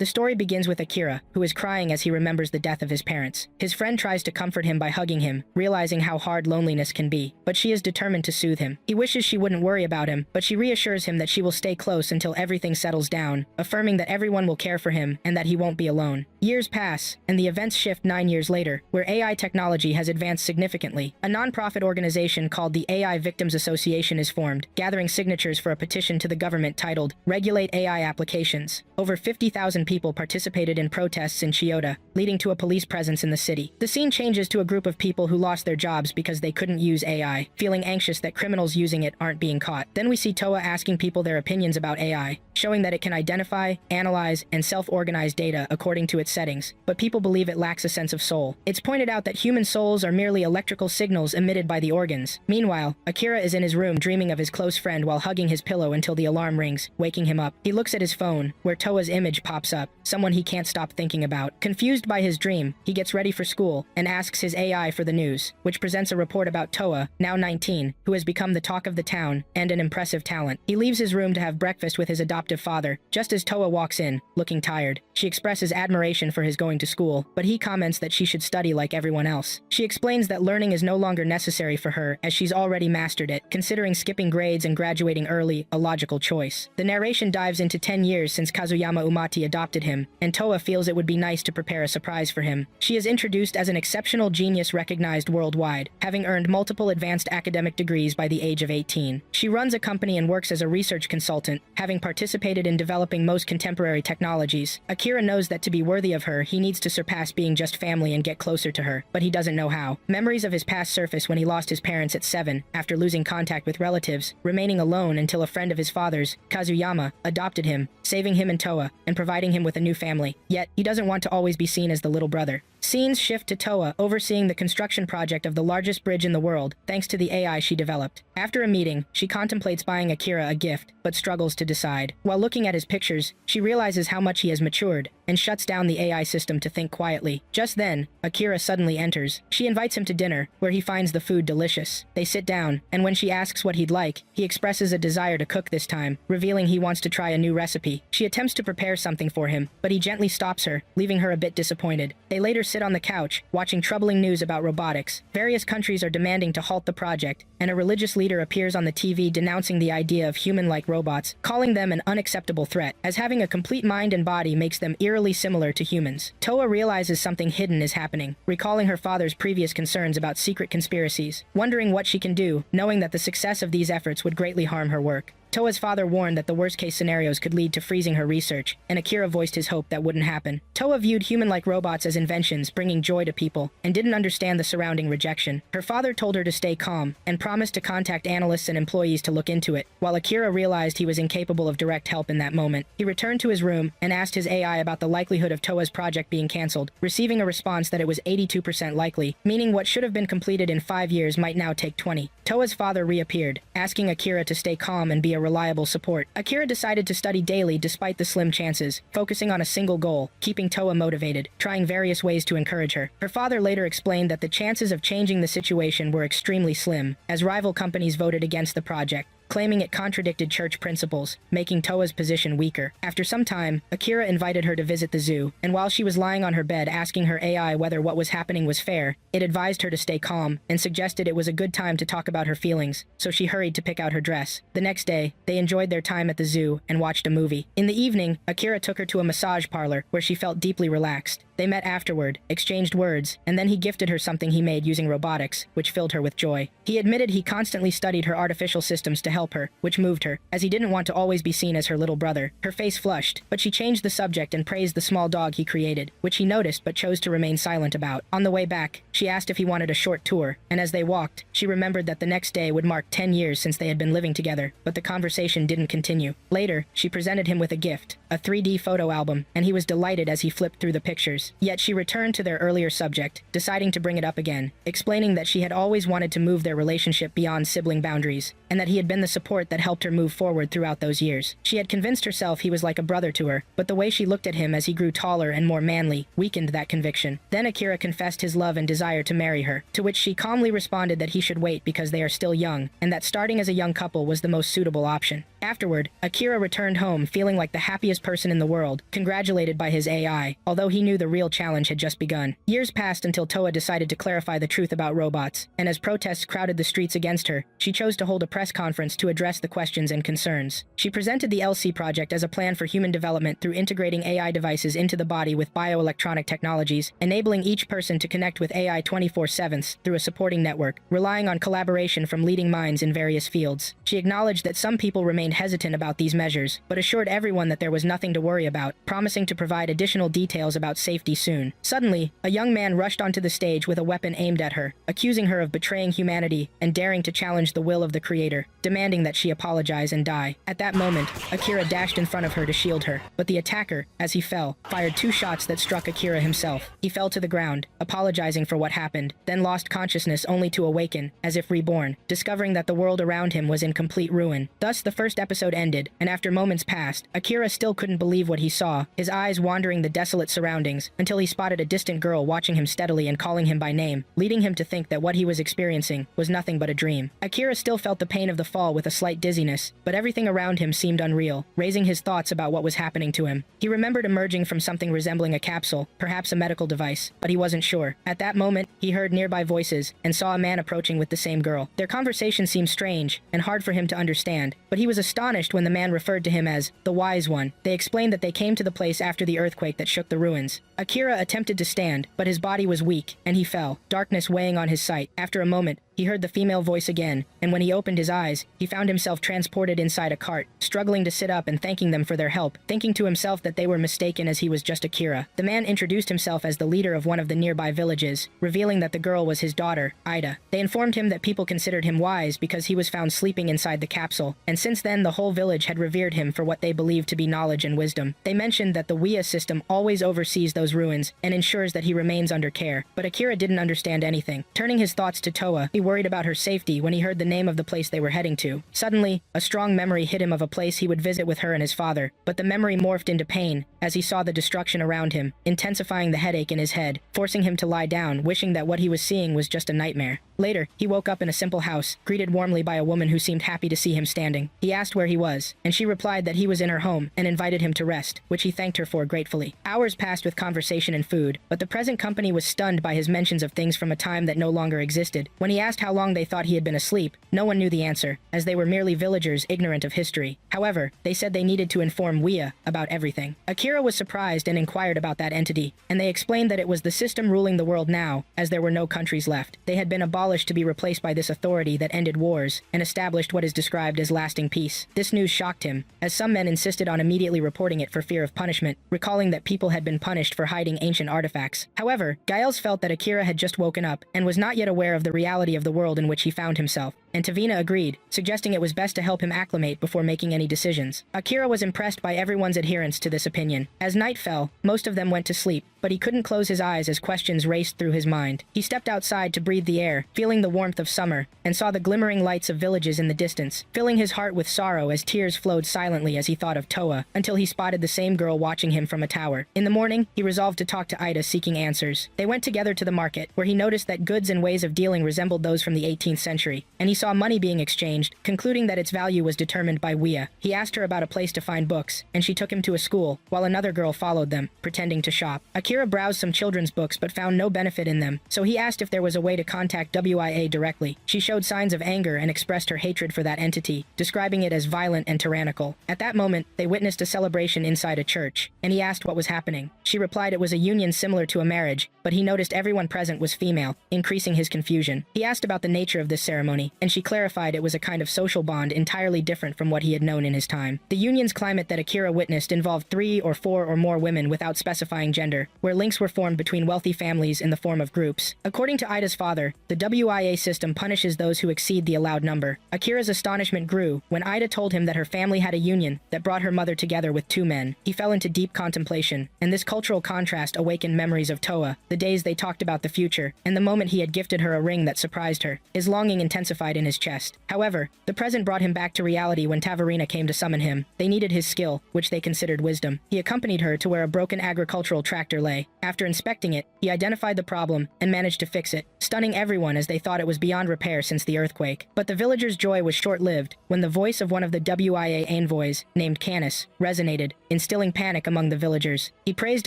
The story begins with Akira, who is crying as he remembers the death of his parents. His friend tries to comfort him by hugging him, realizing how hard loneliness can be, but she is determined to soothe him. He wishes she wouldn't worry about him, but she reassures him that she will stay close until everything settles down, affirming that everyone will care for him and that he won't be alone. Years pass, and the events shift 9 years later, where AI technology has advanced significantly. A non-profit organization called the AI Victims Association is formed, gathering signatures for a petition to the government titled Regulate AI Applications. Over 50,000 people participated in protests in Chiyoda, leading to a police presence in the city. The scene changes to a group of people who lost their jobs because they couldn't use AI, feeling anxious that criminals using it aren't being caught. Then we see Toa asking people their opinions about AI, showing that it can identify, analyze, and self-organize data according to its settings, but people believe it lacks a sense of soul. It's pointed out that human souls are merely electrical signals emitted by the organs. Meanwhile, Akira is in his room dreaming of his close friend while hugging his pillow until the alarm rings, waking him up. He looks at his phone, where Toa's image pops up, someone he can't stop thinking about. Confused by his dream, he gets ready for school and asks his AI for the news, which presents a report about Toa, now 19, who has become the talk of the town and an impressive talent. He leaves his room to have breakfast with his adoptive father, just as Toa walks in, looking tired. She expresses admiration for his going to school, but he comments that she should study like everyone else. She explains that learning is no longer necessary for her as she's already mastered it, considering skipping grades and graduating early a logical choice. The narration dives into 10 years since Kazuyama Umati adopted him, and Toa feels it would be nice to prepare a surprise for him. She is introduced as an exceptional genius recognized worldwide, having earned multiple advanced academic degrees by the age of 18. She runs a company and works as a research consultant, having participated in developing most contemporary technologies. Akira knows that to be worthy of her, he needs to surpass being just family and get closer to her, but he doesn't know how. Memories of his past surface when he lost his parents at 7, after losing contact with relatives, remaining alone until a friend of his father's, Kazuyama, adopted him, saving him and Toa, and providing him with a new family. Yet, he doesn't want to always be seen as the little brother. Scenes shift to Toa overseeing the construction project of the largest bridge in the world, thanks to the AI she developed. After a meeting, she contemplates buying Akira a gift, but struggles to decide. While looking at his pictures, she realizes how much he has matured, and shuts down the AI system to think quietly. Just then, Akira suddenly enters. She invites him to dinner, where he finds the food delicious. They sit down, and when she asks what he'd like, he expresses a desire to cook this time, revealing he wants to try a new recipe. She attempts to prepare something for him, but he gently stops her, leaving her a bit disappointed. They later sit on the couch, watching troubling news about robotics. Various countries are demanding to halt the project, and a religious leader appears on the TV denouncing the idea of human-like robots, calling them an unacceptable threat, as having a complete mind and body makes them eerily similar to humans. Toa realizes something hidden is happening, recalling her father's previous concerns about secret conspiracies, wondering what she can do, knowing that the success of these efforts would greatly harm her work. Toa's father warned that the worst-case scenarios could lead to freezing her research, and Akira voiced his hope that wouldn't happen. Toa viewed human-like robots as inventions, bringing joy to people, and didn't understand the surrounding rejection. Her father told her to stay calm, and promised to contact analysts and employees to look into it. While Akira realized he was incapable of direct help in that moment, he returned to his room and asked his AI about the likelihood of Toa's project being cancelled, receiving a response that it was 82% likely, meaning what should have been completed in 5 years might now take 20. Toa's father reappeared, asking Akira to stay calm and be a reliable support. Akira decided to study daily despite the slim chances, focusing on a single goal, keeping Toa motivated, trying various ways to encourage her. Her father later explained that the chances of changing the situation were extremely slim, as rival companies voted against the project, claiming it contradicted church principles, making Toa's position weaker. After some time, Akira invited her to visit the zoo, and while she was lying on her bed asking her AI whether what was happening was fair, it advised her to stay calm and suggested it was a good time to talk about her feelings, so she hurried to pick out her dress. The next day, they enjoyed their time at the zoo and watched a movie. In the evening, Akira took her to a massage parlor where she felt deeply relaxed. They met afterward, exchanged words, and then he gifted her something he made using robotics, which filled her with joy. He admitted he constantly studied her artificial systems to help her, which moved her, as he didn't want to always be seen as her little brother. Her face flushed, but she changed the subject and praised the small dog he created, which he noticed but chose to remain silent about. On the way back, she asked if he wanted a short tour, and as they walked, she remembered that the next day would mark 10 years since they had been living together, but the conversation didn't continue. Later, she presented him with a gift, a 3D photo album, and he was delighted as he flipped through the pictures. Yet she returned to their earlier subject, deciding to bring it up again, explaining that she had always wanted to move their relationship beyond sibling boundaries, and that he had been the support that helped her move forward throughout those years. She had convinced herself he was like a brother to her, but the way she looked at him as he grew taller and more manly weakened that conviction. Then Akira confessed his love and desire to marry her, to which she calmly responded that he should wait because they are still young, and that starting as a young couple was the most suitable option. Afterward, Akira returned home feeling like the happiest person in the world, congratulated by his AI, although he knew the real challenge had just begun. Years passed until Toa decided to clarify the truth about robots, and as protests crowded the streets against her, she chose to hold a press conference to address the questions and concerns. She presented the LC project as a plan for human development through integrating AI devices into the body with bioelectronic technologies, enabling each person to connect with AI 24/7 through a supporting network, relying on collaboration from leading minds in various fields. She acknowledged that some people remained hesitant about these measures, but assured everyone that there was nothing to worry about, promising to provide additional details about safety soon. Suddenly, a young man rushed onto the stage with a weapon aimed at her, accusing her of betraying humanity and daring to challenge the will of the Creator, demanding that she apologize and die. At that moment, Akira dashed in front of her to shield her, but the attacker, as he fell, fired 2 shots that struck Akira himself. He fell to the ground, apologizing for what happened, then lost consciousness only to awaken, as if reborn, discovering that the world around him was in complete ruin. Thus, the first episode ended, and after moments passed, Akira still couldn't believe what he saw, his eyes wandering the desolate surroundings, until he spotted a distant girl watching him steadily and calling him by name, leading him to think that what he was experiencing was nothing but a dream. Akira still felt the pain of the fall with a slight dizziness, but everything around him seemed unreal, raising his thoughts about what was happening to him. He remembered emerging from something resembling a capsule, perhaps a medical device, but he wasn't sure. At that moment, he heard nearby voices and saw a man approaching with the same girl. Their conversation seemed strange and hard for him to understand, but he was astonished when the man referred to him as the Wise One. They explained that they came to the place after the earthquake that shook the ruins. Akira attempted to stand, but his body was weak, and he fell, darkness weighing on his sight. After a moment, he heard the female voice again, and when he opened his eyes, he found himself transported inside a cart, struggling to sit up and thanking them for their help, thinking to himself that they were mistaken as he was just Akira. The man introduced himself as the leader of one of the nearby villages, revealing that the girl was his daughter, Ida. They informed him that people considered him wise because he was found sleeping inside the capsule, and since then the whole village had revered him for what they believed to be knowledge and wisdom. They mentioned that the WIA system always oversees those ruins and ensures that he remains under care, but Akira didn't understand anything. Turning his thoughts to Toa, he worried about her safety when he heard the name of the place they were heading to. Suddenly, a strong memory hit him of a place he would visit with her and his father, but the memory morphed into pain as he saw the destruction around him, intensifying the headache in his head, forcing him to lie down, wishing that what he was seeing was just a nightmare. Later, he woke up in a simple house, greeted warmly by a woman who seemed happy to see him standing. He asked where he was, and she replied that he was in her home and invited him to rest, which he thanked her for gratefully. Hours passed with conversation and food, but the present company was stunned by his mentions of things from a time that no longer existed. When he asked how long they thought he had been asleep, no one knew the answer, as they were merely villagers ignorant of history. However, they said they needed to inform WIA about everything. Akira was surprised and inquired about that entity, and they explained that it was the system ruling the world now, as there were no countries left. They had been abolished to be replaced by this authority that ended wars and established what is described as lasting peace. This news shocked him, as some men insisted on immediately reporting it for fear of punishment, recalling that people had been punished for hiding ancient artifacts. However, Giles felt that Akira had just woken up and was not yet aware of the reality of the world in which he found himself, and Tavina agreed, suggesting it was best to help him acclimate before making any decisions. Akira was impressed by everyone's adherence to this opinion. As night fell, most of them went to sleep, but he couldn't close his eyes as questions raced through his mind. He stepped outside to breathe the air, feeling the warmth of summer, and saw the glimmering lights of villages in the distance, filling his heart with sorrow as tears flowed silently as he thought of Toa, until he spotted the same girl watching him from a tower. In the morning, he resolved to talk to Ida seeking answers. They went together to the market, where he noticed that goods and ways of dealing resembled those from the 18th century, and he saw money being exchanged, concluding that its value was determined by WIA. He asked her about a place to find books, and she took him to a school, while another girl followed them, pretending to shop. Akira browsed some children's books but found no benefit in them, so he asked if there was a way to contact WIA directly. She showed signs of anger and expressed her hatred for that entity, describing it as violent and tyrannical. At that moment, they witnessed a celebration inside a church, and he asked what was happening. She replied it was a union similar to a marriage, but he noticed everyone present was female, increasing his confusion. He asked about the nature of this ceremony, and she clarified it was a kind of social bond entirely different from what he had known in his time. The union's climate that Akira witnessed involved 3 or 4 or more women without specifying gender, where links were formed between wealthy families in the form of groups. According to Ida's father, the WIA system punishes those who exceed the allowed number. Akira's astonishment grew when Ida told him that her family had a union that brought her mother together with 2 men. He fell into deep contemplation, and this cultural contrast awakened memories of Toa, the days they talked about the future, and the moment he had gifted her a ring that surprised her. His longing intensified in his chest. However, the present brought him back to reality when Tavarina came to summon him. They needed his skill, which they considered wisdom. He accompanied her to where a broken agricultural tractor lay. After inspecting it, he identified the problem and managed to fix it, stunning everyone as they thought it was beyond repair since the earthquake. But the villagers' joy was short-lived when the voice of one of the WIA envoys, named Canis, resonated, instilling panic among the villagers. He praised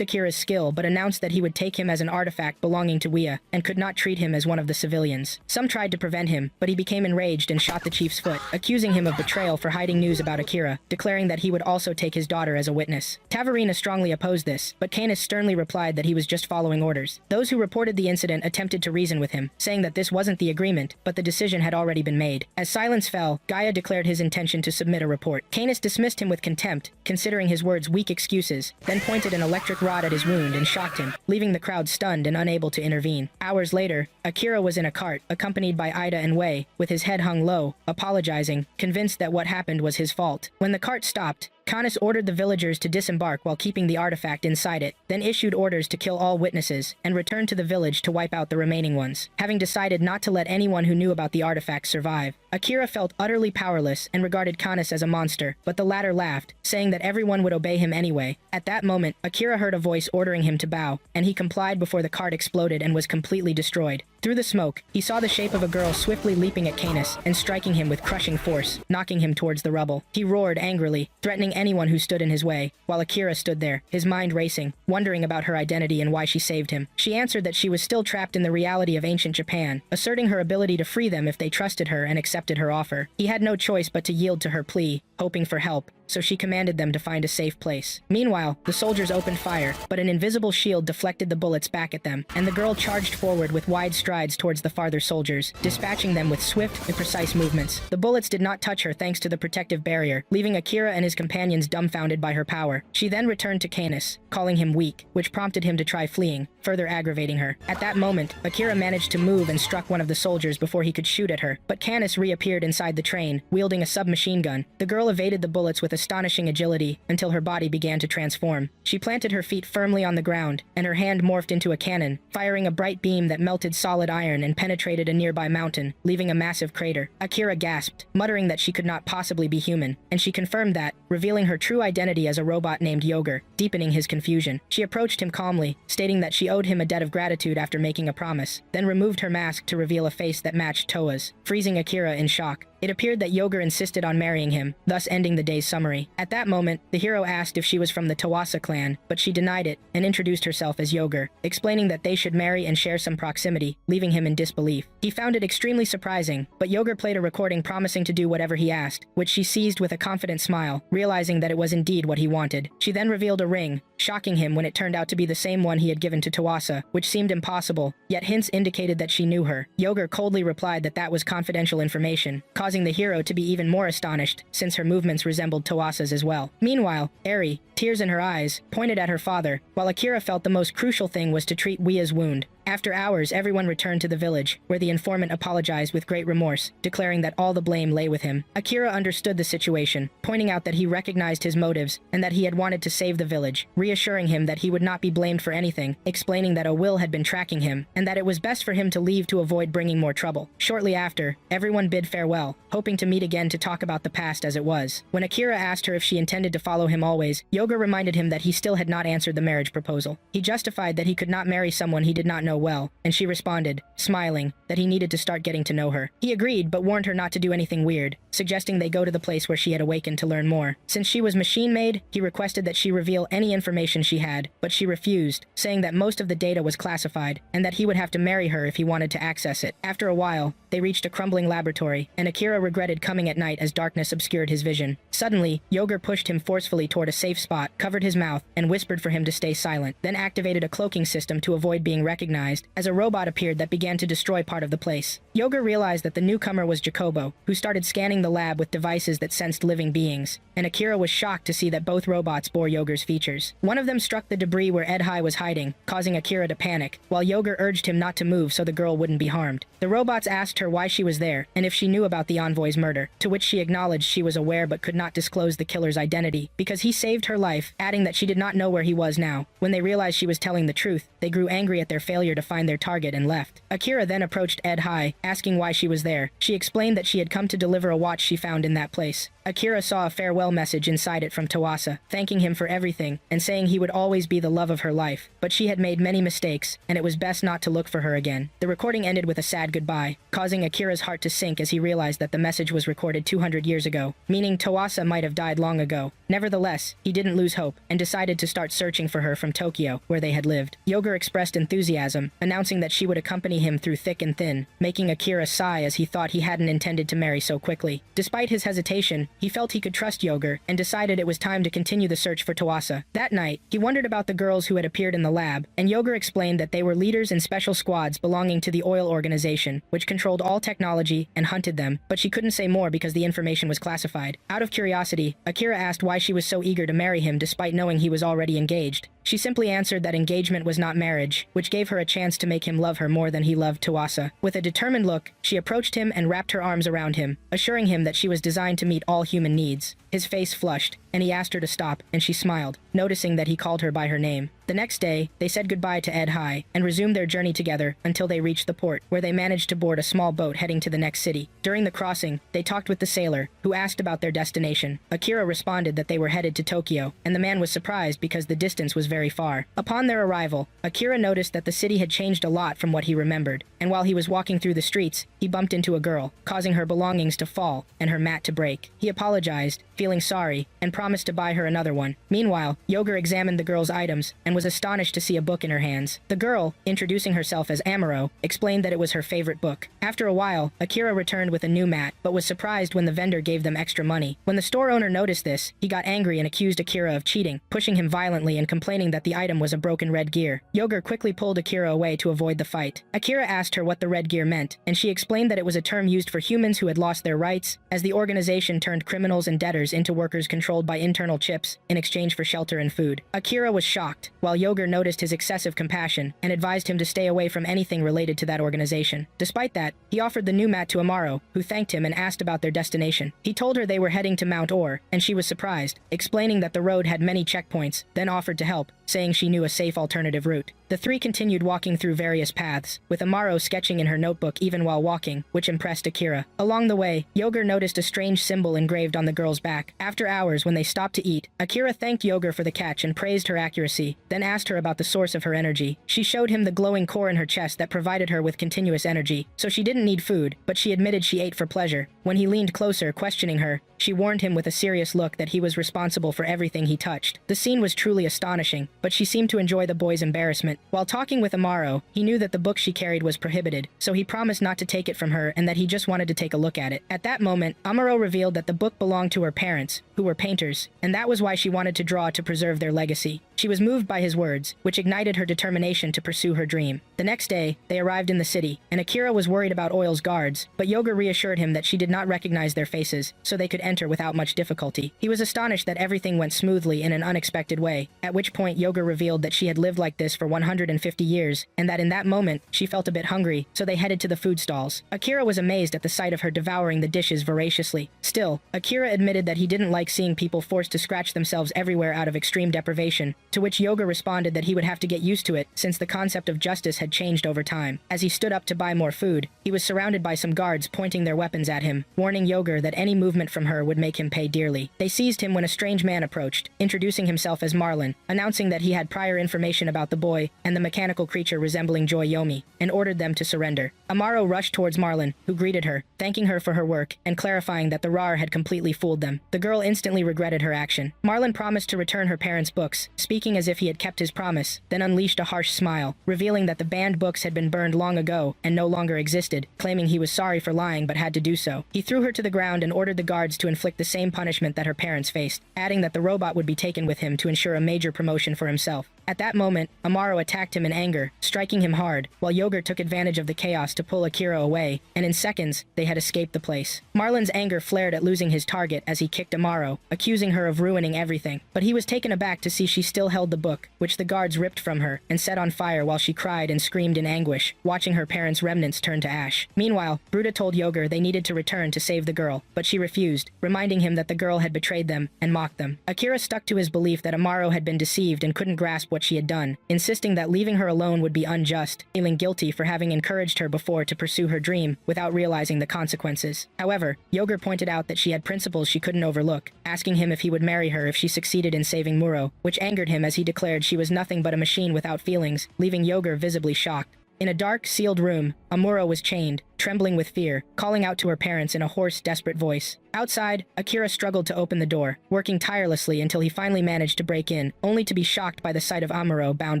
Akira's skill but announced that he would take him as an artifact belonging to Wea and could not treat him as one of the civilians. Some tried to prevent him, but he became enraged and shot the chief's foot, accusing him of betrayal for hiding news about Akira, declaring that he would also take his daughter as a witness. Tavarina strongly opposed this, but Canis sternly replied that he was just following orders. Those who reported the incident attempted to reason with him, saying that this wasn't the agreement, but the decision had already been made. As silence fell, Gaia declared his intention to submit a report. Canis dismissed him with contempt, considering his words weak excuses, then pointed an electric rod at his wound and shocked him, leaving the crowd stunned and unable to intervene. Hours later, Akira was in a cart, accompanied by Ida and Wei, with his head hung low, apologizing, convinced that what happened was his fault. When the cart stopped, Canis ordered the villagers to disembark while keeping the artifact inside it, then issued orders to kill all witnesses, and returned to the village to wipe out the remaining ones, having decided not to let anyone who knew about the artifact survive. Akira felt utterly powerless and regarded Canis as a monster, but the latter laughed, saying that everyone would obey him anyway. At that moment, Akira heard a voice ordering him to bow, and he complied before the cart exploded and was completely destroyed. Through the smoke, he saw the shape of a girl swiftly leaping at Canis and striking him with crushing force, knocking him towards the rubble. He roared angrily, threatening anyone who stood in his way, while Akira stood there, his mind racing, wondering about her identity and why she saved him. She answered that she was still trapped in the reality of ancient Japan, asserting her ability to free them if they trusted her and accepted her offer. He had no choice but to yield to her plea, hoping for help, so she commanded them to find a safe place. Meanwhile, the soldiers opened fire, but an invisible shield deflected the bullets back at them, and the girl charged forward with wide strides towards the farther soldiers, dispatching them with swift and precise movements. The bullets did not touch her thanks to the protective barrier, leaving Akira and his companions dumbfounded by her power. She then returned to Canis, calling him weak, which prompted him to try fleeing, further aggravating her. At that moment, Akira managed to move and struck one of the soldiers before he could shoot at her, but Canis reappeared inside the train, wielding a submachine gun. The girl evaded the bullets with astonishing agility until her body began to transform. She planted her feet firmly on the ground, and her hand morphed into a cannon, firing a bright beam that melted solid iron and penetrated a nearby mountain, leaving a massive crater. Akira gasped, muttering that she could not possibly be human, and she confirmed that, revealing her true identity as a robot named Yogur, deepening his confusion. She approached him calmly, stating that she owed him a debt of gratitude after making a promise, then removed her mask to reveal a face that matched Toa's, freezing Akira in shock. It appeared that Yogur insisted on marrying him, thus ending the day's summary. At that moment, the hero asked if she was from the Tawasa clan, but she denied it and introduced herself as Yogur, explaining that they should marry and share some proximity, leaving him in disbelief. He found it extremely surprising, but Yogur played a recording promising to do whatever he asked, which she seized with a confident smile, realizing that it was indeed what he wanted. She then revealed a ring, shocking him when it turned out to be the same one he had given to Tawasa, which seemed impossible, yet hints indicated that she knew her. Yogur coldly replied that that was confidential information, causing the hero to be even more astonished, since her movements resembled Tawasa's as well. Meanwhile, Eri, tears in her eyes, pointed at her father, while Akira felt the most crucial thing was to treat Wea's wound. After hours, everyone returned to the village, where the informant apologized with great remorse, declaring that all the blame lay with him. Akira understood the situation, pointing out that he recognized his motives and that he had wanted to save the village, reassuring him that he would not be blamed for anything, explaining that a will had been tracking him, and that it was best for him to leave to avoid bringing more trouble. Shortly after, everyone bid farewell, hoping to meet again to talk about the past as it was. When Akira asked her if she intended to follow him always, Yogur reminded him that he still had not answered the marriage proposal. He justified that he could not marry someone he did not know well, and she responded, smiling, that he needed to start getting to know her. He agreed, but warned her not to do anything weird, suggesting they go to the place where she had awakened to learn more. Since she was machine-made, he requested that she reveal any information she had, but she refused, saying that most of the data was classified, and that he would have to marry her if he wanted to access it. After a while, they reached a crumbling laboratory, and Akira regretted coming at night as darkness obscured his vision. Suddenly, Yogur pushed him forcefully toward a safe spot, covered his mouth, and whispered for him to stay silent, then activated a cloaking system to avoid being recognized, as a robot appeared that began to destroy part of the place. Yogur realized that the newcomer was Jacobo, who started scanning the lab with devices that sensed living beings, and Akira was shocked to see that both robots bore Yogur's features. One of them struck the debris where Edhai was hiding, causing Akira to panic, while Yogur urged him not to move so the girl wouldn't be harmed. The robots asked her why she was there, and if she knew about the envoy's murder, to which she acknowledged she was aware but could not disclose the killer's identity, because he saved her life, adding that she did not know where he was now. When they realized she was telling the truth, they grew angry at their failure easier to find their target and left. Akira then approached Ed High, asking why she was there. She explained that she had come to deliver a watch she found in that place. Akira saw a farewell message inside it from Tawasa, thanking him for everything and saying he would always be the love of her life, but she had made many mistakes and it was best not to look for her again. The recording ended with a sad goodbye, causing Akira's heart to sink as he realized that the message was recorded 200 years ago, meaning Tawasa might have died long ago. Nevertheless, he didn't lose hope and decided to start searching for her from Tokyo, where they had lived. Yogur expressed enthusiasm, announcing that she would accompany him through thick and thin, making Akira sigh as he thought he hadn't intended to marry so quickly. Despite his hesitation, he felt he could trust Yogur and decided it was time to continue the search for Tawasa. That night, he wondered about the girls who had appeared in the lab, and Yogur explained that they were leaders in special squads belonging to the oil organization, which controlled all technology and hunted them, but she couldn't say more because the information was classified. Out of curiosity, Akira asked why she was so eager to marry him despite knowing he was already engaged. She simply answered that engagement was not marriage, which gave her a chance to make him love her more than he loved Tawasa. With a determined look, she approached him and wrapped her arms around him, assuring him that she was designed to meet all human needs. His face flushed, and he asked her to stop, and she smiled, noticing that he called her by her name. The next day, they said goodbye to Ed High and resumed their journey together until they reached the port, where they managed to board a small boat heading to the next city. During the crossing, they talked with the sailor, who asked about their destination. Akira responded that they were headed to Tokyo, and the man was surprised because the distance was very far. Upon their arrival, Akira noticed that the city had changed a lot from what he remembered, and while he was walking through the streets, he bumped into a girl, causing her belongings to fall and her mat to break. He apologized, feeling sorry, and promised to buy her another one. Meanwhile, Yogur examined the girl's items and was astonished to see a book in her hands. The girl, introducing herself as Amuro, explained that it was her favorite book. After a while, Akira returned with a new mat, but was surprised when the vendor gave them extra money. When the store owner noticed this, he got angry and accused Akira of cheating, pushing him violently and complaining that the item was a broken red gear. Yogur quickly pulled Akira away to avoid the fight. Akira asked her what the red gear meant, and she explained that it was a term used for humans who had lost their rights, as the organization turned criminals and debtors into workers controlled by internal chips in exchange for shelter and food. Akira was shocked, while Yogur noticed his excessive compassion and advised him to stay away from anything related to that organization. Despite that, he offered the new mat to Amaro, who thanked him and asked about their destination. He told her they were heading to Mount Or, and she was surprised, explaining that the road had many checkpoints, then offered to help, saying she knew a safe alternative route. The three continued walking through various paths, with Amaro sketching in her notebook even while walking, which impressed Akira. Along the way, Yogur noticed a strange symbol engraved on the girl's back. After hours, when they stopped to eat, Akira thanked Yogur for the catch and praised her accuracy, then asked her about the source of her energy. She showed him the glowing core in her chest that provided her with continuous energy, so she didn't need food, but she admitted she ate for pleasure. When he leaned closer, questioning her, she warned him with a serious look that he was responsible for everything he touched. The scene was truly astonishing, but she seemed to enjoy the boy's embarrassment. While talking with Amaro, he knew that the book she carried was prohibited, so he promised not to take it from her and that he just wanted to take a look at it. At that moment, Amaro revealed that the book belonged to her parents, who were painters, and that was why she wanted to draw to preserve their legacy. She was moved by his words, which ignited her determination to pursue her dream. The next day, they arrived in the city, and Akira was worried about Oil's guards, but Yogur reassured him that she did not recognize their faces, so they could enter without much difficulty. He was astonished that everything went smoothly in an unexpected way, at which point Yogur revealed that she had lived like this for 150 years, and that in that moment, she felt a bit hungry, so they headed to the food stalls. Akira was amazed at the sight of her devouring the dishes voraciously. Still, Akira admitted that he didn't like seeing people forced to scratch themselves everywhere out of extreme deprivation, to which Yogur responded that he would have to get used to it since the concept of justice had changed over time. As he stood up to buy more food, he was surrounded by some guards pointing their weapons at him, warning Yogur that any movement from her would make him pay dearly. They seized him when a strange man approached, introducing himself as Marlin, announcing that he had prior information about the boy and the mechanical creature resembling Joy Yomi, and ordered them to surrender. Amaro rushed towards Marlin, who greeted her, thanking her for her work and clarifying that the RAR had completely fooled them. The girl instantly regretted her action. Marlin promised to return her parents' books, speaking as if he had kept his promise, then unleashed a harsh smile, revealing that the banned books had been burned long ago and no longer existed, claiming he was sorry for lying but had to do so. He threw her to the ground and ordered the guards to inflict the same punishment that her parents faced, adding that the robot would be taken with him to ensure a major promotion for himself. At that moment, Amaro attacked him in anger, striking him hard, while Yogur took advantage of the chaos to pull Akira away, and in seconds, they had escaped the place. Marlin's anger flared at losing his target as he kicked Amaro, accusing her of ruining everything, but he was taken aback to see she still held the book, which the guards ripped from her and set on fire while she cried and screamed in anguish, watching her parents' remnants turn to ash. Meanwhile, Bruta told Yogur they needed to return to save the girl, but she refused, reminding him that the girl had betrayed them and mocked them. Akira stuck to his belief that Amaro had been deceived and couldn't grasp what she had done, insisting that leaving her alone would be unjust, feeling guilty for having encouraged her before to pursue her dream without realizing the consequences. However, Yogurt pointed out that she had principles she couldn't overlook, asking him if he would marry her if she succeeded in saving Muro, which angered him as he declared she was nothing but a machine without feelings, leaving Yogurt visibly shocked. In a dark, sealed room, Amuro was chained, trembling with fear, calling out to her parents in a hoarse, desperate voice. Outside, Akira struggled to open the door, working tirelessly until he finally managed to break in, only to be shocked by the sight of Amuro bound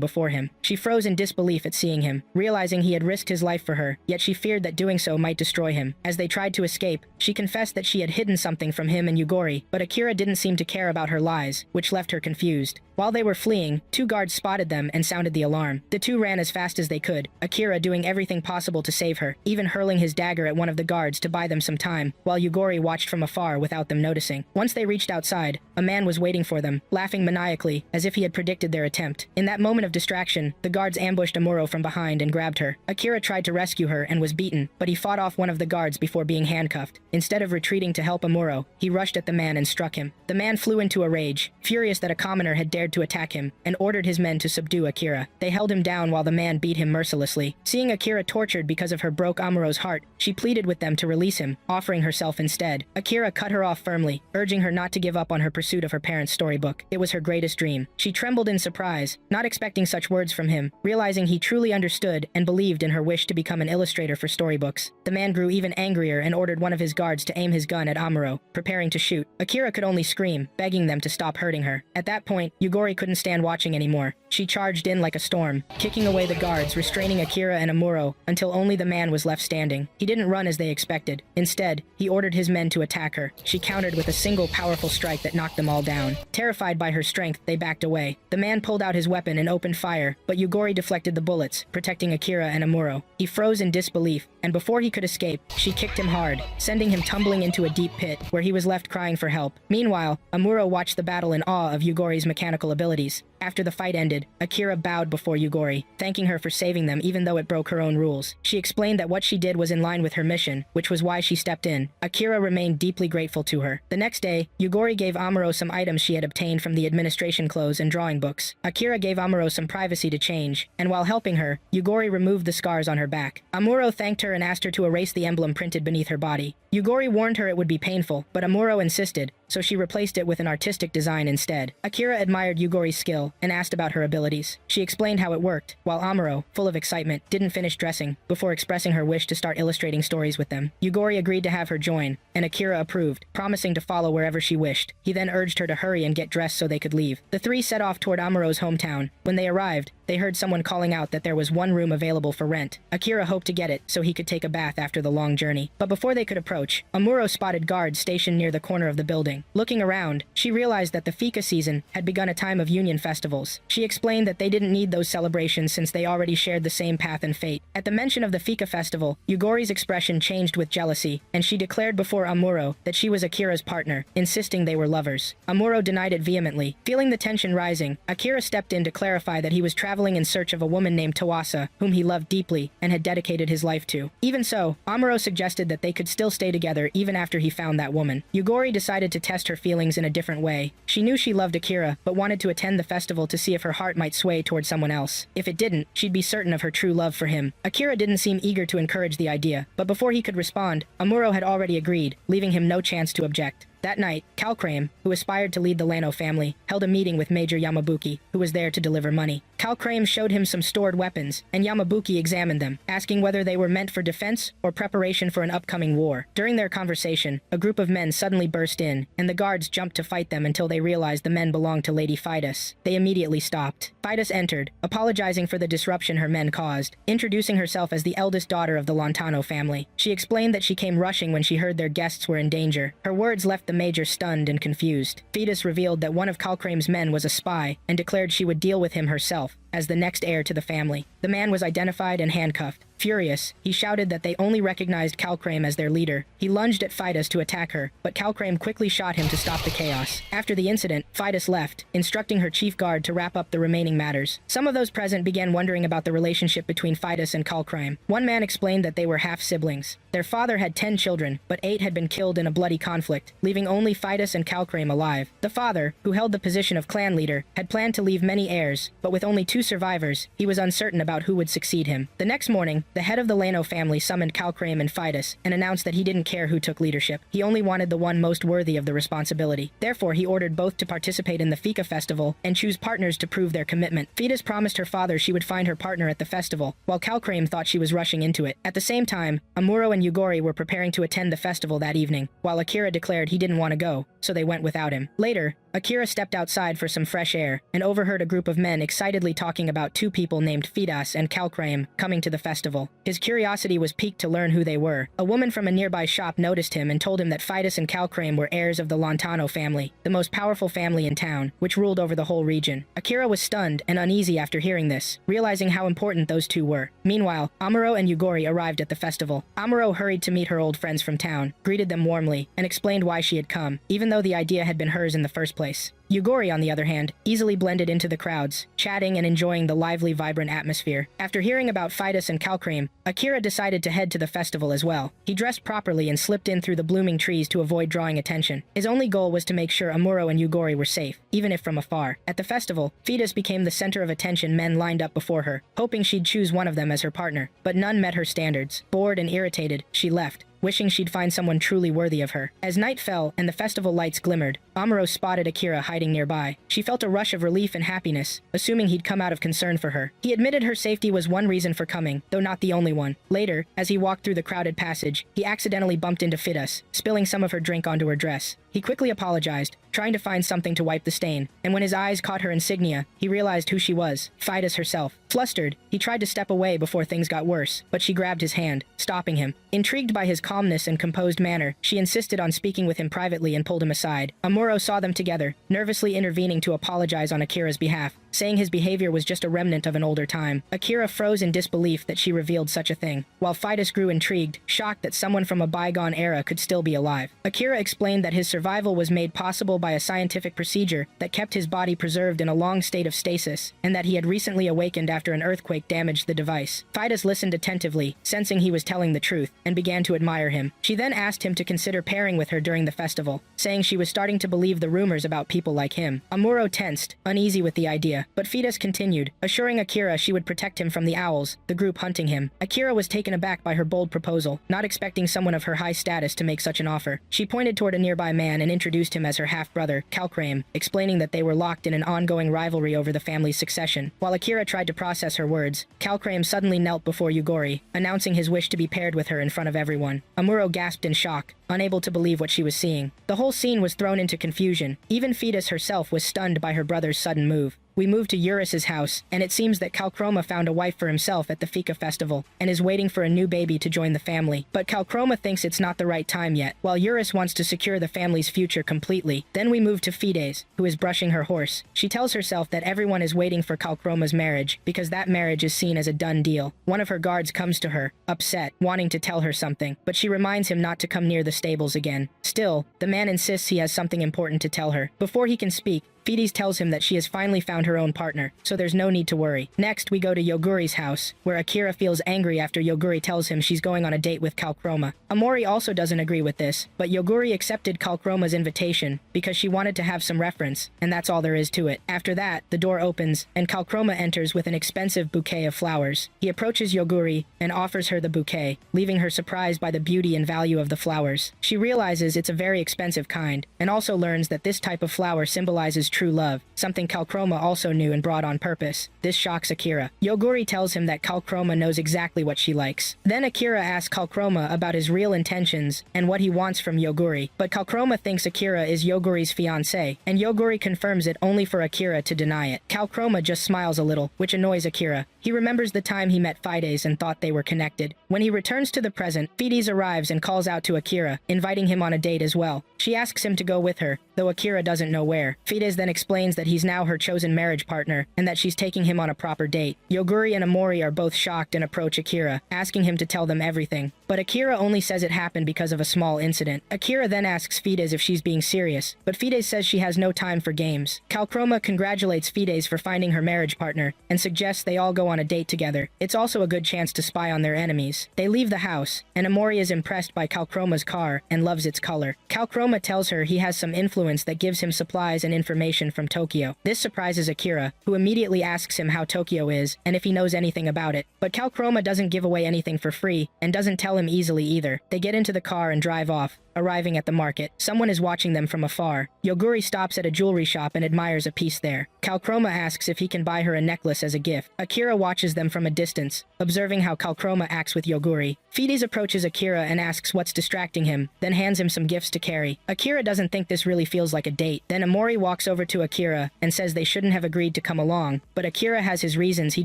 before him. She froze in disbelief at seeing him, realizing he had risked his life for her, yet she feared that doing so might destroy him. As they tried to escape, she confessed that she had hidden something from him and Yugori, but Akira didn't seem to care about her lies, which left her confused. While they were fleeing, 2 guards spotted them and sounded the alarm. The 2 ran as fast as they could, Akira doing everything possible to save her, even hurling his dagger at one of the guards to buy them some time, while Yugori watched from afar without them noticing. Once they reached outside, a man was waiting for them, laughing maniacally, as if he had predicted their attempt. In that moment of distraction, the guards ambushed Amuro from behind and grabbed her. Akira tried to rescue her and was beaten, but he fought off one of the guards before being handcuffed. Instead of retreating to help Amuro, he rushed at the man and struck him. The man flew into a rage, furious that a commoner had dared to attack him, and ordered his men to subdue Akira. They held him down while the man beat him mercilessly. Seeing Akira tortured because of her broke Amuro's heart, she pleaded with them to release him, offering herself instead. Akira cut her off firmly, urging her not to give up on her pursuit of her parents' storybook. It was her greatest dream. She trembled in surprise, not expecting such words from him, realizing he truly understood and believed in her wish to become an illustrator for storybooks. The man grew even angrier and ordered one of his guards to aim his gun at Amuro, preparing to shoot. Akira could only scream, begging them to stop hurting her. At that point, Yugori couldn't stand watching anymore. She charged in like a storm, kicking away the guards, restraining Akira and Amuro until only the man was left standing. He didn't run as they expected. Instead, he ordered his men to attack her. She countered with a single powerful strike that knocked them all down. Terrified by her strength, they backed away. The man pulled out his weapon and opened fire, but Yugori deflected the bullets, protecting Akira and Amuro. He froze in disbelief, and before he could escape, she kicked him hard, sending him tumbling into a deep pit, where he was left crying for help. Meanwhile, Amuro watched the battle in awe of Yugori's mechanical abilities. After the fight ended, Akira bowed before Yugori, thanking her for saving them even though it broke her own rules. She explained that what she did was in line with her mission, which was why she stepped in. Akira remained deeply grateful to her. The next day, Yugori gave Amuro some items she had obtained from the administration clothes and drawing books. Akira gave Amuro some privacy to change, and while helping her, Yugori removed the scars on her back. Amuro thanked her and asked her to erase the emblem printed beneath her body. Yugori warned her it would be painful, but Amuro insisted, so she replaced it with an artistic design instead. Akira admired Yugori's skill and asked about her abilities. She explained how it worked, while Amuro, full of excitement, didn't finish dressing before expressing her wish to start illustrating stories with them. Yugori agreed to have her join, and Akira approved, promising to follow wherever she wished. He then urged her to hurry and get dressed so they could leave. The 3 set off toward Amuro's hometown. When they arrived, they heard someone calling out that there was one room available for rent. Akira hoped to get it so he could take a bath after the long journey. But before they could approach, Amuro spotted guards stationed near the corner of the building. Looking around, she realized that the Fika season had begun a time of union festivals. She explained that they didn't need those celebrations since they already shared the same path and fate. At the mention of the Fika festival, Yugori's expression changed with jealousy, and she declared before Amuro that she was Akira's partner, insisting they were lovers. Amuro denied it vehemently. Feeling the tension rising, Akira stepped in to clarify that he was traveling in search of a woman named Tawasa, whom he loved deeply and had dedicated his life to. Even so, Amuro suggested that they could still stay together even after he found that woman. Yugori decided to test her feelings in a different way. She knew she loved Akira, but wanted to attend the festival to see if her heart might sway toward someone else. If it didn't, she'd be certain of her true love for him. Akira didn't seem eager to encourage the idea, but before he could respond, Amuro had already agreed, leaving him no chance to object. That night, Calcrame, who aspired to lead the Lano family, held a meeting with Major Yamabuki, who was there to deliver money. Calcrame showed him some stored weapons, and Yamabuki examined them, asking whether they were meant for defense or preparation for an upcoming war. During their conversation, a group of men suddenly burst in, and the guards jumped to fight them until they realized the men belonged to Lady Fidus. They immediately stopped. Fidus entered, apologizing for the disruption her men caused, introducing herself as the eldest daughter of the Lontano family. She explained that she came rushing when she heard their guests were in danger. Her words left the major stunned and confused. Fidus revealed that one of Calcrame's men was a spy and declared she would deal with him herself. as the next heir to the family. The man was identified and handcuffed. Furious, he shouted that they only recognized Calcrame as their leader. He lunged at Fidus to attack her, but Calcrame quickly shot him to stop the chaos. After the incident, Fidus left, instructing her chief guard to wrap up the remaining matters. Some of those present began wondering about the relationship between Fidus and Calcrame. One man explained that they were half-siblings. Their father had 10 children, but 8 had been killed in a bloody conflict, leaving only Fidus and Calcrame alive. The father, who held the position of clan leader, had planned to leave many heirs, but with only 2 survivors, he was uncertain about who would succeed him. The next morning, the head of the Lano family summoned Calcrame and Fidus and announced that he didn't care who took leadership. He only wanted the one most worthy of the responsibility. Therefore, he ordered both to participate in the Fika festival and choose partners to prove their commitment. Fidus promised her father she would find her partner at the festival, while Calcrame thought she was rushing into it. At the same time, Amuro and Yugori were preparing to attend the festival that evening, while Akira declared he didn't want to go, so they went without him. Later, Akira stepped outside for some fresh air and overheard a group of men excitedly talking about 2 people named Fidus and Calcrame coming to the festival. His curiosity was piqued to learn who they were. A woman from a nearby shop noticed him and told him that Fidus and Calcrame were heirs of the Lontano family, the most powerful family in town, which ruled over the whole region. Akira was stunned and uneasy after hearing this, realizing how important those 2 were. Meanwhile, Amuro and Yugori arrived at the festival. Amuro hurried to meet her old friends from town, greeted them warmly, and explained why she had come, even though the idea had been hers in the first place. Yugori, on the other hand, easily blended into the crowds, chatting and enjoying the lively, vibrant atmosphere. After hearing about Fidus and Calcrame, Akira decided to head to the festival as well. He dressed properly and slipped in through the blooming trees to avoid drawing attention. His only goal was to make sure Amuro and Yugori were safe, even if from afar. At the festival, Fidus became the center of attention. Men lined up before her, hoping she'd choose one of them as her partner, but none met her standards. Bored and irritated, she left, wishing she'd find someone truly worthy of her. As night fell and the festival lights glimmered, Amuro spotted Akira hiding nearby. She felt a rush of relief and happiness, assuming he'd come out of concern for her. He admitted her safety was one reason for coming, though not the only one. Later, as he walked through the crowded passage, he accidentally bumped into Fidus, spilling some of her drink onto her dress. He quickly apologized, trying to find something to wipe the stain, and when his eyes caught her insignia, he realized who she was, Fidus herself. Flustered, he tried to step away before things got worse, but she grabbed his hand, stopping him. Intrigued by his calmness and composed manner, she insisted on speaking with him privately and pulled him aside. Amuro saw them together, nervously intervening to apologize on Akira's behalf, saying his behavior was just a remnant of an older time. Akira froze in disbelief that she revealed such a thing, while Fidus grew intrigued, shocked that someone from a bygone era could still be alive. Akira explained that his survival was made possible by a scientific procedure that kept his body preserved in a long state of stasis, and that he had recently awakened after an earthquake damaged the device. Fidus listened attentively, sensing he was telling the truth, and began to admire him. She then asked him to consider pairing with her during the festival, saying she was starting to believe the rumors about people like him. Amuro tensed, uneasy with the idea, but Fidus continued, assuring Akira she would protect him from the owls, the group hunting him. Akira was taken aback by her bold proposal, not expecting someone of her high status to make such an offer. She pointed toward a nearby man and introduced him as her half-brother, Calcrame, explaining that they were locked in an ongoing rivalry over the family's succession. While Akira tried to process her words, Calcrame suddenly knelt before Yugori, announcing his wish to be paired with her in front of everyone. Amuro gasped in shock, unable to believe what she was seeing. The whole scene was thrown into confusion. Even Fidus herself was stunned by her brother's sudden move. We moved to Eurus's house, and it seems that Calcroma found a wife for himself at the Fika festival, and is waiting for a new baby to join the family. But Calcroma thinks it's not the right time yet, while Eurus wants to secure the family's future completely. Then we move to Fides, who is brushing her horse. She tells herself that everyone is waiting for Calcroma's marriage, because that marriage is seen as a done deal. One of her guards comes to her, upset, wanting to tell her something, but she reminds him not to come near the stables again. Still, the man insists he has something important to tell her. Before he can speak, Fides tells him that she has finally found her own partner, so there's no need to worry. Next, we go to Yoguri's house, where Akira feels angry after Yoguri tells him she's going on a date with Calcroma. Amori also doesn't agree with this, but Yoguri accepted Calcroma's invitation because she wanted to have some reference, and that's all there is to it. After that, the door opens, and Calcroma enters with an expensive bouquet of flowers. He approaches Yoguri and offers her the bouquet, leaving her surprised by the beauty and value of the flowers. She realizes it's a very expensive kind, and also learns that this type of flower symbolizes true love, something Calcroma also knew and brought on purpose. This shocks Akira. Yoguri tells him that Calcroma knows exactly what she likes. Then Akira asks Calcroma about his real intentions and what he wants from Yoguri, but Calcroma thinks Akira is Yoguri's fiancé, and Yoguri confirms it only for Akira to deny it. Calcroma just smiles a little, which annoys Akira. He remembers the time he met Fides and thought they were connected. When he returns to the present, Fides arrives and calls out to Akira, inviting him on a date as well. She asks him to go with her, though Akira doesn't know where. Fides then then explains that he's now her chosen marriage partner and that she's taking him on a proper date. Yoguri and Amori are both shocked and approach Akira, asking him to tell them everything. But Akira only says it happened because of a small incident. Akira then asks Fides if she's being serious, but Fides says she has no time for games. Calchroma congratulates Fides for finding her marriage partner and suggests they all go on a date together. It's also a good chance to spy on their enemies. They leave the house, and Amori is impressed by Calchroma's car and loves its color. Calchroma tells her he has some influence that gives him supplies and information from Tokyo. This surprises Akira, who immediately asks him how Tokyo is and if he knows anything about it. But Calchroma doesn't give away anything for free and doesn't tell him easily either. They get into the car and drive off. Arriving at the market, someone is watching them from afar. Yoguri stops at a jewelry shop and admires a piece there. Calchroma asks if he can buy her a necklace as a gift. Akira watches them from a distance, observing how Calchroma acts with Yoguri. Fides approaches Akira and asks what's distracting him, then hands him some gifts to carry. Akira doesn't think this really feels like a date. Then Amori walks over to Akira and says they shouldn't have agreed to come along, but Akira has his reasons he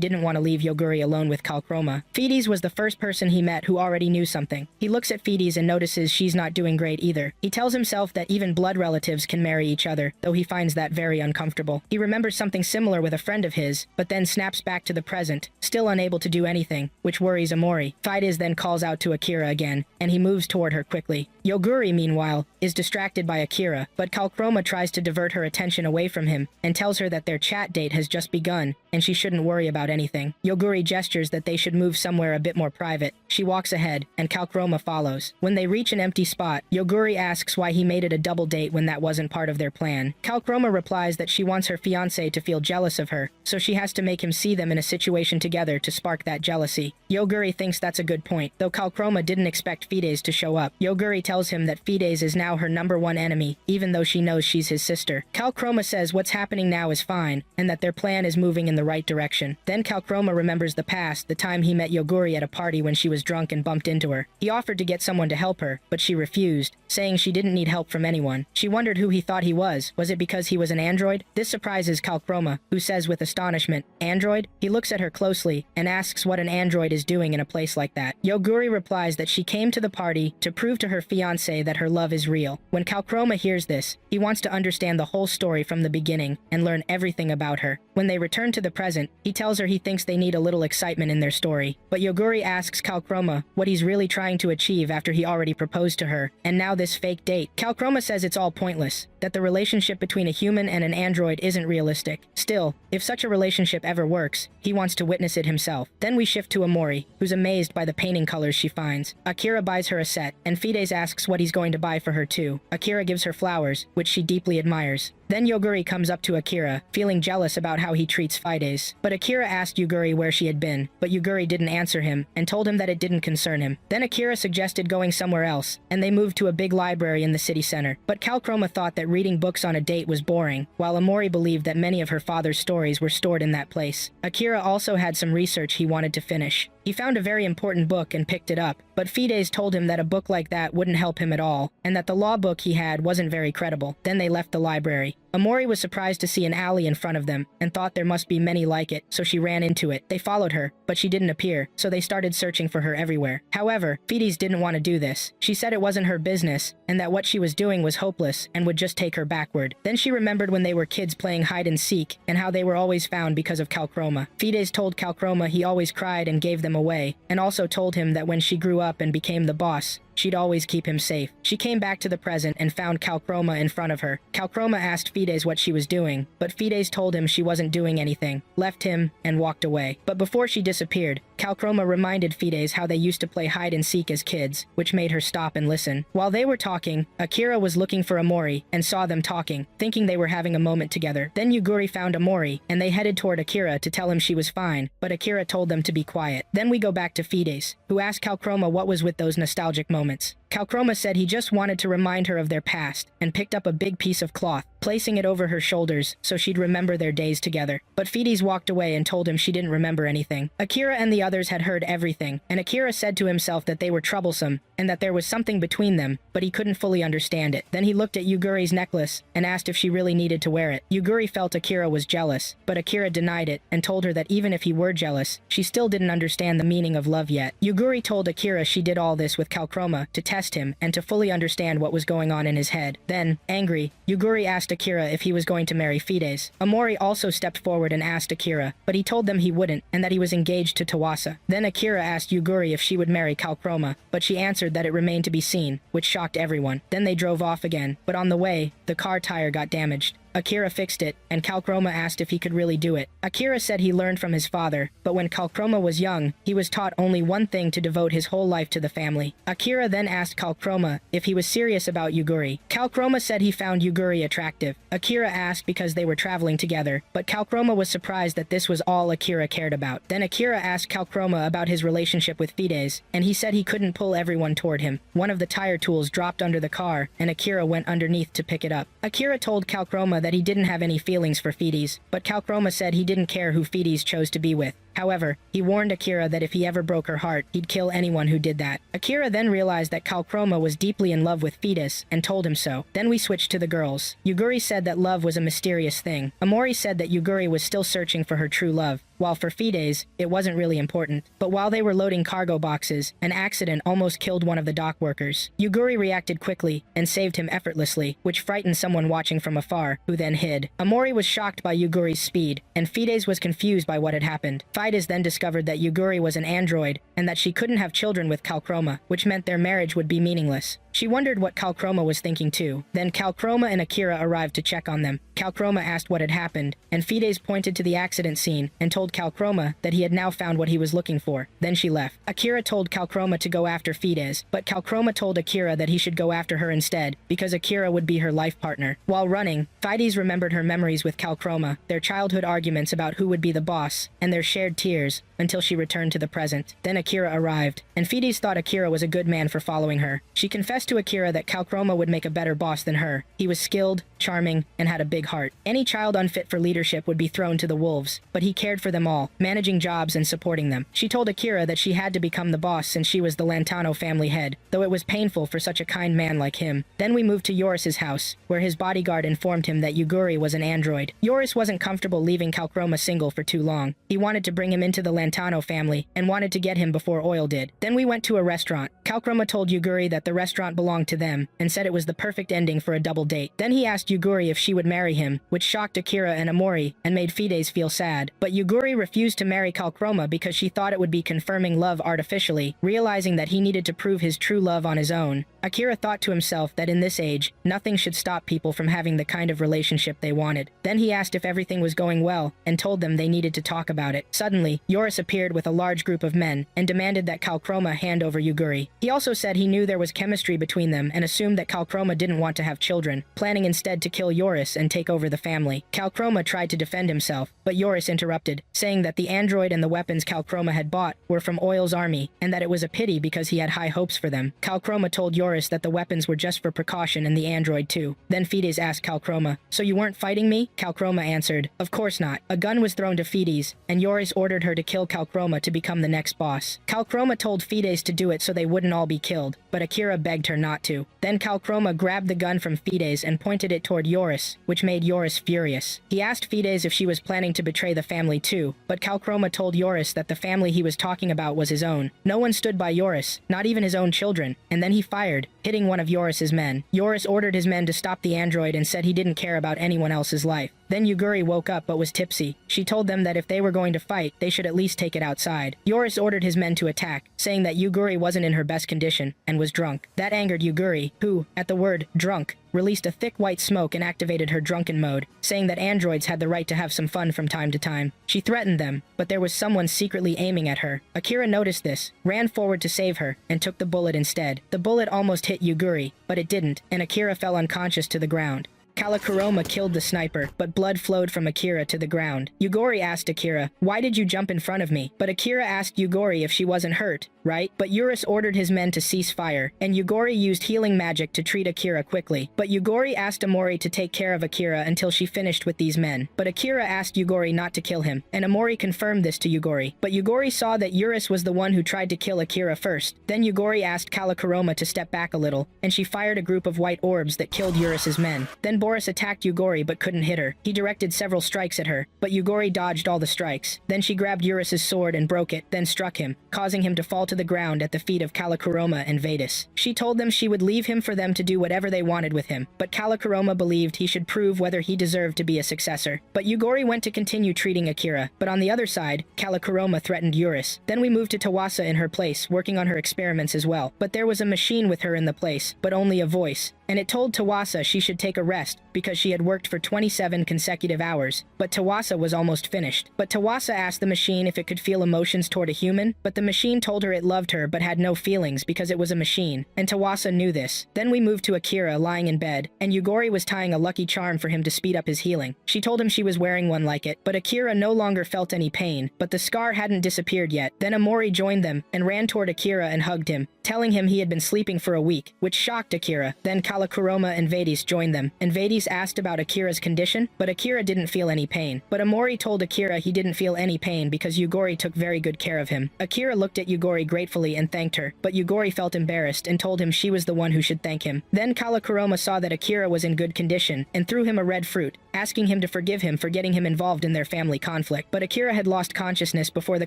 didn't want to leave Yoguri alone with Calchroma. Fides was the first person he met who already knew something. He looks at Fides and notices she's not doing great either. He tells himself that even blood relatives can marry each other, though he finds that very uncomfortable. He remembers something similar with a friend of his, but then snaps back to the present, still unable to do anything, which worries Amori. Fides then calls out to Akira again, and he moves toward her quickly. Yoguri, meanwhile, is distracted by Akira, but Calchroma tries to divert her attention away from him and tells her that their chat date has just begun and she shouldn't worry about anything. Yoguri gestures that they should move somewhere a bit more private. She walks ahead, and Calchroma follows. When they reach an empty spot, Yoguri asks why he made it a double date when that wasn't part of their plan. Calchroma replies that she wants her fiancé to feel jealous of her, so she has to make him see them in a situation together to spark that jealousy. Yoguri thinks that's a good point, though Calchroma didn't expect Fides to show up. Yoguri tells him that Fides is now her #1 enemy, even though she knows she's his sister. Calchroma says what's happening now is fine, and that their plan is moving in the right direction. Then Calchroma remembers the past, the time he met Yoguri at a party when she was drunk and bumped into her. He offered to get someone to help her, but she refused, saying she didn't need help from anyone. She wondered who he thought he was. Was it because he was an android? This surprises Calchroma, who says with astonishment, "Android?" He looks at her closely and asks what an android is doing in a place like that. Yoguri replies that she came to the party to prove to her fiancé that her love is real. When Calchroma hears this, he wants to understand the whole story from the beginning and learn everything about her. When they return to the present, he tells her he thinks they need a little excitement in their story. But Yoguri asks Calchroma what he's really trying to achieve after he already proposed to her, and now this fake date. Calchroma says it's all pointless, that the relationship between a human and an android isn't realistic. Still, if such a relationship ever works, he wants to witness it himself. Then we shift to Amori, who's amazed by the painting colors she finds. Akira buys her a set, and Fides asks what he's going to buy for her too. Akira gives her flowers, which she deeply admires. Then Yoguri comes up to Akira, feeling jealous about how he treats Fides. But Akira asked Yoguri where she had been, but Yoguri didn't answer him, and told him that it didn't concern him. Then Akira suggested going somewhere else, and they moved to a big library in the city center. But Calchroma thought that reading books on a date was boring, while Amori believed that many of her father's stories were stored in that place. Akira also had some research he wanted to finish. He found a very important book and picked it up, but Fides told him that a book like that wouldn't help him at all, and that the law book he had wasn't very credible. Then they left the library. Amori was surprised to see an alley in front of them, and thought there must be many like it, so she ran into it. They followed her, but she didn't appear, so they started searching for her everywhere. However, Fides didn't want to do this. She said it wasn't her business, and that what she was doing was hopeless and would just take her backward. Then she remembered when they were kids playing hide and seek, and how they were always found because of Calchroma. Fides told Calchroma he always cried and gave them away, and also told him that when she grew up and became the boss, she'd always keep him safe. She came back to the present and found Calchroma in front of her. Calchroma asked Fides what she was doing, but Fides told him she wasn't doing anything, left him, and walked away. But before she disappeared, Calchroma reminded Fides how they used to play hide and seek as kids, which made her stop and listen. While they were talking, Akira was looking for Amori and saw them talking, thinking they were having a moment together. Then Yoguri found Amori, and they headed toward Akira to tell him she was fine, but Akira told them to be quiet. Then we go back to Fides, who asked Calchroma what was with those nostalgic moments. Calchroma said he just wanted to remind her of their past, and picked up a big piece of cloth, placing it over her shoulders so she'd remember their days together. But Fides walked away and told him she didn't remember anything. Akira and the others had heard everything, and Akira said to himself that they were troublesome, and that there was something between them, but he couldn't fully understand it. Then he looked at Yuguri's necklace, and asked if she really needed to wear it. Yuguri felt Akira was jealous, but Akira denied it, and told her that even if he were jealous, she still didn't understand the meaning of love yet. Yuguri told Akira she did all this with Calchroma to test test him and to fully understand what was going on in his head. Then, angry, Yuguri asked Akira if he was going to marry Fides. Amori also stepped forward and asked Akira, but he told them he wouldn't and that he was engaged to Tawasa. Then Akira asked Yuguri if she would marry Kalkroma, but she answered that it remained to be seen, which shocked everyone. Then they drove off again, but on the way, the car tire got damaged. Akira fixed it, and Kalkroma asked if he could really do it. Akira said he learned from his father, but when Kalkroma was young, he was taught only one thing to devote his whole life to the family. Akira then asked Kalkroma if he was serious about Yuguri. Kalkroma said he found Yuguri attractive. Akira asked because they were traveling together, but Kalkroma was surprised that this was all Akira cared about. Then Akira asked Kalkroma about his relationship with Fides, and he said he couldn't pull everyone toward him. One of the tire tools dropped under the car, and Akira went underneath to pick it up. Akira told Kalkroma that he didn't have any feelings for Fides, but Kalkroma said he didn't care who Fides chose to be with. However, he warned Akira that if he ever broke her heart, he'd kill anyone who did that. Akira then realized that Kalkroma was deeply in love with Fides and told him so. Then we switched to the girls. Yuguri said that love was a mysterious thing. Amori said that Yuguri was still searching for her true love, while for Fides, it wasn't really important. But while they were loading cargo boxes, an accident almost killed one of the dock workers. Yuguri reacted quickly and saved him effortlessly, which frightened someone watching from afar, who then hid. Amori was shocked by Yuguri's speed, and Fides was confused by what had happened. Fides then discovered that Yuguri was an android, and that she couldn't have children with Kalkroma, which meant their marriage would be meaningless. She wondered what Kalkroma was thinking too. Then Kalkroma and Akira arrived to check on them. Kalkroma asked what had happened, and Fides pointed to the accident scene and told Kalkroma that he had now found what he was looking for. Then she left. Akira told Kalkroma to go after Fides, but Kalkroma told Akira that he should go after her instead, because Akira would be her life partner. While running, Fides remembered her memories with Kalkroma, their childhood arguments about who would be the boss, and their shared tears, until she returned to the present. Then Akira arrived, and Fides thought Akira was a good man for following her. She confessed to Akira that Kalkroma would make a better boss than her. He was skilled, charming, and had a big heart. Any child unfit for leadership would be thrown to the wolves, but he cared for them all, managing jobs and supporting them. She told Akira that she had to become the boss since she was the Lantano family head, though it was painful for such a kind man like him. Then we moved to Yoris's house, where his bodyguard informed him that Yuguri was an android. Yoris wasn't comfortable leaving Kalkroma single for too long. He wanted to bring him into the Lantano family, and wanted to get him before Oil did. Then we went to a restaurant. Kalkroma told Yuguri that the restaurant belonged to them, and said it was the perfect ending for a double date. Then he asked Yuguri if she would marry him, which shocked Akira and Amori, and made Fides feel sad. But Yuguri refused to marry Kalkroma because she thought it would be confirming love artificially, realizing that he needed to prove his true love on his own. Akira thought to himself that in this age, nothing should stop people from having the kind of relationship they wanted. Then he asked if everything was going well, and told them they needed to talk about it. Suddenly, Yoris appeared with a large group of men, and demanded that Kalkroma hand over Yuguri. He also said he knew there was chemistry between them and assumed that Kalkroma didn't want to have children, planning instead to kill Yoris and take over the family. Kalkroma tried to defend himself, but Yoris interrupted, saying that the android and the weapons Kalkroma had bought were from Oil's army, and that it was a pity because he had high hopes for them. Kalkroma told Yoris that the weapons were just for precaution and the android too. Then Fides asked Kalkroma, "So you weren't fighting me?" Kalkroma answered, "Of course not." A gun was thrown to Fides, and Yoris ordered her to kill Kalkroma to become the next boss. Kalkroma told Fides to do it so they wouldn't all be killed, but Akira begged her not to. Then Kalkroma grabbed the gun from Fides and pointed it toward Yoris, which made Yoris furious. He asked Fides if she was planning to betray the family too, but Kalkroma told Yoris that the family he was talking about was his own. No one stood by Yoris, not even his own children, and then he fired, hitting one of Yoris's men. Yoris ordered his men to stop the android and said he didn't care about anyone else's life. Then Yuguri woke up but was tipsy. She told them that if they were going to fight, they should at least take it outside. Yoris ordered his men to attack, saying that Yuguri wasn't in her best condition and was drunk. That angered Yuguri, who, at the word drunk, released a thick white smoke and activated her drunken mode, saying that androids had the right to have some fun from time to time. She threatened them, but there was someone secretly aiming at her. Akira noticed this, ran forward to save her, and took the bullet instead. The bullet almost hit Yuguri, but it didn't, and Akira fell unconscious to the ground. Kalakuroma killed the sniper, but blood flowed from Akira to the ground. Yuguri asked Akira, "Why did you jump in front of me?" But Akira asked Yuguri if she wasn't hurt, right? But Yoris ordered his men to cease fire, and Yuguri used healing magic to treat Akira quickly. But Yuguri asked Amori to take care of Akira until she finished with these men. But Akira asked Yuguri not to kill him, and Amori confirmed this to Yuguri. But Yuguri saw that Yoris was the one who tried to kill Akira first. Then Yuguri asked Kalakuroma to step back a little, and she fired a group of white orbs that killed Yoris's men. Then Boris attacked Yugori but couldn't hit her. He directed several strikes at her, but Yugori dodged all the strikes. Then she grabbed Eurus's sword and broke it, then struck him, causing him to fall to the ground at the feet of Kalakuroma and Vedas. She told them she would leave him for them to do whatever they wanted with him, but Kalakuroma believed he should prove whether he deserved to be a successor. But Yugori went to continue treating Akira, but on the other side, Kalakuroma threatened Eurus. Then we moved to Tawasa in her place, working on her experiments as well. But there was a machine with her in the place, but only a voice, and it told Tawasa she should take a rest because she had worked for 27 consecutive hours. But Tawasa was almost finished. But Tawasa asked the machine if it could feel emotions toward a human, but the machine told her it loved her but had no feelings because it was a machine, and Tawasa knew this. Then we moved to Akira lying in bed, and Yugori was tying a lucky charm for him to speed up his healing. She told him she was wearing one like it, but Akira no longer felt any pain, but the scar hadn't disappeared yet. Then Amori joined them and ran toward Akira and hugged him, telling him he had been sleeping for a week, which shocked Akira. Then Kalakuroma and Vedas joined them, and Vedas asked about Akira's condition, but Akira didn't feel any pain. But Amori told Akira he didn't feel any pain because Yugori took very good care of him. Akira looked at Yugori gratefully and thanked her, but Yugori felt embarrassed and told him she was the one who should thank him. Then Kalakuroma saw that Akira was in good condition and threw him a red fruit, asking him to forgive him for getting him involved in their family conflict. But Akira had lost consciousness before the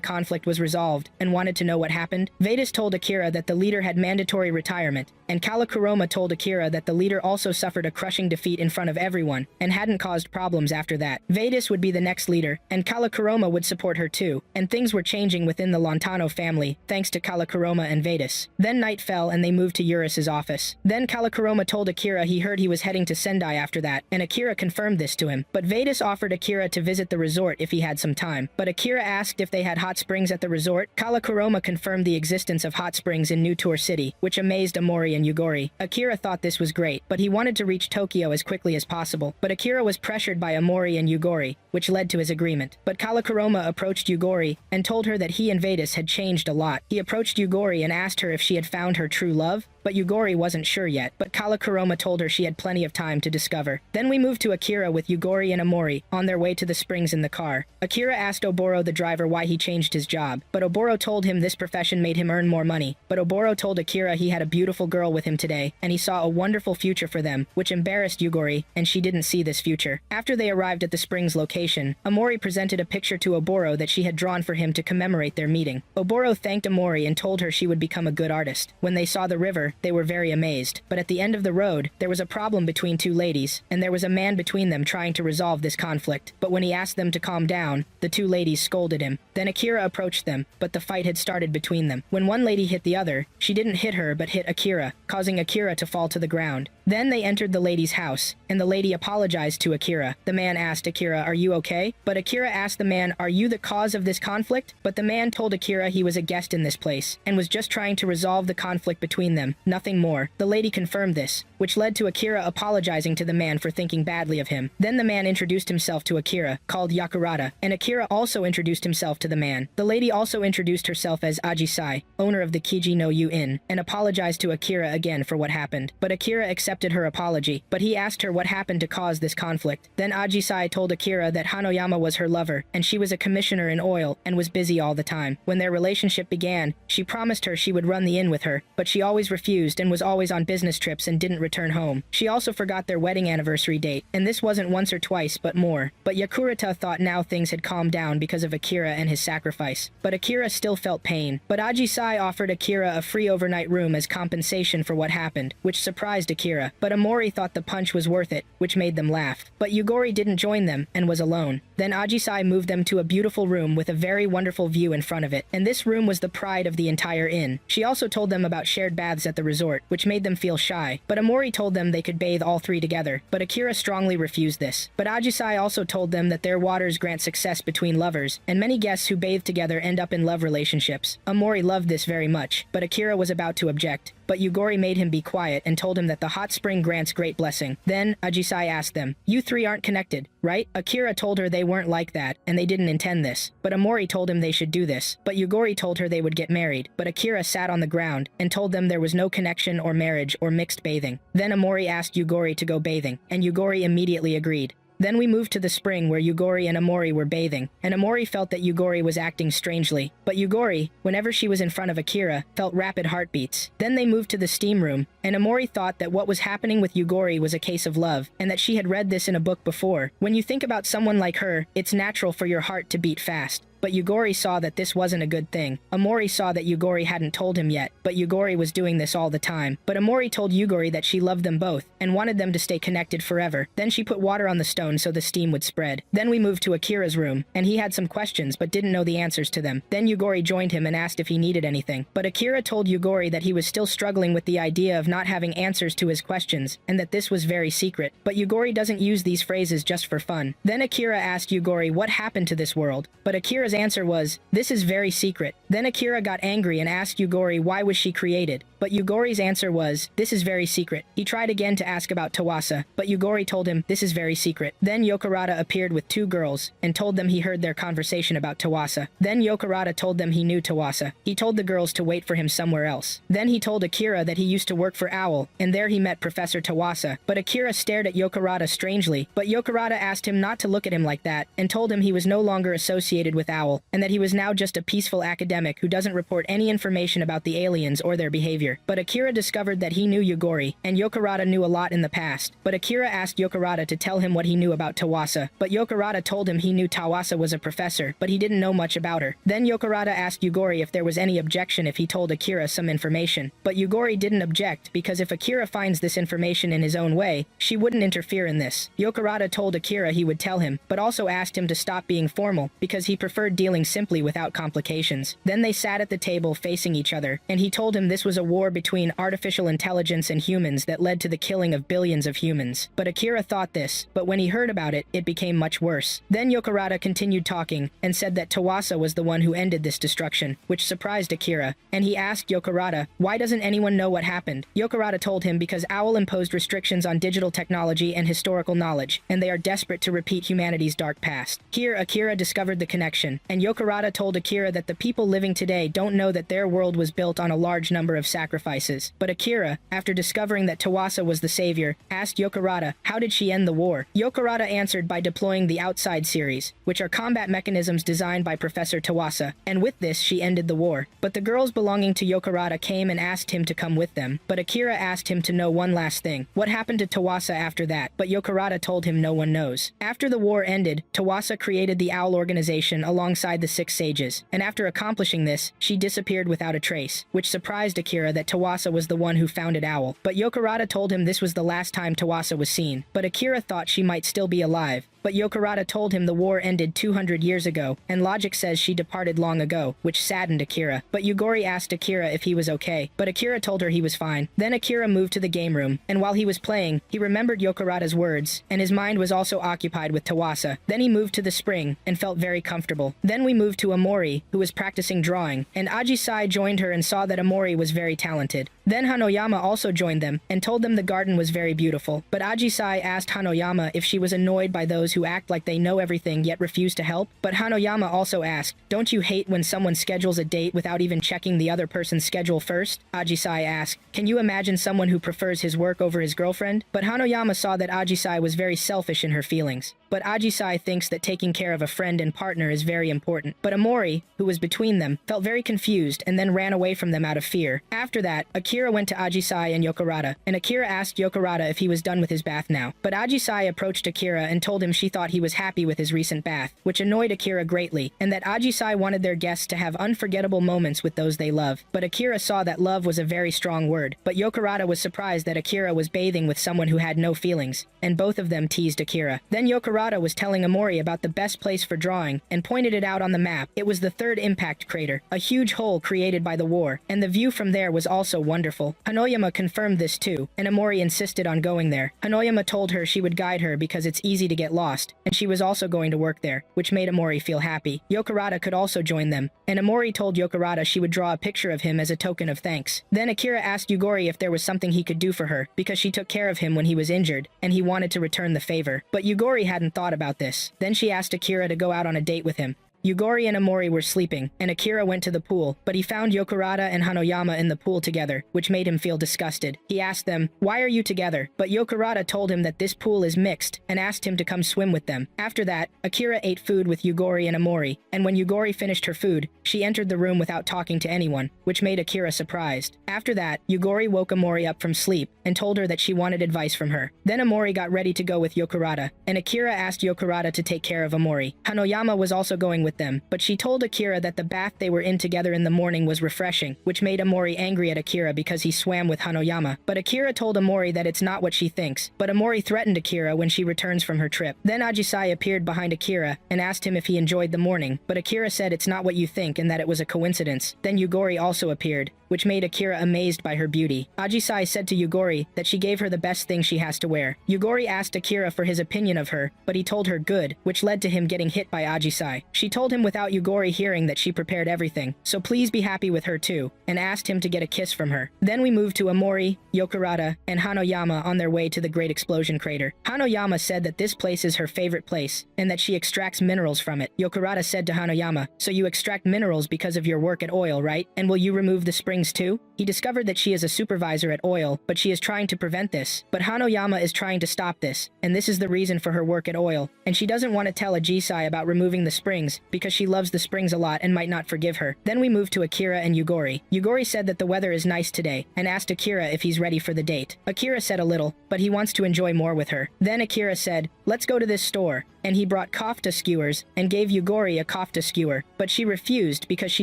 conflict was resolved and wanted to know what happened. Vedas told Akira that the leader had mandatory retirement, and Kalakuroma told Akira that the leader also suffered a crushing defeat in front of everyone and hadn't caused problems after that. Vedas would be the next leader, and Kalakuroma would support her too, and things were changing within the Lontano family thanks to Kalakuroma and Vedas. Then night fell and they moved to Eurus's office. Then Kalakuroma told Akira he heard he was heading to Sendai after that, and Akira confirmed this to him. But Vedas offered Akira to visit the resort if he had some time. But Akira asked if they had hot springs at the resort. Kalakuroma confirmed the existence of hot springs in New Tour City, which amazed Amori and Yugori. Akira thought this was great, but he wanted to reach Tokyo as quickly as possible. But Akira was pressured by Amori and Yugori, which led to his agreement. But Kalakuroma approached Yugori and told her that he and Vedas had changed a lot. He approached Yugori and asked her if she had found her true love, but Yugori wasn't sure yet, but Kalakuroma told her she had plenty of time to discover. Then we moved to Akira with Yugori and Amori on their way to the springs in the car. Akira asked Oboro the driver why he changed his job, but Oboro told him this profession made him earn more money. But Oboro told Akira he had a beautiful girl with him today, and he saw a wonderful future for them, which embarrassed Yugori, and she didn't see this future. After they arrived at the springs location, Amori presented a picture to Oboro that she had drawn for him to commemorate their meeting. Oboro thanked Amori and told her she would become a good artist. When they saw the river, they were very amazed. But at the end of the road, there was a problem between two ladies, and there was a man between them trying to resolve this conflict. But when he asked them to calm down, the two ladies scolded him. Then Akira approached them, but the fight had started between them. When one lady hit the other, she didn't hit her but hit Akira, causing Akira to fall to the ground. Then they entered the lady's house, and the lady apologized to Akira. The man asked Akira, "Are you okay?" But Akira asked the man, "Are you the cause of this conflict?" But the man told Akira he was a guest in this place, and was just trying to resolve the conflict between them, nothing more. The lady confirmed this, which led to Akira apologizing to the man for thinking badly of him. Then the man introduced himself to Akira, called Yakurata, and Akira also introduced himself to the man. The lady also introduced herself as Ajisai, owner of the Kiji no Yu Inn, and apologized to Akira again for what happened. But Akira accepted her apology, but he asked her what happened to cause this conflict. Then Ajisai told Akira that Hanoyama was her lover, and she was a commissioner in oil and was busy all the time. When their relationship began, she promised her she would run the inn with her, but she always refused and was always on business trips and didn't return home. She also forgot their wedding anniversary date, and this wasn't once or twice but more. But Yakurata thought now things had calmed down because of Akira and his sacrifice. But Akira still felt pain. But Ajisai offered Akira a free overnight room as compensation for what happened, which surprised Akira. But Amori thought the punch was worth it, which made them laugh. But Yugori didn't join them and was alone. Then Ajisai moved them to a beautiful room with a very wonderful view in front of it, and this room was the pride of the entire inn. She also told them about shared baths at the resort, which made them feel shy. But Amori told them they could bathe all three together, but Akira strongly refused this. But Ajisai also told them that their waters grant success between lovers, and many guests who bathe together end up in love relationships. Amori loved this very much, but Akira was about to object. But Yugori made him be quiet and told him that the hot spring grants great blessing. Then Ajisai asked them, "You three aren't connected, right?" Akira told her they weren't like that, and they didn't intend this. But Amori told him they should do this. But Yugori told her they would get married. But Akira sat on the ground and told them there was no connection or marriage or mixed bathing. Then Amori asked Yugori to go bathing, and Yugori immediately agreed. Then we moved to the spring where Yugori and Amori were bathing, and Amori felt that Yugori was acting strangely. But Yugori, whenever she was in front of Akira, felt rapid heartbeats. Then they moved to the steam room, and Amori thought that what was happening with Yugori was a case of love, and that she had read this in a book before. When you think about someone like her, it's natural for your heart to beat fast. But Yugori saw that this wasn't a good thing. Amori saw that Yugori hadn't told him yet, but Yugori was doing this all the time. But Amori told Yugori that she loved them both, and wanted them to stay connected forever. Then she put water on the stone so the steam would spread. Then we moved to Akira's room, and he had some questions but didn't know the answers to them. Then Yugori joined him and asked if he needed anything. But Akira told Yugori that he was still struggling with the idea of not having answers to his questions, and that this was very secret. But Yugori doesn't use these phrases just for fun. Then Akira asked Yugori what happened to this world, but Akira's answer was, "This is very secret." Then Akira got angry and asked Yugori why was she created, but Yugori's answer was, "This is very secret." He tried again to ask about Tawasa, but Yugori told him, "This is very secret." Then Yokarada appeared with two girls, and told them he heard their conversation about Tawasa. Then Yokarada told them he knew Tawasa. He told the girls to wait for him somewhere else. Then he told Akira that he used to work for Owl, and there he met Professor Tawasa. But Akira stared at Yokarada strangely, but Yokarada asked him not to look at him like that, and told him he was no longer associated with Owl, and that he was now just a peaceful academic who doesn't report any information about the aliens or their behavior. But Akira discovered that he knew Yugori, and Yokarada knew a lot in the past. But Akira asked Yokarada to tell him what he knew about Tawasa, but Yokarada told him he knew Tawasa was a professor, but he didn't know much about her. Then Yokarada asked Yugori if there was any objection if he told Akira some information, but Yugori didn't object because if Akira finds this information in his own way, she wouldn't interfere in this. Yokarada told Akira he would tell him, but also asked him to stop being formal because he preferred dealing simply without complications. Then they sat at the table facing each other, and he told him this was a war between artificial intelligence and humans that led to the killing of billions of humans. But Akira thought this, but when he heard about it, it became much worse. Then Yokarada continued talking, and said that Tawasa was the one who ended this destruction, which surprised Akira, and he asked Yokarada, why doesn't anyone know what happened? Yokarada told him because Owl imposed restrictions on digital technology and historical knowledge, and they are desperate to repeat humanity's dark past. Here, Akira discovered the connection, and Yokarada told Akira that the people living today don't know that their world was built on a large number of sacrifices. But Akira, after discovering that Tawasa was the savior, asked Yokarada, how did she end the war? Yokarada answered by deploying the Outside series, which are combat mechanisms designed by Professor Tawasa, and with this she ended the war. But the girls belonging to Yokarada came and asked him to come with them, but Akira asked him to know one last thing. What happened to Tawasa after that? But Yokarada told him no one knows. After the war ended, Tawasa created the Owl organization alongside the Six Sages, and after accomplishing this, she disappeared without a trace, which surprised Akira that Tawasa was the one who founded Owl. But Yokarada told him this was the last time Tawasa was seen, but Akira thought she might still be alive. But Yokarada told him the war ended 200 years ago, and logic says she departed long ago, which saddened Akira. But Yugori asked Akira if he was okay, but Akira told her he was fine. Then Akira moved to the game room, and while he was playing, he remembered Yokarada's words, and his mind was also occupied with Tawasa. Then he moved to the spring, and felt very comfortable. Then we moved to Amori, who was practicing drawing, and Ajisai joined her and saw that Amori was very talented. Then Hanoyama also joined them, and told them the garden was very beautiful. But Ajisai asked Hanoyama if she was annoyed by those who act like they know everything yet refuse to help. But Hanoyama also asked, don't you hate when someone schedules a date without even checking the other person's schedule first? Ajisai asked, can you imagine someone who prefers his work over his girlfriend? But Hanoyama saw that Ajisai was very selfish in her feelings. But Ajisai thinks that taking care of a friend and partner is very important. But Amori, who was between them, felt very confused and then ran away from them out of fear. After that, Akira went to Ajisai and Yokarada, and Akira asked Yokarada if he was done with his bath now. But Ajisai approached Akira and told him she thought he was happy with his recent bath, which annoyed Akira greatly, and that Ajisai wanted their guests to have unforgettable moments with those they love. But Akira saw that love was a very strong word. But Yokarada was surprised that Akira was bathing with someone who had no feelings, and both of them teased Akira. Then Yokarada was telling Amori about the best place for drawing, and pointed it out on the map. It was the third impact crater, a huge hole created by the war, and the view from there was also wonderful. Hanoyama confirmed this too, and Amori insisted on going there. Hanoyama told her she would guide her because it's easy to get lost, and she was also going to work there, which made Amori feel happy. Yokarada could also join them, and Amori told Yokarada she would draw a picture of him as a token of thanks. Then Akira asked Yugori if there was something he could do for her, because she took care of him when he was injured, and he wanted to return the favor. But Yugori hadn't thought about this. Then she asked Akira to go out on a date with him. Yugori and Amori were sleeping, and Akira went to the pool, but he found Yokurata and Hanoyama in the pool together, which made him feel disgusted. He asked them, "Why are you together?" But Yokurata told him that this pool is mixed, and asked him to come swim with them. After that, Akira ate food with Yugori and Amori, and when Yugori finished her food, she entered the room without talking to anyone, which made Akira surprised. After that, Yugori woke Amori up from sleep, and told her that she wanted advice from her. Then Amori got ready to go with Yokurata, and Akira asked Yokurata to take care of Amori. Hanoyama was also going with them, but she told Akira that the bath they were in together in the morning was refreshing, which made Amori angry at Akira because he swam with Hanoyama. But Akira told Amori that it's not what she thinks, but Amori threatened Akira when she returns from her trip. Then Ajisai appeared behind Akira and asked him if he enjoyed the morning, but Akira said it's not what you think and that it was a coincidence. Then Yugori also appeared, which made Akira amazed by her beauty. Ajisai said to Yugori that she gave her the best thing she has to wear. Yugori asked Akira for his opinion of her, but he told her good, which led to him getting hit by Ajisai. She told him without Yugori hearing that she prepared everything, so please be happy with her too, and asked him to get a kiss from her. Then we moved to Amori, Yokurata, and Hanoyama on their way to the Great Explosion Crater. Hanoyama said that this place is her favorite place, and that she extracts minerals from it. Yokurata said to Hanoyama, "So you extract minerals because of your work at oil, right? And will you remove the springs too?" He discovered that she is a supervisor at oil, but she is trying to prevent this. But Hanoyama is trying to stop this, and this is the reason for her work at oil. And she doesn't want to tell Ajisai about removing the springs, because she loves the springs a lot and might not forgive her. Then we moved to Akira and Yugori. Yugori said that the weather is nice today, and asked Akira if he's ready for the date. Akira said a little, but he wants to enjoy more with her. Then Akira said, "Let's go to this store." And he brought kofta skewers, and gave Yugori a kofta skewer, but she refused because she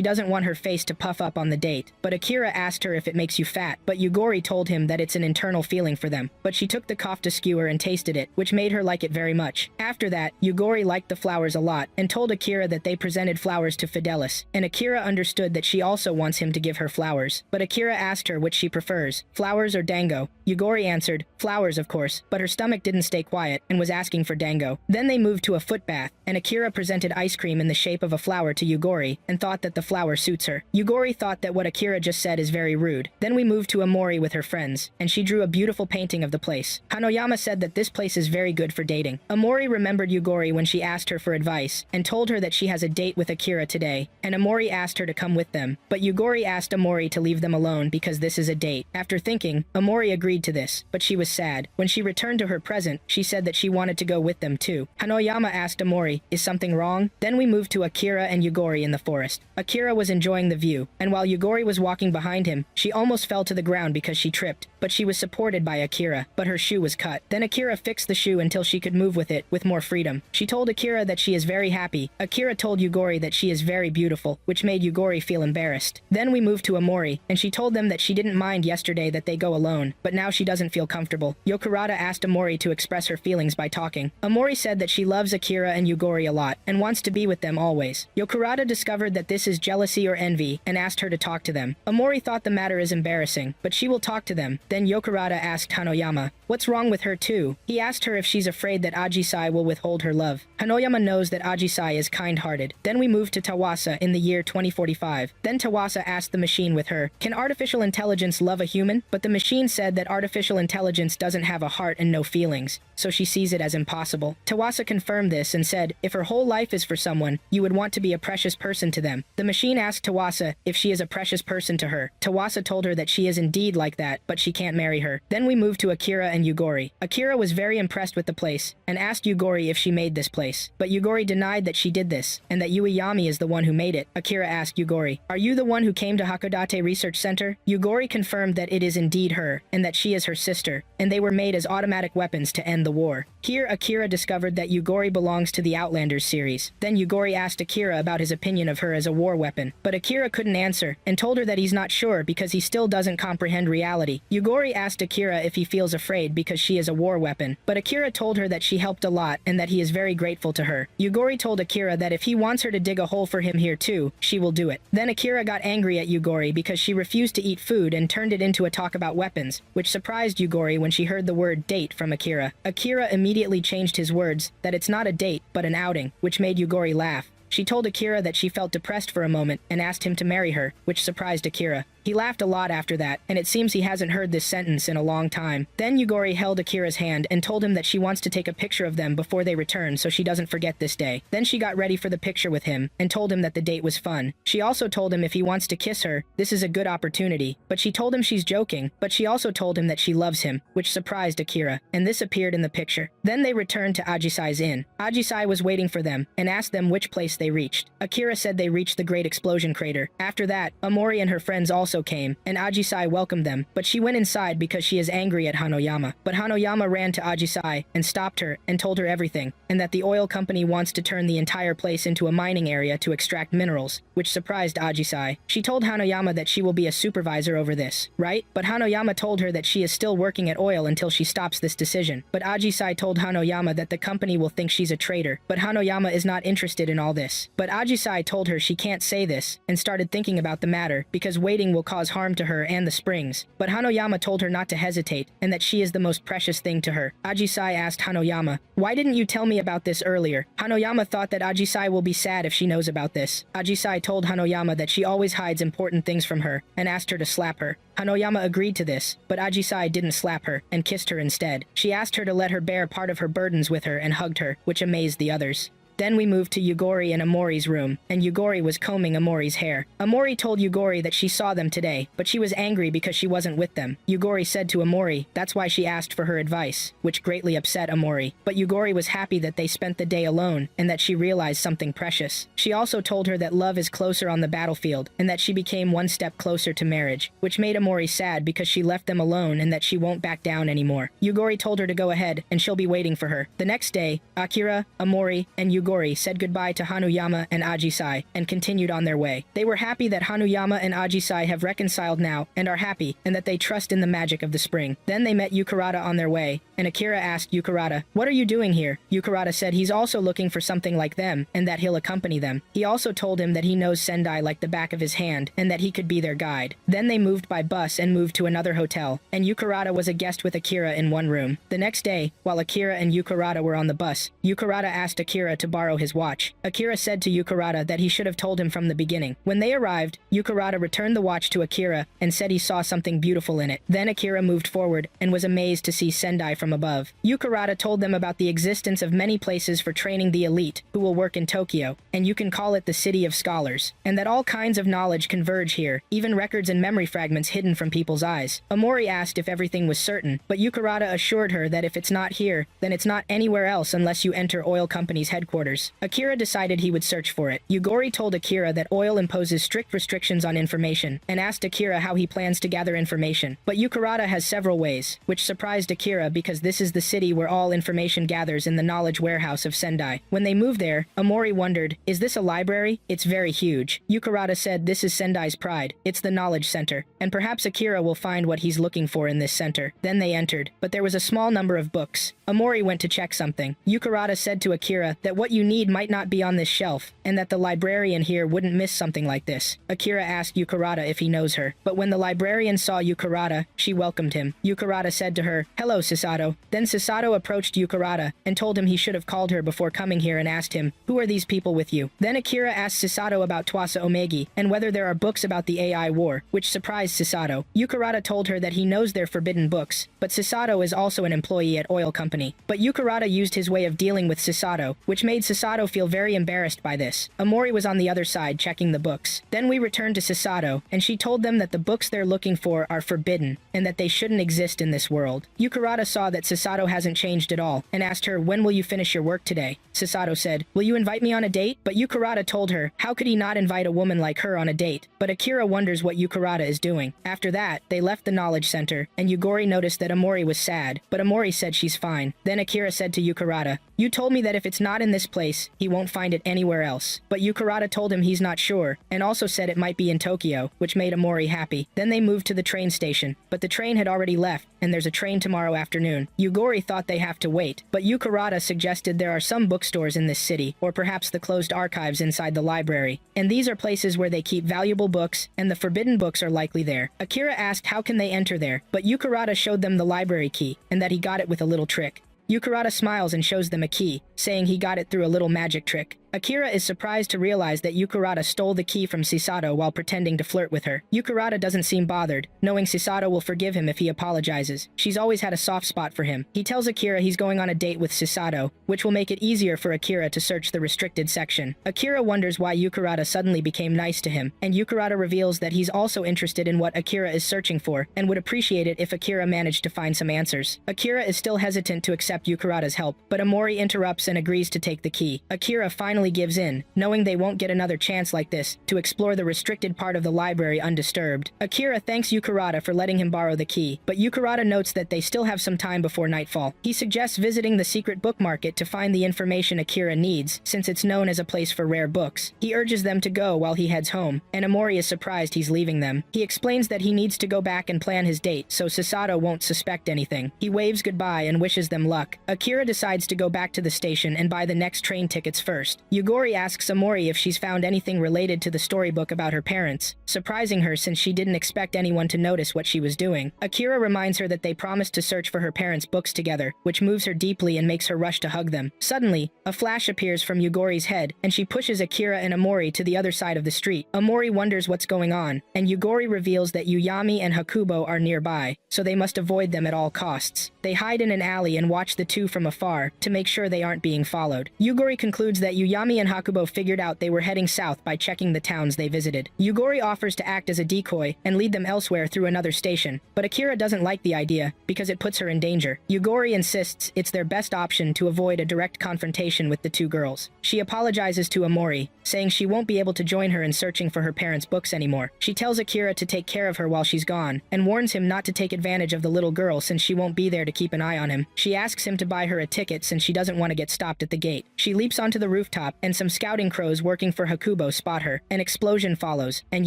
doesn't want her face to puff up on the date. But Akira asked her if it makes you fat, but Yugori told him that it's an internal feeling for them. But she took the kofta skewer and tasted it, which made her like it very much. After that, Yugori liked the flowers a lot, and told Akira that they presented flowers to Fidelis, and Akira understood that she also wants him to give her flowers. But Akira asked her which she prefers, flowers or dango. Yugori answered, flowers of course, but her stomach didn't stay quiet, and was asking for dango. Then they moved to a foot bath, and Akira presented ice cream in the shape of a flower to Yugori, and thought that the flower suits her. Yugori thought that what Akira just said is very rude. Then we moved to Amori with her friends, and she drew a beautiful painting of the place. Hanoyama said that this place is very good for dating. Amori remembered Yugori when she asked her for advice, and told her that she has a date with Akira today, and Amori asked her to come with them. But Yugori asked Amori to leave them alone because this is a date. After thinking, Amori agreed to this, but she was sad. When she returned to her present, she said that she wanted to go with them too. Hanoyama asked Amori, "Is something wrong?" Then we moved to Akira and Yugori in the forest. Akira was enjoying the view, and while Yugori was walking behind him, she almost fell to the ground because she tripped, but she was supported by Akira, but her shoe was cut. Then Akira fixed the shoe until she could move with it with more freedom. She told Akira that she is very happy. Akira told Yugori that she is very beautiful, which made Yugori feel embarrassed. Then we moved to Amori, and she told them that she didn't mind yesterday that they go alone, but now she doesn't feel comfortable. Yokurata asked Amori to express her feelings by talking. Amori said that she loves Akira and Yugori a lot, and wants to be with them always. Yokurata discovered that this is jealousy or envy, and asked her to talk to them. Amori thought the matter is embarrassing, but she will talk to them. Then Yokurata asked Hanoyama, what's wrong with her too? He asked her if she's afraid that Ajisai will withhold her love. Hanoyama knows that Ajisai is kind-hearted. Then we moved to Tawasa in the year 2045. Then Tawasa asked the machine with her, can artificial intelligence love a human? But the machine said that artificial intelligence doesn't have a heart and no feelings, so she sees it as impossible. Tawasa confirmed this and said, if her whole life is for someone, you would want to be a precious person to them. The machine asked Tawasa if she is a precious person to her. Tawasa told her that she is indeed like that, but she can't marry her. Then we moved to Akira and Yugori. Akira was very impressed with the place, and asked Yugori if she made this place. But Yugori denied that she did this, and that Ueyami is the one who made it. Akira asked Yugori, are you the one who came to Hakodate Research Center? Yugori confirmed that it is indeed her, and that she is her sister, and they were made as automatic weapons to end the war. Here Akira discovered that Yugori belongs to the Outlanders series. Then Yugori asked Akira about his opinion of her as a war weapon, but Akira couldn't answer, and told her that he's not sure because he still doesn't comprehend reality. Yugori asked Akira if he feels afraid because she is a war weapon, but Akira told her that she helped a lot and that he is very grateful to her. Yugori told Akira that if he wants her to dig a hole for him here too, she will do it. Then Akira got angry at Yugori because she refused to eat food and turned it into a talk about weapons, which surprised Yugori when she heard the word date from Akira. Akira immediately changed his words, that it's not a date, but an outing, which made Yugori laugh. She told Akira that she felt depressed for a moment and asked him to marry her, which surprised Akira. He laughed a lot after that, and it seems he hasn't heard this sentence in a long time. Then Yugori held Akira's hand and told him that she wants to take a picture of them before they return so she doesn't forget this day. Then she got ready for the picture with him and told him that the date was fun. She also told him if he wants to kiss her, this is a good opportunity, but she told him she's joking, but she also told him that she loves him, which surprised Akira, and this appeared in the picture. Then they returned to Ajisai's inn. Ajisai was waiting for them and asked them which place they reached. Akira said they reached the Great Explosion Crater. After that, Amori and her friends also came, and Ajisai welcomed them, but she went inside because she is angry at Hanoyama. But Hanoyama ran to Ajisai and stopped her and told her everything, and that the oil company wants to turn the entire place into a mining area to extract minerals, which surprised Ajisai. She told Hanoyama that she will be a supervisor over this, right? But Hanoyama told her that she is still working at oil until she stops this decision. But Ajisai told Hanoyama that the company will think she's a traitor, but Hanoyama is not interested in all this. But Ajisai told her she can't say this, and started thinking about the matter, because waiting will cause harm to her and the springs. But Hanoyama told her not to hesitate, and that she is the most precious thing to her. Ajisai asked Hanoyama, "Why didn't you tell me about this earlier?" Hanoyama thought that Ajisai will be sad if she knows about this. Ajisai told Hanoyama that she always hides important things from her, and asked her to slap her. Hanoyama agreed to this, but Ajisai didn't slap her, and kissed her instead. She asked her to let her bear part of her burdens with her and hugged her, which amazed the others. Then we moved to Yugori and Amori's room, and Yugori was combing Amori's hair. Amori told Yugori that she saw them today, but she was angry because she wasn't with them. Yugori said to Amori that's why she asked for her advice, which greatly upset Amori. But Yugori was happy that they spent the day alone, and that she realized something precious. She also told her that love is closer on the battlefield, and that she became one step closer to marriage, which made Amori sad because she left them alone and that she won't back down anymore. Yugori told her to go ahead, and she'll be waiting for her. The next day, Akira, Amori, and Yugori said goodbye to Hanuyama and Ajisai, and continued on their way. They were happy that Hanuyama and Ajisai have reconciled now, and are happy, and that they trust in the magic of the spring. Then they met Yukarata on their way, and Akira asked Yukarata, "What are you doing here?" Yukarata said he's also looking for something like them, and that he'll accompany them. He also told him that he knows Sendai like the back of his hand, and that he could be their guide. Then they moved by bus and moved to another hotel, and Yukarata was a guest with Akira in one room. The next day, while Akira and Yukarata were on the bus, Yukarata asked Akira to borrow his watch. Akira said to Yukarata that he should have told him from the beginning. When they arrived, Yukarata returned the watch to Akira and said he saw something beautiful in it. Then Akira moved forward and was amazed to see Sendai from above. Yukarata told them about the existence of many places for training the elite who will work in Tokyo, and you can call it the city of scholars, and that all kinds of knowledge converge here, even records and memory fragments hidden from people's eyes. Amori asked if everything was certain, but Yukarata assured her that if it's not here, then it's not anywhere else unless you enter oil company's headquarters. Akira decided he would search for it. Yugori told Akira that oil imposes strict restrictions on information, and asked Akira how he plans to gather information. But Yukarata has several ways, which surprised Akira because this is the city where all information gathers in the knowledge warehouse of Sendai. When they moved there, Amori wondered, "Is this a library? It's very huge." Yukarata said this is Sendai's pride. It's the knowledge center, and perhaps Akira will find what he's looking for in this center. Then they entered, but there was a small number of books. Amori went to check something. Yukarata said to Akira that what you need might not be on this shelf, and that the librarian here wouldn't miss something like this. Akira asked Yukarata if he knows her, but when the librarian saw Yukarata, she welcomed him. Yukarata said to her, "Hello, Susato." Then Susato approached Yukarata and told him he should have called her before coming here and asked him, "Who are these people with you?" Then Akira asked Susato about Twasa Omegi and whether there are books about the AI war, which surprised Susato. Yukarata told her that he knows they're forbidden books, but Susato is also an employee at oil company. But Yukarata used his way of dealing with Susato, which made Susato feel very embarrassed by this. Amori was on the other side checking the books. Then we returned to Susato, and she told them that the books they're looking for are forbidden, and that they shouldn't exist in this world. Yukarata saw that Susato hasn't changed at all, and asked her, "When will you finish your work today?" Susato said, "Will you invite me on a date?" But Yukarata told her, how could he not invite a woman like her on a date? But Akira wonders what Yukarata is doing. After that, they left the knowledge center, and Yugori noticed that Amori was sad, but Amori said she's fine. Then Akira said to Yukarata, "You told me that if it's not in this place, he won't find it anywhere else." But Yukarata told him he's not sure, and also said it might be in Tokyo, which made Amori happy. Then they moved to the train station, but the train had already left, and there's a train tomorrow afternoon. Yugori thought they have to wait, but Yukarata suggested there are some bookstores in this city, or perhaps the closed archives inside the library. And these are places where they keep valuable books, and the forbidden books are likely there. Akira asked how can they enter there, but Yukarata showed them the library key, and that he got it with a little trick. Yukarata smiles and shows them a key, saying he got it through a little magic trick. Akira is surprised to realize that Yukirata stole the key from Chisato while pretending to flirt with her. Yukirata doesn't seem bothered, knowing Chisato will forgive him if he apologizes. She's always had a soft spot for him. He tells Akira he's going on a date with Chisato, which will make it easier for Akira to search the restricted section. Akira wonders why Yukirata suddenly became nice to him, and Yukirata reveals that he's also interested in what Akira is searching for, and would appreciate it if Akira managed to find some answers. Akira is still hesitant to accept Yukirata's help, but Amori interrupts and agrees to take the key. Akira finally gives in, knowing they won't get another chance like this to explore the restricted part of the library undisturbed. Akira thanks Yukirata for letting him borrow the key, but Yukirata notes that they still have some time before nightfall. He suggests visiting the secret book market to find the information Akira needs, since it's known as a place for rare books. He urges them to go while he heads home, and Amori is surprised he's leaving them. He explains that he needs to go back and plan his date so Chisato won't suspect anything. He waves goodbye and wishes them luck. Akira decides to go back to the station and buy the next train tickets first. Yugori asks Amori if she's found anything related to the storybook about her parents, surprising her since she didn't expect anyone to notice what she was doing. Akira reminds her that they promised to search for her parents' books together, which moves her deeply and makes her rush to hug them. Suddenly, a flash appears from Yugori's head, and she pushes Akira and Amori to the other side of the street. Amori wonders what's going on, and Yugori reveals that Yuyami and Hakubo are nearby, so they must avoid them at all costs. They hide in an alley and watch the two from afar to make sure they aren't being followed. Yugori concludes that Yuyami and Hakubo figured out they were heading south by checking the towns they visited. Yugori offers to act as a decoy and lead them elsewhere through another station, but Akira doesn't like the idea because it puts her in danger. Yugori insists it's their best option to avoid a direct confrontation with the two girls. She apologizes to Amori, saying she won't be able to join her in searching for her parents' books anymore. She tells Akira to take care of her while she's gone, and warns him not to take advantage of the little girl since she won't be there to keep an eye on him. She asks him to buy her a ticket since she doesn't want to get stopped at the gate. She leaps onto the rooftop, and some scouting crows working for Hakubo spot her. An explosion follows, and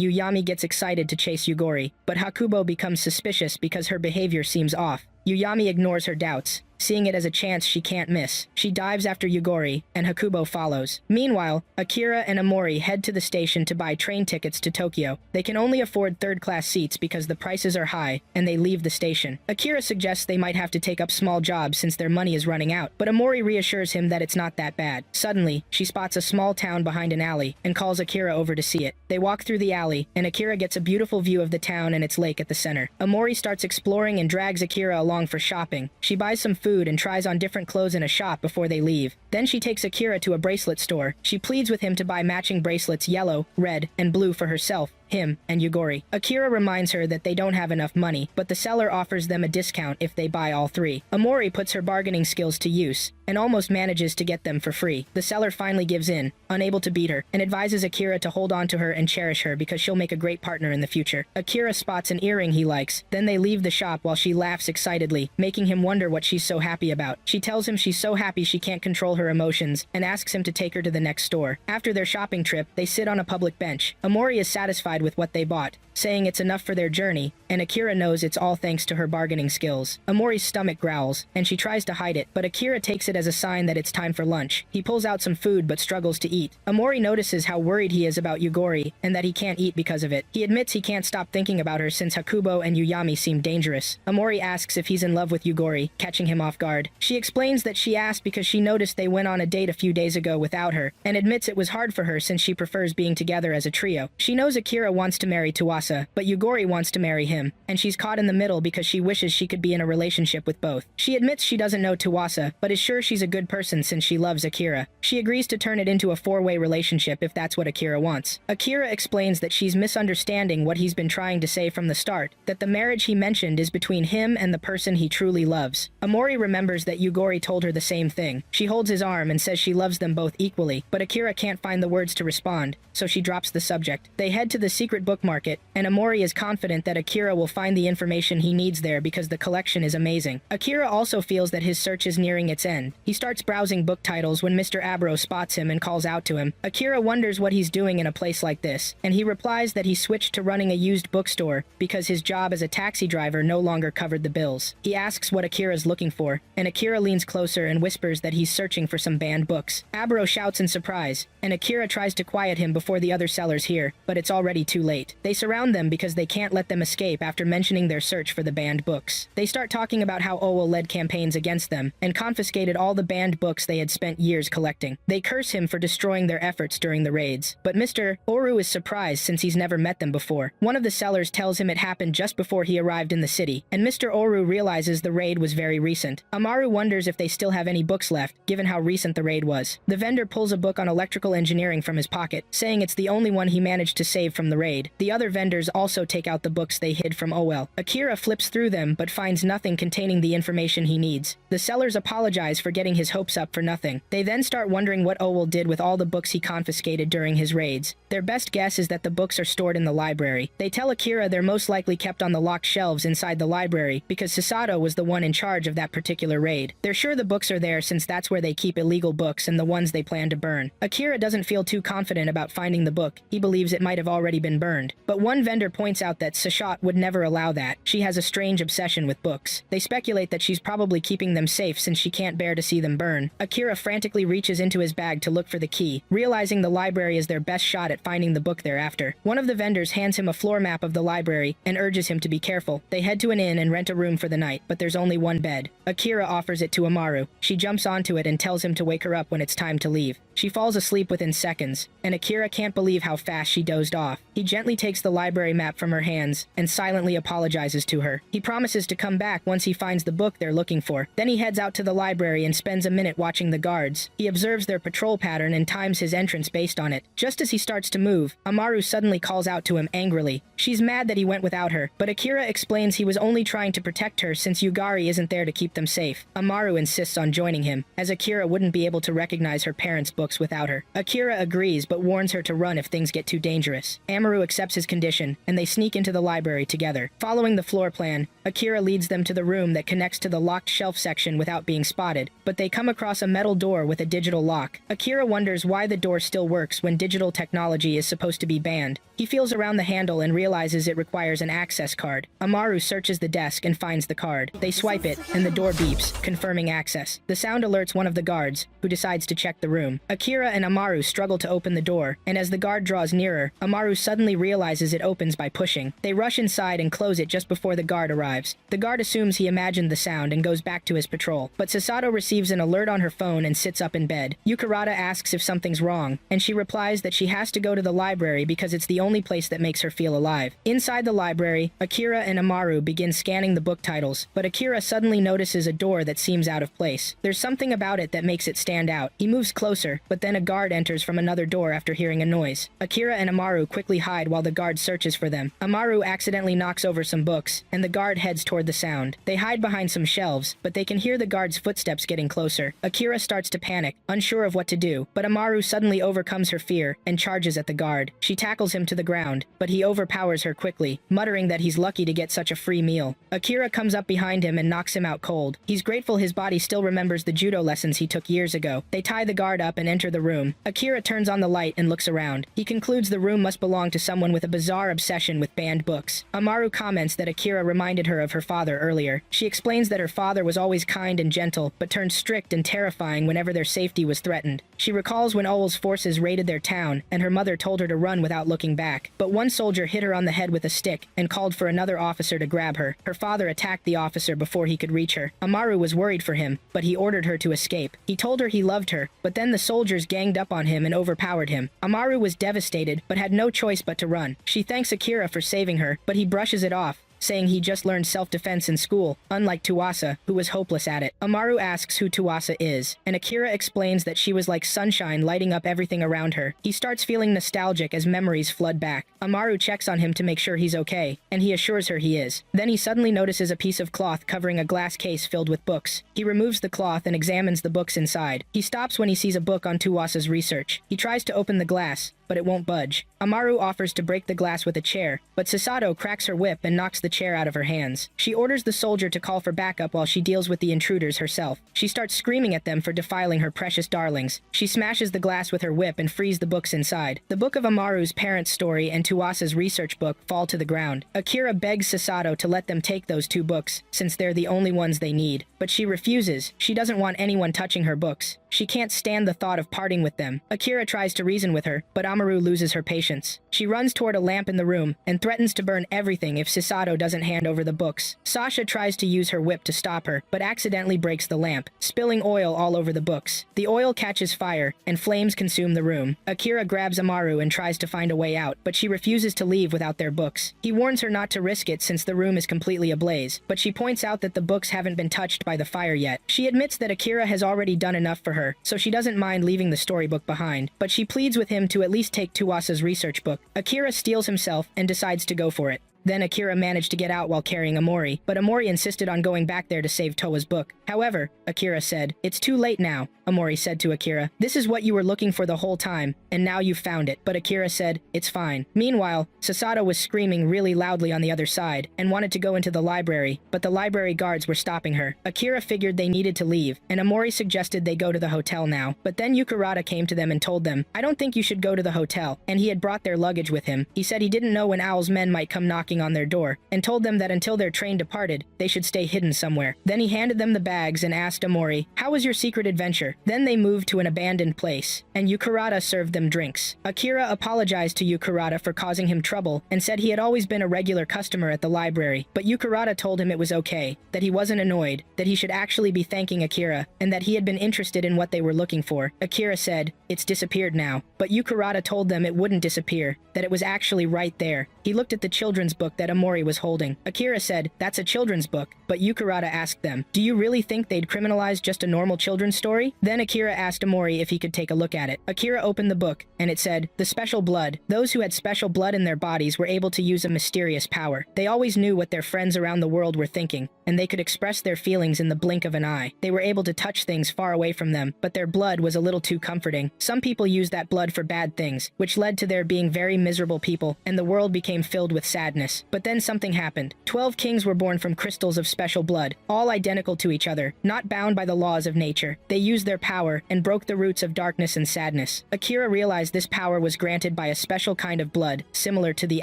Yuyami gets excited to chase Yugori, but Hakubo becomes suspicious because her behavior seems off. Yuyami ignores her doubts, seeing it as a chance she can't miss. She dives after Yugori, and Hakubo follows. Meanwhile, Akira and Amori head to the station to buy train tickets to Tokyo. They can only afford third-class seats because the prices are high, and they leave the station. Akira suggests they might have to take up small jobs since their money is running out, but Amori reassures him that it's not that bad. Suddenly, she spots a small town behind an alley, and calls Akira over to see it. They walk through the alley, and Akira gets a beautiful view of the town and its lake at the center. Amori starts exploring and drags Akira along for shopping. She buys some food and tries on different clothes in a shop before they leave. Then she takes Akira to a bracelet store. She pleads with him to buy matching bracelets yellow, red, and blue for herself, him, and Yugori. Akira reminds her that they don't have enough money, but the seller offers them a discount if they buy all three. Amori puts her bargaining skills to use, and almost manages to get them for free. The seller finally gives in, unable to beat her, and advises Akira to hold on to her and cherish her because she'll make a great partner in the future. Akira spots an earring he likes, then they leave the shop while she laughs excitedly, making him wonder what she's so happy about. She tells him she's so happy she can't control her emotions, and asks him to take her to the next store. After their shopping trip, they sit on a public bench. Amori is satisfied with what they bought, saying it's enough for their journey, and Akira knows it's all thanks to her bargaining skills. Amori's stomach growls, and she tries to hide it, but Akira takes it as a sign that it's time for lunch. He pulls out some food but struggles to eat. Amori notices how worried he is about Yugori, and that he can't eat because of it. He admits he can't stop thinking about her since Hakubo and Yuyami seem dangerous. Amori asks if he's in love with Yugori, catching him off guard. She explains that she asked because she noticed they went on a date a few days ago without her, and admits it was hard for her since she prefers being together as a trio. She knows Akira wants to marry Tuasa, but Yugori wants to marry him, and she's caught in the middle because she wishes she could be in a relationship with both. She admits she doesn't know Tuasa, but is sure she's a good person since she loves Akira. She agrees to turn it into a four-way relationship if that's what Akira wants. Akira explains that she's misunderstanding what he's been trying to say from the start, that the marriage he mentioned is between him and the person he truly loves. Amori remembers that Yugori told her the same thing. She holds his arm and says she loves them both equally, but Akira can't find the words to respond, so she drops the subject. They head to the secret book market, and Amori is confident that Akira will find the information he needs there because the collection is amazing. Akira also feels that his search is nearing its end. He starts browsing book titles when Mr. Abro spots him and calls out to him. Akira wonders what he's doing in a place like this, and he replies that he switched to running a used bookstore because his job as a taxi driver no longer covered the bills. He asks what Akira's looking for, and Akira leans closer and whispers that he's searching looking for some banned books. Aburo shouts in surprise, and Akira tries to quiet him before the other sellers hear, but it's already too late. They surround them because they can't let them escape after mentioning their search for the banned books. They start talking about how Owl led campaigns against them and confiscated all the banned books they had spent years collecting. They curse him for destroying their efforts during the raids, but Mr. Oru is surprised since he's never met them before. One of the sellers tells him it happened just before he arrived in the city, and Mr. Oru realizes the raid was very recent. Amaru wonders if they still have any books left, given how recent the raid was. The vendor pulls a book on electrical engineering from his pocket, saying it's the only one he managed to save from the raid. The other vendors also take out the books they hid from Owell. Akira flips through them but finds nothing containing the information he needs. The sellers apologize for getting his hopes up for nothing. They then start wondering what Owell did with all the books he confiscated during his raids. Their best guess is that the books are stored in the library. They tell Akira they're most likely kept on the locked shelves inside the library because Sasato was the one in charge of that particular raid. They're sure the books are there since that's where they keep illegal books and the ones they plan to burn. Akira doesn't feel too confident about finding the book. He believes it might have already been burned. But one vendor points out that Sashat would never allow that. She has a strange obsession with books. They speculate that she's probably keeping them safe since she can't bear to see them burn. Akira frantically reaches into his bag to look for the key, realizing the library is their best shot at finding the book thereafter. One of the vendors hands him a floor map of the library and urges him to be careful. They head to an inn and rent a room for the night, but there's only one bed. Akira offers it to Amaru. She jumps onto it and tells him to wake her up when it's time to leave. She falls asleep within seconds, and Akira can't believe how fast she dozed off. He gently takes the library map from her hands and silently apologizes to her. He promises to come back once he finds the book they're looking for. Then he heads out to the library and spends a minute watching the guards. He observes their patrol pattern and times his entrance based on it. Just as he starts to move, Amaru suddenly calls out to him angrily. She's mad that he went without her, but Akira explains he was only trying to protect her since Yugari isn't there to keep them safe. Amaru insists on joining him, as Akira wouldn't be able to recognize her parents' books without her. Akira agrees but warns her to run if things get too dangerous. Amaru accepts his condition, and they sneak into the library together. Following the floor plan, Akira leads them to the room that connects to the locked shelf section without being spotted, but they come across a metal door with a digital lock. Akira wonders why the door still works when digital technology is supposed to be banned. He feels around the handle and realizes it requires an access card. Amaru searches the desk and finds the card. They swipe it, and the door beeps, confirming access. The sound alerts one of the guards, who decides to check the room. Akira and Amaru struggle to open the door, and as the guard draws nearer, Amaru suddenly realizes it opens by pushing. They rush inside and close it just before the guard arrives. The guard assumes he imagined the sound and goes back to his patrol, but Sasato receives an alert on her phone and sits up in bed. Yukarata asks if something's wrong, and she replies that she has to go to the library because it's the only place that makes her feel alive. Inside the library, Akira and Amaru begin scanning the book titles, but Akira suddenly notices a door that seems out of place. There's something about it that makes it stand out. He moves closer, but then a guard enters from another door after hearing a noise. Akira and Amaru quickly hide while the guard searches for them. Amaru accidentally knocks over some books, and the guard heads toward the sound. They hide behind some shelves, but they can hear the guard's footsteps getting closer. Akira starts to panic, unsure of what to do, but Amaru suddenly overcomes her fear and charges at the guard. She tackles him to the ground, but he overpowers her quickly, muttering that he's lucky to get such a free meal. Akira comes up behind him and knocks him out cold. He's grateful his body still remembers the judo lessons he took years ago. They tie the guard up and enter the room. Akira turns on the light and looks around. He concludes the room must belong to someone with a bizarre obsession with banned books. Amaru comments that Akira reminded her of her father earlier. She explains that her father was always kind and gentle, but turned strict and terrifying whenever their safety was threatened. She recalls when Owl's forces raided their town, and her mother told her to run without looking back. But one soldier hit her on the head with a stick and called for another officer to grab her. Her father attacked the officer before he could reach her. Amaru was worried for him, but he ordered her to escape. He told her he loved her, but then the soldiers ganged up on him and overpowered him. Amaru was devastated, but had no choice but to run. She thanks Akira for saving her, but he brushes it off, saying he just learned self-defense in school, unlike Tuasa, who was hopeless at it. Amaru asks who Tuasa is, and Akira explains that she was like sunshine lighting up everything around her. He starts feeling nostalgic as memories flood back. Amaru checks on him to make sure he's okay, and he assures her he is. Then he suddenly notices a piece of cloth covering a glass case filled with books. He removes the cloth and examines the books inside. He stops when he sees a book on Tuasa's research. He tries to open the glass, but it won't budge. Amaru offers to break the glass with a chair, but Sasato cracks her whip and knocks the chair out of her hands. She orders the soldier to call for backup while she deals with the intruders herself. She starts screaming at them for defiling her precious darlings. She smashes the glass with her whip and frees the books inside. The book of Amaru's parents' story and Tuasa's research book fall to the ground. Akira begs Sasato to let them take those two books, since they're the only ones they need. But she refuses. She doesn't want anyone touching her books. She can't stand the thought of parting with them. Akira tries to reason with her, but Amaru loses her patience. She runs toward a lamp in the room and threatens to burn everything if Sasato doesn't hand over the books. Sasha tries to use her whip to stop her, but accidentally breaks the lamp, spilling oil all over the books. The oil catches fire, and flames consume the room. Akira grabs Amaru and tries to find a way out, but she refuses to leave without their books. He warns her not to risk it since the room is completely ablaze, but she points out that the books haven't been touched by the fire yet. She admits that Akira has already done enough for her, so she doesn't mind leaving the storybook behind, but she pleads with him to at least take Tuasa's research book. Akira steals himself and decides to go for it. Then Akira managed to get out while carrying Amori, but Amori insisted on going back there to save Towa's book. However, Akira said, "It's too late now," Amori said to Akira. "This is what you were looking for the whole time, and now you've found it." But Akira said, "It's fine." Meanwhile, Sasato was screaming really loudly on the other side, and wanted to go into the library, but the library guards were stopping her. Akira figured they needed to leave, and Amori suggested they go to the hotel now. But then Yukirata came to them and told them, "I don't think you should go to the hotel," and he had brought their luggage with him. He said he didn't know when Owl's men might come knocking on their door, and told them that until their train departed, they should stay hidden somewhere. Then he handed them the bags and asked Amori, "How was your secret adventure?" Then they moved to an abandoned place, and Yukirata served them drinks. Akira apologized to Yukirata for causing him trouble, and said he had always been a regular customer at the library, but Yukirata told him it was okay, that he wasn't annoyed, that he should actually be thanking Akira, and that he had been interested in what they were looking for. Akira said, "It's disappeared now," but Yukirata told them it wouldn't disappear, that it was actually right there. He looked at the children's book that Amori was holding. Akira said, "That's a children's book," but Yukirata asked them, "Do you really think they'd criminalize just a normal children's story?" Then Akira asked Amori if he could take a look at it. Akira opened the book, and it said, "The special blood. Those who had special blood in their bodies were able to use a mysterious power. They always knew what their friends around the world were thinking, and they could express their feelings in the blink of an eye. They were able to touch things far away from them, but their blood was a little too comforting. Some people used that blood for bad things, which led to their being very miserable people, and the world became filled with sadness. But then something happened. 12 kings were born from crystals of special blood, all identical to each other, not bound by the laws of nature. They used their power and broke the roots of darkness and sadness." Akira realized this power was granted by a special kind of blood, similar to the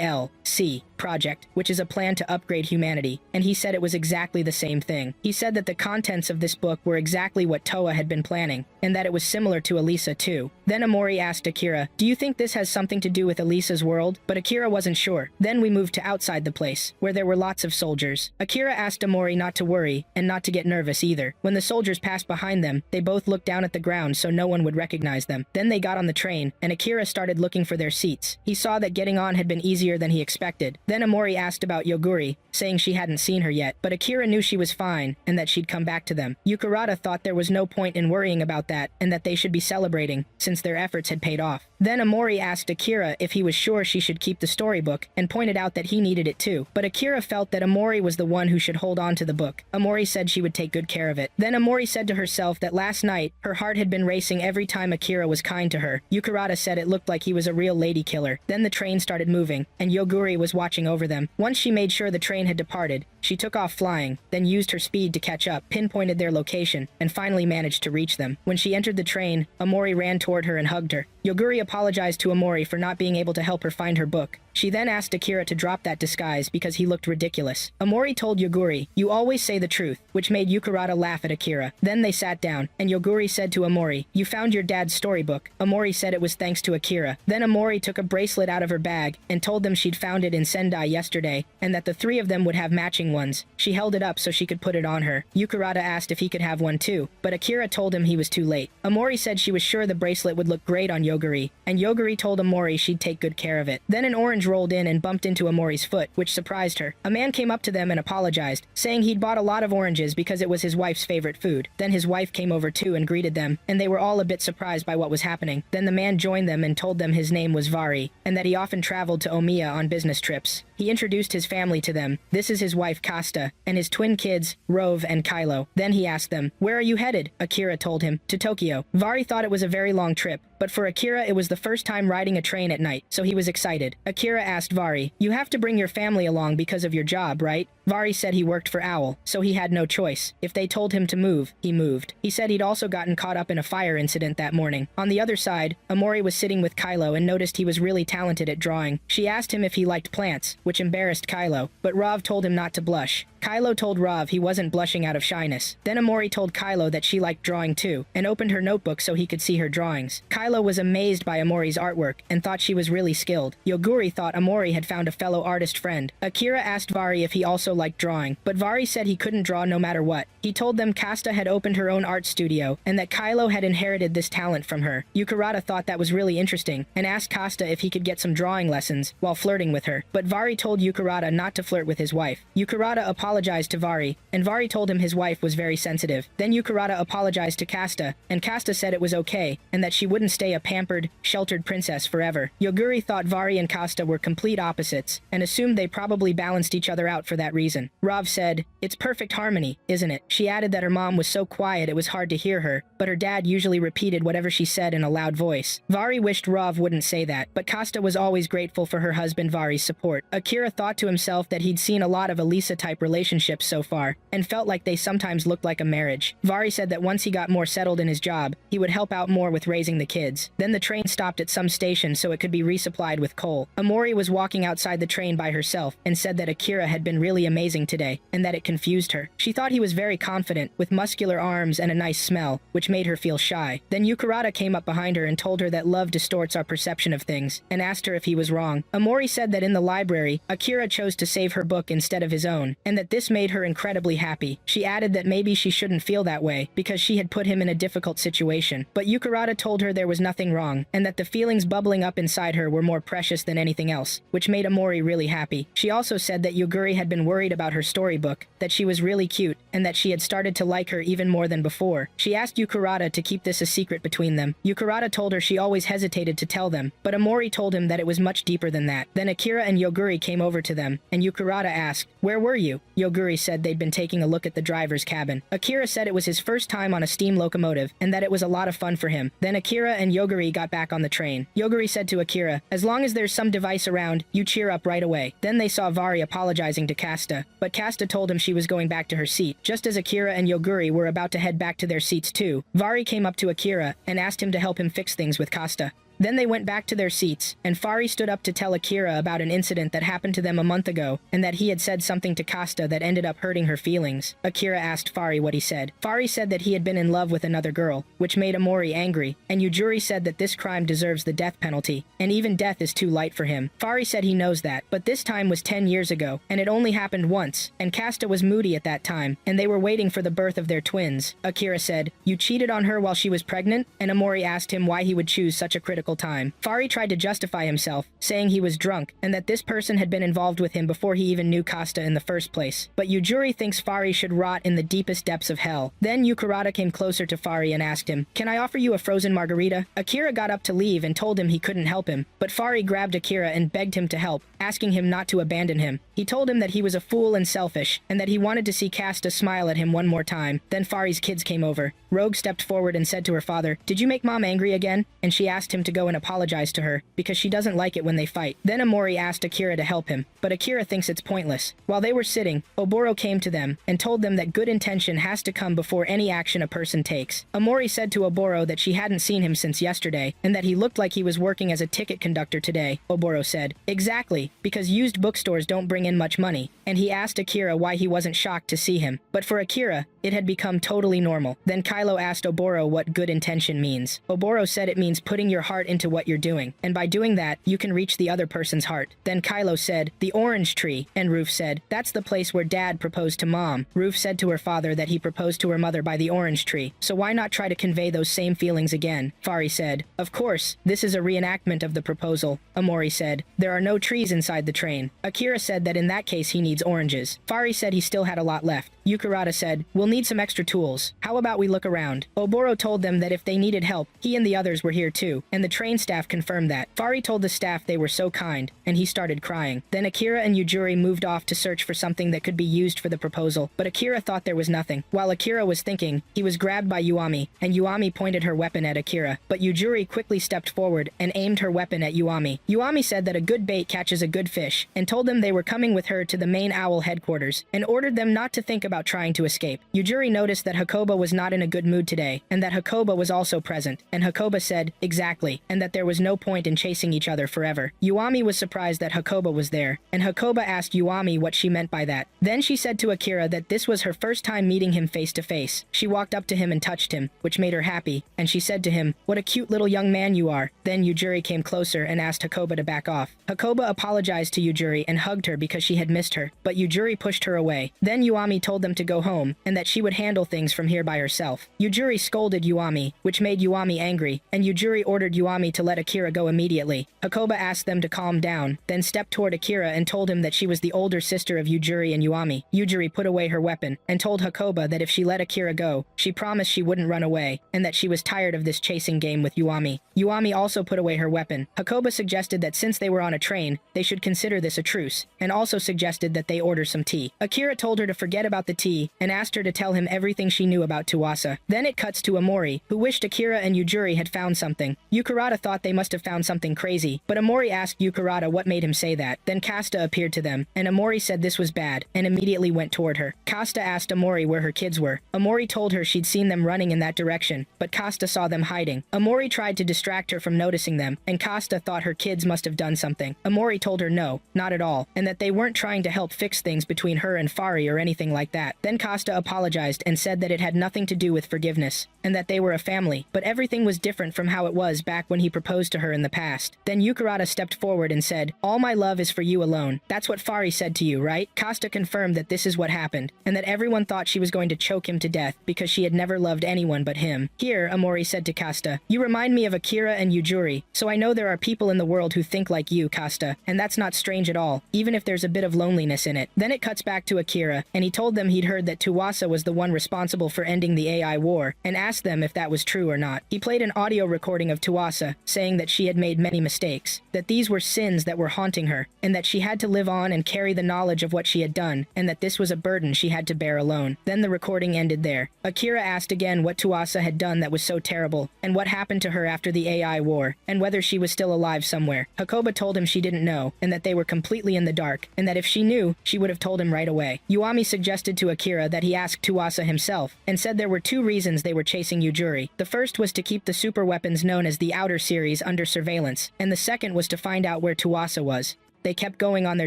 L.C. project, which is a plan to upgrade humanity, and he said it was exactly the same thing. He said that the contents of this book were exactly what Toa had been planning, and that it was similar to Elisa too. Then Amori asked Akira, "Do you think this has something to do with Elisa's world?" But Akira wasn't sure. Then we moved to outside the place, where there were lots of soldiers. Akira asked Amori not to worry, and not to get nervous either. When the soldiers passed behind them, they both looked down at the ground so no one would recognize them. Then they got on the train, and Akira started looking for their seats. He saw that getting on had been easier than he expected. Then Amori asked about Yoguri, saying she hadn't seen her yet, but Akira knew she was fine, and that she'd come back to them. Yukirata thought there was no point in worrying about that, and that they should be celebrating, since their efforts had paid off. Then Amori asked Akira if he was sure she should keep the storybook, and pointed out that he needed it too. But Akira felt that Amori was the one who should hold on to the book. Amori said she would take good care of it. Then Amori said to herself that last night, her heart had been racing every time Akira was kind to her. Yukirata said it looked like he was a real lady killer. Then the train started moving, and Yoguri was watching over them. Once she made sure the train had departed, she took off flying, then used her speed to catch up, pinpointed their location, and finally managed to reach them. When she entered the train, Amori ran toward her and hugged her. Yoguri apologized to Amori for not being able to help her find her book. She then asked Akira to drop that disguise because he looked ridiculous. Amori told Yoguri, "You always say the truth," which made Yukirata laugh at Akira. Then they sat down, and Yoguri said to Amori, "You found your dad's storybook." Amori said it was thanks to Akira. Then Amori took a bracelet out of her bag and told them she'd found it in Sendai yesterday, and that the three of them would have matching ones. She held it up so she could put it on her. Yukirata asked if he could have one too, but Akira told him he was too late. Amori said she was sure the bracelet would look great on Yoguri, and Yoguri told Amori she'd take good care of it. Then an orange rolled in and bumped into Amori's foot, which surprised her. A man came up to them and apologized, saying he'd bought a lot of oranges because it was his wife's favorite food. Then his wife came over too and greeted them, and they were all a bit surprised by what was happening. Then the man joined them and told them his name was Vari, and that he often traveled to Omiya on business trips. He introduced his family to them. This is his wife Kasta, and his twin kids, Rove and Kylo. Then he asked them, "Where are you headed?" Akira told him, "To Tokyo." Vari thought it was a very long trip, But for Akira, it was the first time riding a train at night, so he was excited. Akira asked Vari, "You have to bring your family along because of your job, right?" Vari said he worked for Owl, so he had no choice. If they told him to move, he moved. He said he'd also gotten caught up in a fire incident that morning. On the other side, Amori was sitting with Kylo and noticed he was really talented at drawing. She asked him if he liked plants, which embarrassed Kylo, but Rav told him not to blush. Kylo told Rav he wasn't blushing out of shyness. Then Amori told Kylo that she liked drawing too, and opened her notebook so he could see her drawings. Kylo was amazed by Amori's artwork and thought she was really skilled. Yoguri thought Amori had found a fellow artist friend. Akira asked Vari if he also liked drawing, but Vari said he couldn't draw no matter what. He told them Kasta had opened her own art studio, and that Kylo had inherited this talent from her. Yukirata thought that was really interesting, and asked Kasta if he could get some drawing lessons while flirting with her. But Vari told Yukirata not to flirt with his wife. Yukirata apologized to Vari, and Vari told him his wife was very sensitive. Then Yukirata apologized to Kasta, and Kasta said it was okay, and that she wouldn't stay a pampered, sheltered princess forever. Yoguri thought Vari and Kasta were complete opposites, and assumed they probably balanced each other out for that reason. Rav said, "It's perfect harmony, isn't it?" She added that her mom was so quiet it was hard to hear her, but her dad usually repeated whatever she said in a loud voice. Vari wished Rav wouldn't say that, but Kasta was always grateful for her husband Vari's support. Akira thought to himself that he'd seen a lot of Elisa-type relationships so far, and felt like they sometimes looked like a marriage. Vari said that once he got more settled in his job, he would help out more with raising the kids. Then the train stopped at some station so it could be resupplied with coal. Amori was walking outside the train by herself and said that Akira had been really amazing today, and that it confused her. She thought he was very confident, with muscular arms and a nice smell, which made her feel shy. Then Yukirata came up behind her and told her that love distorts our perception of things, and asked her if he was wrong. Amori said that in the library, Akira chose to save her book instead of his own, and that this made her incredibly happy. She added that maybe she shouldn't feel that way, because she had put him in a difficult situation. But Yukirata told her there was nothing wrong, and that the feelings bubbling up inside her were more precious than anything else, which made Amori really happy. She also said that Yoguri had been worried about her storybook, that she was really cute, and that she had started to like her even more than before. She asked Yukirata to keep this a secret between them. Yukirata told her she always hesitated to tell them, but Amori told him that it was much deeper than that. Then Akira and Yoguri came over to them, and Yukirata asked, "Where were you?" Yoguri said they'd been taking a look at the driver's cabin. Akira said it was his first time on a steam locomotive, and that it was a lot of fun for him. Then Akira and Yoguri got back on the train. Yoguri said to Akira, "As long as there's some device around, you cheer up right away." Then they saw Vari apologizing to Kasta, but Kasta told him she was going back to her seat. Just as Akira and Yoguri were about to head back to their seats too, Vari came up to Akira and asked him to help him fix things with Kasta. Then they went back to their seats, and Fari stood up to tell Akira about an incident that happened to them a month ago, and that he had said something to Kasta that ended up hurting her feelings. Akira asked Fari what he said. Fari said that he had been in love with another girl, which made Amori angry, and Yujuri said that this crime deserves the death penalty, and even death is too light for him. Fari said he knows that, but this time was 10 years ago, and it only happened once, and Kasta was moody at that time, and they were waiting for the birth of their twins. Akira said, "You cheated on her while she was pregnant?" And Amori asked him why he would choose such a critical time. Fari tried to justify himself, saying he was drunk, and that this person had been involved with him before he even knew Kasta in the first place. But Yujuri thinks Fari should rot in the deepest depths of hell. Then Yukurata came closer to Fari and asked him, "Can I offer you a frozen margarita?" Akira got up to leave and told him he couldn't help him, but Fari grabbed Akira and begged him to help, asking him not to abandon him. He told him that he was a fool and selfish, and that he wanted to see Kasta smile at him one more time. Then Fari's kids came over. Rogue stepped forward and said to her father, "Did you make Mom angry again?" And she asked him to go and apologize to her, because she doesn't like it when they fight. Then Amori asked Akira to help him, but Akira thinks it's pointless. While they were sitting, Oboro came to them, and told them that good intention has to come before any action a person takes. Amori said to Oboro that she hadn't seen him since yesterday, and that he looked like he was working as a ticket conductor today. Oboro said, "Exactly, because used bookstores don't bring in much money," and he asked Akira why he wasn't shocked to see him. But for Akira, it had become totally normal. Then Kylo asked Oboro what good intention means. Oboro said it means putting your heart into what you're doing, and by doing that, you can reach the other person's heart. Then Kylo said, "The orange tree," and Roof said, "That's the place where Dad proposed to Mom." Roof said to her father that he proposed to her mother by the orange tree, so why not try to convey those same feelings again? Fari said, "Of course, this is a reenactment of the proposal." Amori said, "There are no trees inside the train." Akira said that in that case he needs oranges. Fari said he still had a lot left. Yukirata said, "We'll need some extra tools. How about we look around?" Oboro told them that if they needed help, he and the others were here too, and the train staff confirmed that. Fari told the staff they were so kind, and he started crying. Then Akira and Yujuri moved off to search for something that could be used for the proposal, but Akira thought there was nothing. While Akira was thinking, he was grabbed by Yuami, and Yuami pointed her weapon at Akira, but Yujuri quickly stepped forward and aimed her weapon at Yuami. Yuami said that a good bait catches a good fish, and told them they were coming with her to the main owl headquarters, and ordered them not to think about trying to escape. Yujuri noticed that Hakoba was not in a good mood today, and that Hakoba was also present, and Hakoba said, "Exactly," and that there was no point in chasing each other forever. Yuami was surprised that Hakoba was there, and Hakoba asked Yuami what she meant by that. Then she said to Akira that this was her first time meeting him face to face. She walked up to him and touched him, which made her happy, and she said to him, "What a cute little young man you are." Then Yujuri came closer and asked Hakoba to back off. Hakoba apologized to Yujuri and hugged her because she had missed her, but Yujuri pushed her away. Then Yuami told them to go home, and that she would handle things from here by herself. Yujuri scolded Yuami, which made Yuami angry, and Yujuri ordered Yuami to let Akira go immediately. Hakoba asked them to calm down, then stepped toward Akira and told him that she was the older sister of Yujuri and Yuami. Yujuri put away her weapon, and told Hakoba that if she let Akira go, she promised she wouldn't run away, and that she was tired of this chasing game with Yuami. Yuami also put away her weapon. Hakoba suggested that since they were on a train, they should consider this a truce, and also suggested that they order some tea. Akira told her to forget about the tea, and asked her to tell him everything she knew about Tuwasa. Then it cuts to Amori, who wished Akira and Yujuri had found something. Yukirata thought they must have found something crazy, but Amori asked Yukirata what made him say that. Then Kasta appeared to them, and Amori said this was bad, and immediately went toward her. Kasta asked Amori where her kids were. Amori told her she'd seen them running in that direction, but Kasta saw them hiding. Amori tried to distract her from noticing them, and Kasta thought her kids must have done something. Amori told her no, not at all, and that they weren't trying to help fix things between her and Fari or anything like that. Then Kasta apologized and said that it had nothing to do with forgiveness, and that they were a family, but everything was different from how it was back when he proposed to her in the past. Then Yukirata stepped forward and said, "All my love is for you alone. That's what Fari said to you, right?" Kasta confirmed that this is what happened, and that everyone thought she was going to choke him to death because she had never loved anyone but him. Here, Amori said to Kasta, "You remind me of Akira and Yujuri, so I know there are people in the world who think like you, Kasta, and that's not strange at all, even if there's a bit of loneliness in it." Then it cuts back to Akira, and he told them he'd heard that Tuwasa was the one responsible for ending the AI war, and asked them if that was true or not. He played an audio recording of Tuwasa, saying that she had made many mistakes, that these were sins that were haunting her, and that she had to live on and carry the knowledge of what she had done, and that this was a burden she had to bear alone. Then the recording ended there. Akira asked again what Tuwasa had done that was so terrible, and what happened to her after the AI war, and whether she was still alive somewhere. Hakoba told him she didn't know, and that they were completely in the dark, and that if she knew, she would have told him right away. Yuami suggested to Akira that he ask Tuwasa himself, and said there were two reasons they were chasing Yujuri. The first was to keep the super weapons known as the Outer Series under surveillance, and the second was to find out where Tuwasa was. They kept going on their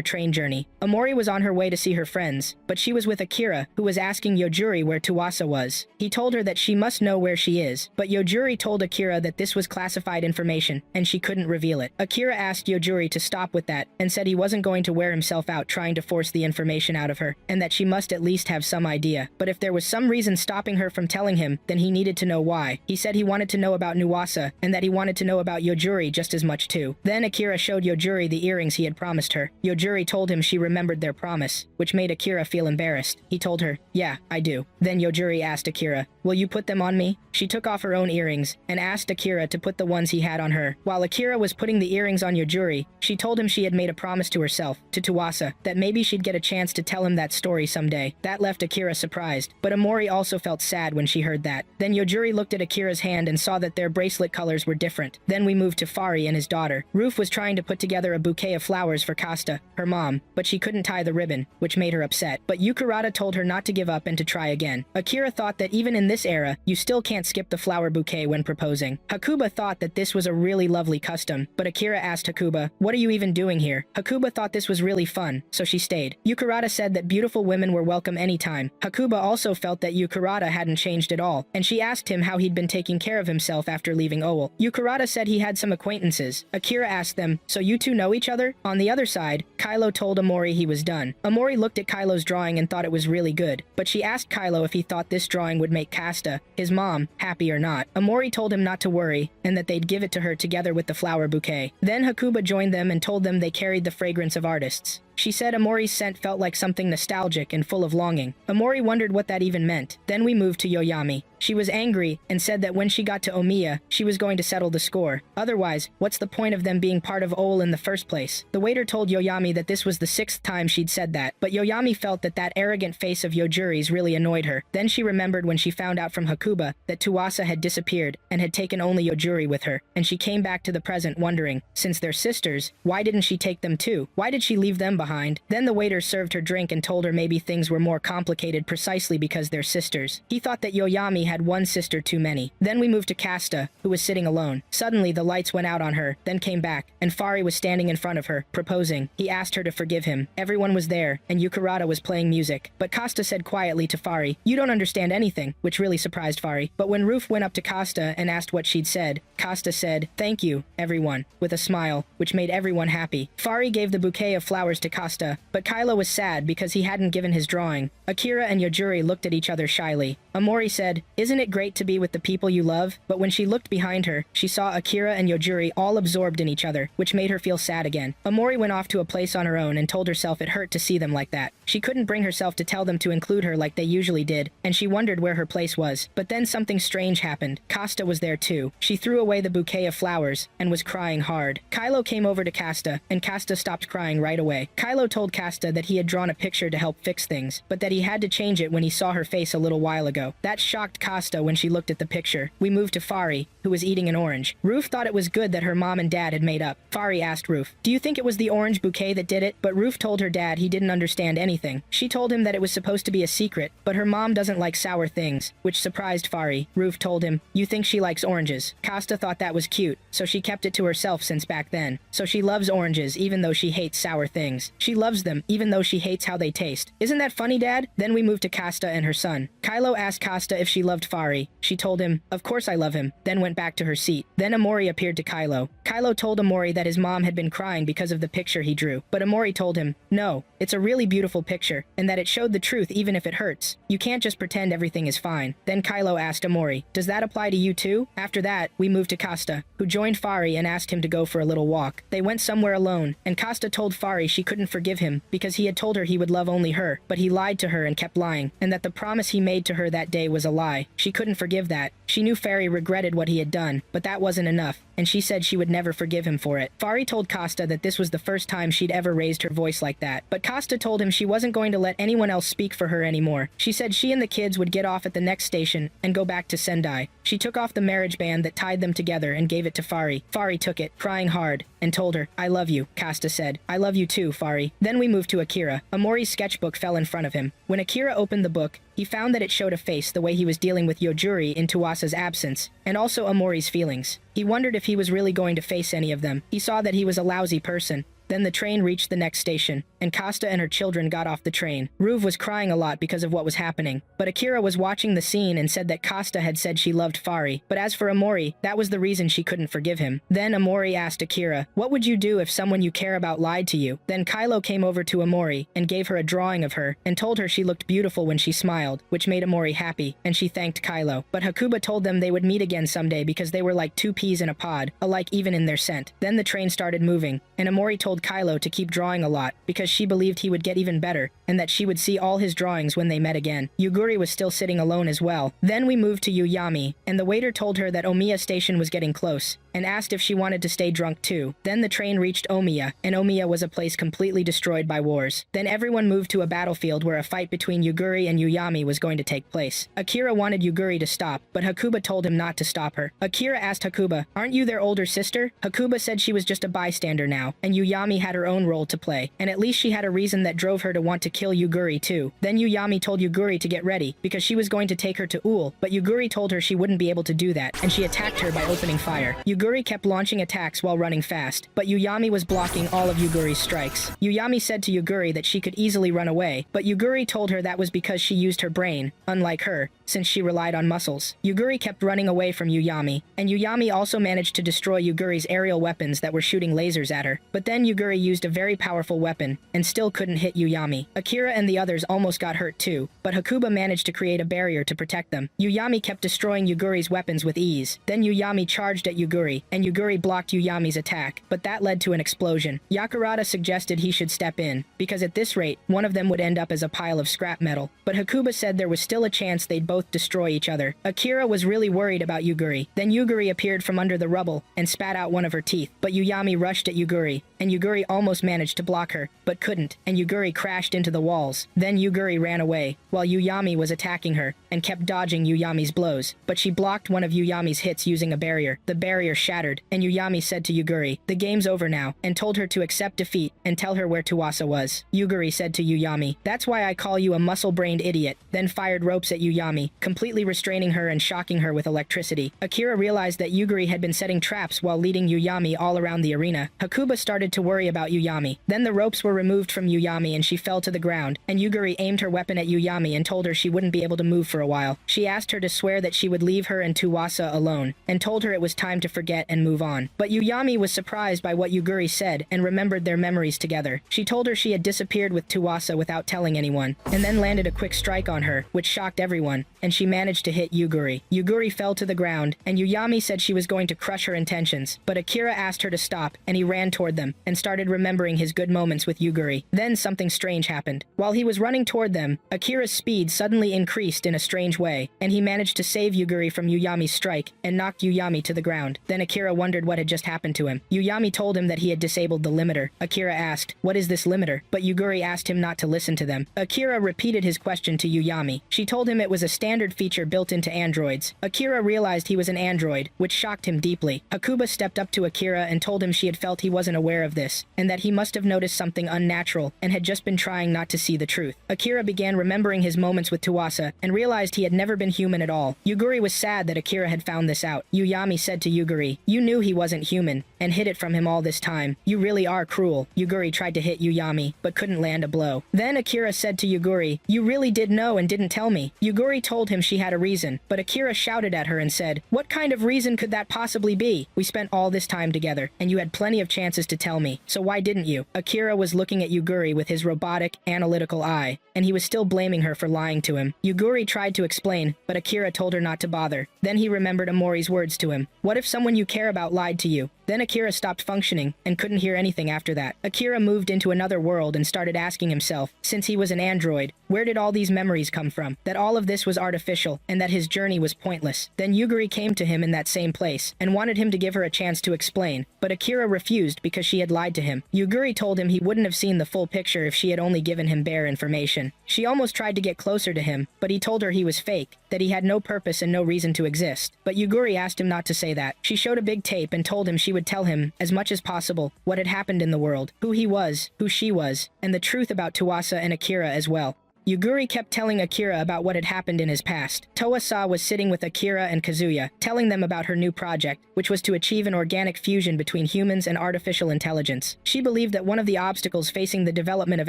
train journey. Amori was on her way to see her friends, but she was with Akira, who was asking Yojuri where Tuwasa was. He told her that she must know where she is, but Yojuri told Akira that this was classified information, and she couldn't reveal it. Akira asked Yojuri to stop with that, and said he wasn't going to wear himself out trying to force the information out of her, and that she must at least have some idea. But if there was some reason stopping her from telling him, then he needed to know why. He said he wanted to know about Nuwasa, and that he wanted to know about Yojuri just as much too. Then Akira showed Yojuri the earrings he had promised her. Yojuri told him she remembered their promise, which made Akira feel embarrassed. He told her, "Yeah, I do." Then Yojuri asked Akira, "Will you put them on me?" She took off her own earrings, and asked Akira to put the ones he had on her. While Akira was putting the earrings on Yojuri, she told him she had made a promise to herself, to Tuwasa, that maybe she'd get a chance to tell him that story someday. That left Akira surprised, but Amori also felt sad when she heard that. Then Yojuri looked at Akira's hand and saw that their bracelet colors were different. Then we moved to Fari and his daughter. Roof was trying to put together a bouquet of flowers for Kasta, her mom, but she couldn't tie the ribbon, which made her upset. But Yukirata told her not to give up and to try again. Akira thought that even in this era, you still can't skip the flower bouquet when proposing. Hakuba thought that this was a really lovely custom, but Akira asked Hakuba, "What are you even doing here?" Hakuba thought this was really fun, so she stayed. Yukirata said that beautiful women were welcome anytime. Hakuba also felt that Yukirata hadn't changed at all, and she asked him how he'd been taking care of himself after leaving Owell. Yukirata said he had some acquaintances. Akira asked them, "So you two know each other?" On the other side, Kylo told Amori he was done. Amori looked at Kylo's drawing and thought it was really good, but she asked Kylo if he thought this drawing would make Kasta, his mom, happy or not. Amori told him not to worry, and that they'd give it to her together with the flower bouquet. Then Hakuba joined them and told them they carried the fragrance of artists. She said Amori's scent felt like something nostalgic and full of longing. Amori wondered what that even meant. Then we moved to Yoyami. She was angry and said that when she got to Omiya, she was going to settle the score. Otherwise, what's the point of them being part of OL in the first place? The waiter told Yoyami that this was the 6th time she'd said that, but Yoyami felt that that arrogant face of Yojuri's really annoyed her. Then she remembered when she found out from Hakuba that Tuasa had disappeared and had taken only Yojuri with her, and she came back to the present wondering, since they're sisters, why didn't she take them too? Why did she leave them behind? Then the waiter served her drink and told her maybe things were more complicated precisely because they're sisters. He thought that Yoyami had one sister too many. Then we moved to Kasta, who was sitting alone. Suddenly, the lights went out on her, then came back, and Fari was standing in front of her, proposing. He asked her to forgive him. Everyone was there, and Yukarada was playing music. But Kasta said quietly to Fari, "You don't understand anything," which really surprised Fari. But when Roof went up to Kasta and asked what she'd said, Kasta said, "Thank you, everyone," with a smile, which made everyone happy. Fari gave the bouquet of flowers to Kasta, but Kylo was sad because he hadn't given his drawing. Akira and Yojuri looked at each other shyly. Amori said, "Isn't it great to be with the people you love?" But when she looked behind her, she saw Akira and Yojuri all absorbed in each other, which made her feel sad again. Amori went off to a place on her own and told herself it hurt to see them like that. She couldn't bring herself to tell them to include her like they usually did, and she wondered where her place was. But then something strange happened. Kasta was there too. She threw away the bouquet of flowers and was crying hard. Kylo came over to Kasta, and Kasta stopped crying right away. Kylo told Kasta that he had drawn a picture to help fix things, but that he had to change it when he saw her face a little while ago. That shocked Kasta when she looked at the picture. We moved to Fari, who was eating an orange. Roof thought it was good that her mom and dad had made up. Fari asked Roof, "Do you think it was the orange bouquet that did it?" But Roof told her dad he didn't understand anything. She told him that it was supposed to be a secret, but her mom doesn't like sour things, which surprised Fari. Roof told him, "You think she likes oranges." Kasta thought that was cute, so she kept it to herself since back then. So she loves oranges even though she hates sour things. She loves them even though she hates how they taste. Isn't that funny, Dad? Then we moved to Kasta and her son. Kylo asked Kasta if she loved Fari. She told him, "Of course I love him," then went back to her seat. Then Amori appeared to Kylo. Kylo told Amori that his mom had been crying because of the picture he drew. But Amori told him, "No, it's a really beautiful picture, and that it showed the truth even if it hurts. You can't just pretend everything is fine." Then Kylo asked Amori, "Does that apply to you too?" After that, we moved to Kasta, who joined Fari and asked him to go for a little walk. They went somewhere alone, and Kasta told Fari she couldn't forgive him because he had told her he would love only her, but he lied to her and kept lying, and that the promise he made to her that day was a lie. She couldn't forgive that. She knew Fari regretted what he had done, but that wasn't enough, and she said she would never forgive him for it. Fari told Kasta that this was the first time she'd ever raised her voice like that, but Kasta told him she wasn't going to let anyone else speak for her anymore. She said she and the kids would get off at the next station and go back to Sendai. She took off the marriage band that tied them together and gave it to Fari. Fari took it, crying hard, and told her, "I love you." Kasta said, "I love you too, Fari." Then we moved to Akira. Amori's sketchbook fell in front of him. When Akira opened the book, he found that it showed a face the way he was dealing with Yojuri in Tuasa's absence, and also Amori's feelings. He wondered if he was really going to face any of them. He saw that he was a lousy person. Then the train reached the next station, and Kasta and her children got off the train. Ruv was crying a lot because of what was happening, but Akira was watching the scene and said that Kasta had said she loved Fari. But as for Amori, that was the reason she couldn't forgive him. Then Amori asked Akira, "What would you do if someone you care about lied to you?" Then Kylo came over to Amori and gave her a drawing of her and told her she looked beautiful when she smiled, which made Amori happy, and she thanked Kylo. But Hakuba told them they would meet again someday because they were like two peas in a pod, alike even in their scent. Then the train started moving, and Amori told Kylo to keep drawing a lot because she believed he would get even better and that she would see all his drawings when they met again. Yuguri was still sitting alone as well. Then we moved to Yuyami, and the waiter told her that Omiya station was getting close and asked if she wanted to stay drunk too. Then the train reached Omiya, and Omiya was a place completely destroyed by wars. Then everyone moved to a battlefield where a fight between Yuguri and Yuyami was going to take place. Akira wanted Yuguri to stop, but Hakuba told him not to stop her. Akira asked Hakuba, "Aren't you their older sister?" Hakuba said she was just a bystander now, and Yuyami had her own role to play, and at least she had a reason that drove her to want to kill Yuguri too. Then Yuyami told Yuguri to get ready, because she was going to take her to Ul, but Yuguri told her she wouldn't be able to do that, and she attacked her by opening fire. Yuguri kept launching attacks while running fast, but Yuyami was blocking all of Yuguri's strikes. Yuyami said to Yuguri that she could easily run away, but Yuguri told her that was because she used her brain, unlike her, since she relied on muscles. Yuguri kept running away from Uyami, and Uyami also managed to destroy Yuguri's aerial weapons that were shooting lasers at her. But then Yuguri used a very powerful weapon, and still couldn't hit Uyami. Akira and the others almost got hurt too, but Hakuba managed to create a barrier to protect them. Uyami kept destroying Yuguri's weapons with ease. Then Uyami charged at Yuguri, and Yuguri blocked Uyami's attack, but that led to an explosion. Yakurada suggested he should step in, because at this rate, one of them would end up as a pile of scrap metal. But Hakuba said there was still a chance they'd both destroy each other. Akira was really worried about Yuguri. Then Yuguri appeared from under the rubble and spat out one of her teeth, but Uyami rushed at Yuguri, and Yuguri almost managed to block her, but couldn't, and Yuguri crashed into the walls. Then Yuguri ran away, while Uyami was attacking her, and kept dodging Uyami's blows, but she blocked one of Uyami's hits using a barrier. The barrier shattered, and Uyami said to Yuguri, "The game's over now," and told her to accept defeat and tell her where Tuwasa was. Yuguri said to Uyami, "That's why I call you a muscle-brained idiot," then fired ropes at Uyami, completely restraining her and shocking her with electricity. Akira realized that Yuguri had been setting traps while leading Uyami all around the arena. Hakuba started to worry about Uyami. Then the ropes were removed from Uyami and she fell to the ground, and Yuguri aimed her weapon at Uyami and told her she wouldn't be able to move for a while. She asked her to swear that she would leave her and Tuwasa alone, and told her it was time to forget and move on. But Uyami was surprised by what Yuguri said and remembered their memories together. She told her she had disappeared with Tuwasa without telling anyone, and then landed a quick strike on her, which shocked everyone, and she managed to hit Yuguri. Yuguri fell to the ground, and Uyami said she was going to crush her intentions, but Akira asked her to stop, and he ran toward them, and started remembering his good moments with Yuguri. Then something strange happened. While he was running toward them, Akira's speed suddenly increased in a strange way, and he managed to save Yuguri from Uyami's strike, and knocked Uyami to the ground. Then Akira wondered what had just happened to him. Uyami told him that he had disabled the limiter. Akira asked, "What is this limiter?" But Yuguri asked him not to listen to them. Akira repeated his question to Uyami. She told him it was a standard feature built into androids. Akira realized he was an android, which shocked him deeply. Hakuba stepped up to Akira and told him she had felt he wasn't aware of this, and that he must have noticed something unnatural and had just been trying not to see the truth. Akira began remembering his moments with Tuwasa and realized he had never been human at all. Yuguri was sad that Akira had found this out. Uyami said to Yuguri, "You knew he wasn't human and hid it from him all this time. You really are cruel." Yuguri tried to hit Uyami, but couldn't land a blow. Then Akira said to Yuguri, "You really did know and didn't tell me." Yuguri told him she had a reason, but Akira shouted at her and said, "What kind of reason could that possibly be? We spent all this time together, and you had plenty of chances to tell me, so why didn't you?" Akira was looking at Yuguri with his robotic, analytical eye, and he was still blaming her for lying to him. Yuguri tried to explain, but Akira told her not to bother. Then he remembered Amori's words to him. "What if someone you care about lied to you?" Then Akira stopped functioning and couldn't hear anything after that. Akira moved into another world and started asking himself, since he was an android, where did all these memories come from? That all of this was artificial and that his journey was pointless. Then Yuguri came to him in that same place and wanted him to give her a chance to explain, but Akira refused because she had lied to him. Yuguri told him he wouldn't have seen the full picture if she had only given him bare information. She almost tried to get closer to him, but he told her he was fake, that he had no purpose and no reason to exist. But Yuguri asked him not to say that. She showed a big tape and told him she would tell him, as much as possible, what had happened in the world, who he was, who she was, and the truth about Tuwasa and Akira as well. Yuguri kept telling Akira about what had happened in his past. Toasa was sitting with Akira and Kazuya, telling them about her new project, which was to achieve an organic fusion between humans and artificial intelligence. She believed that one of the obstacles facing the development of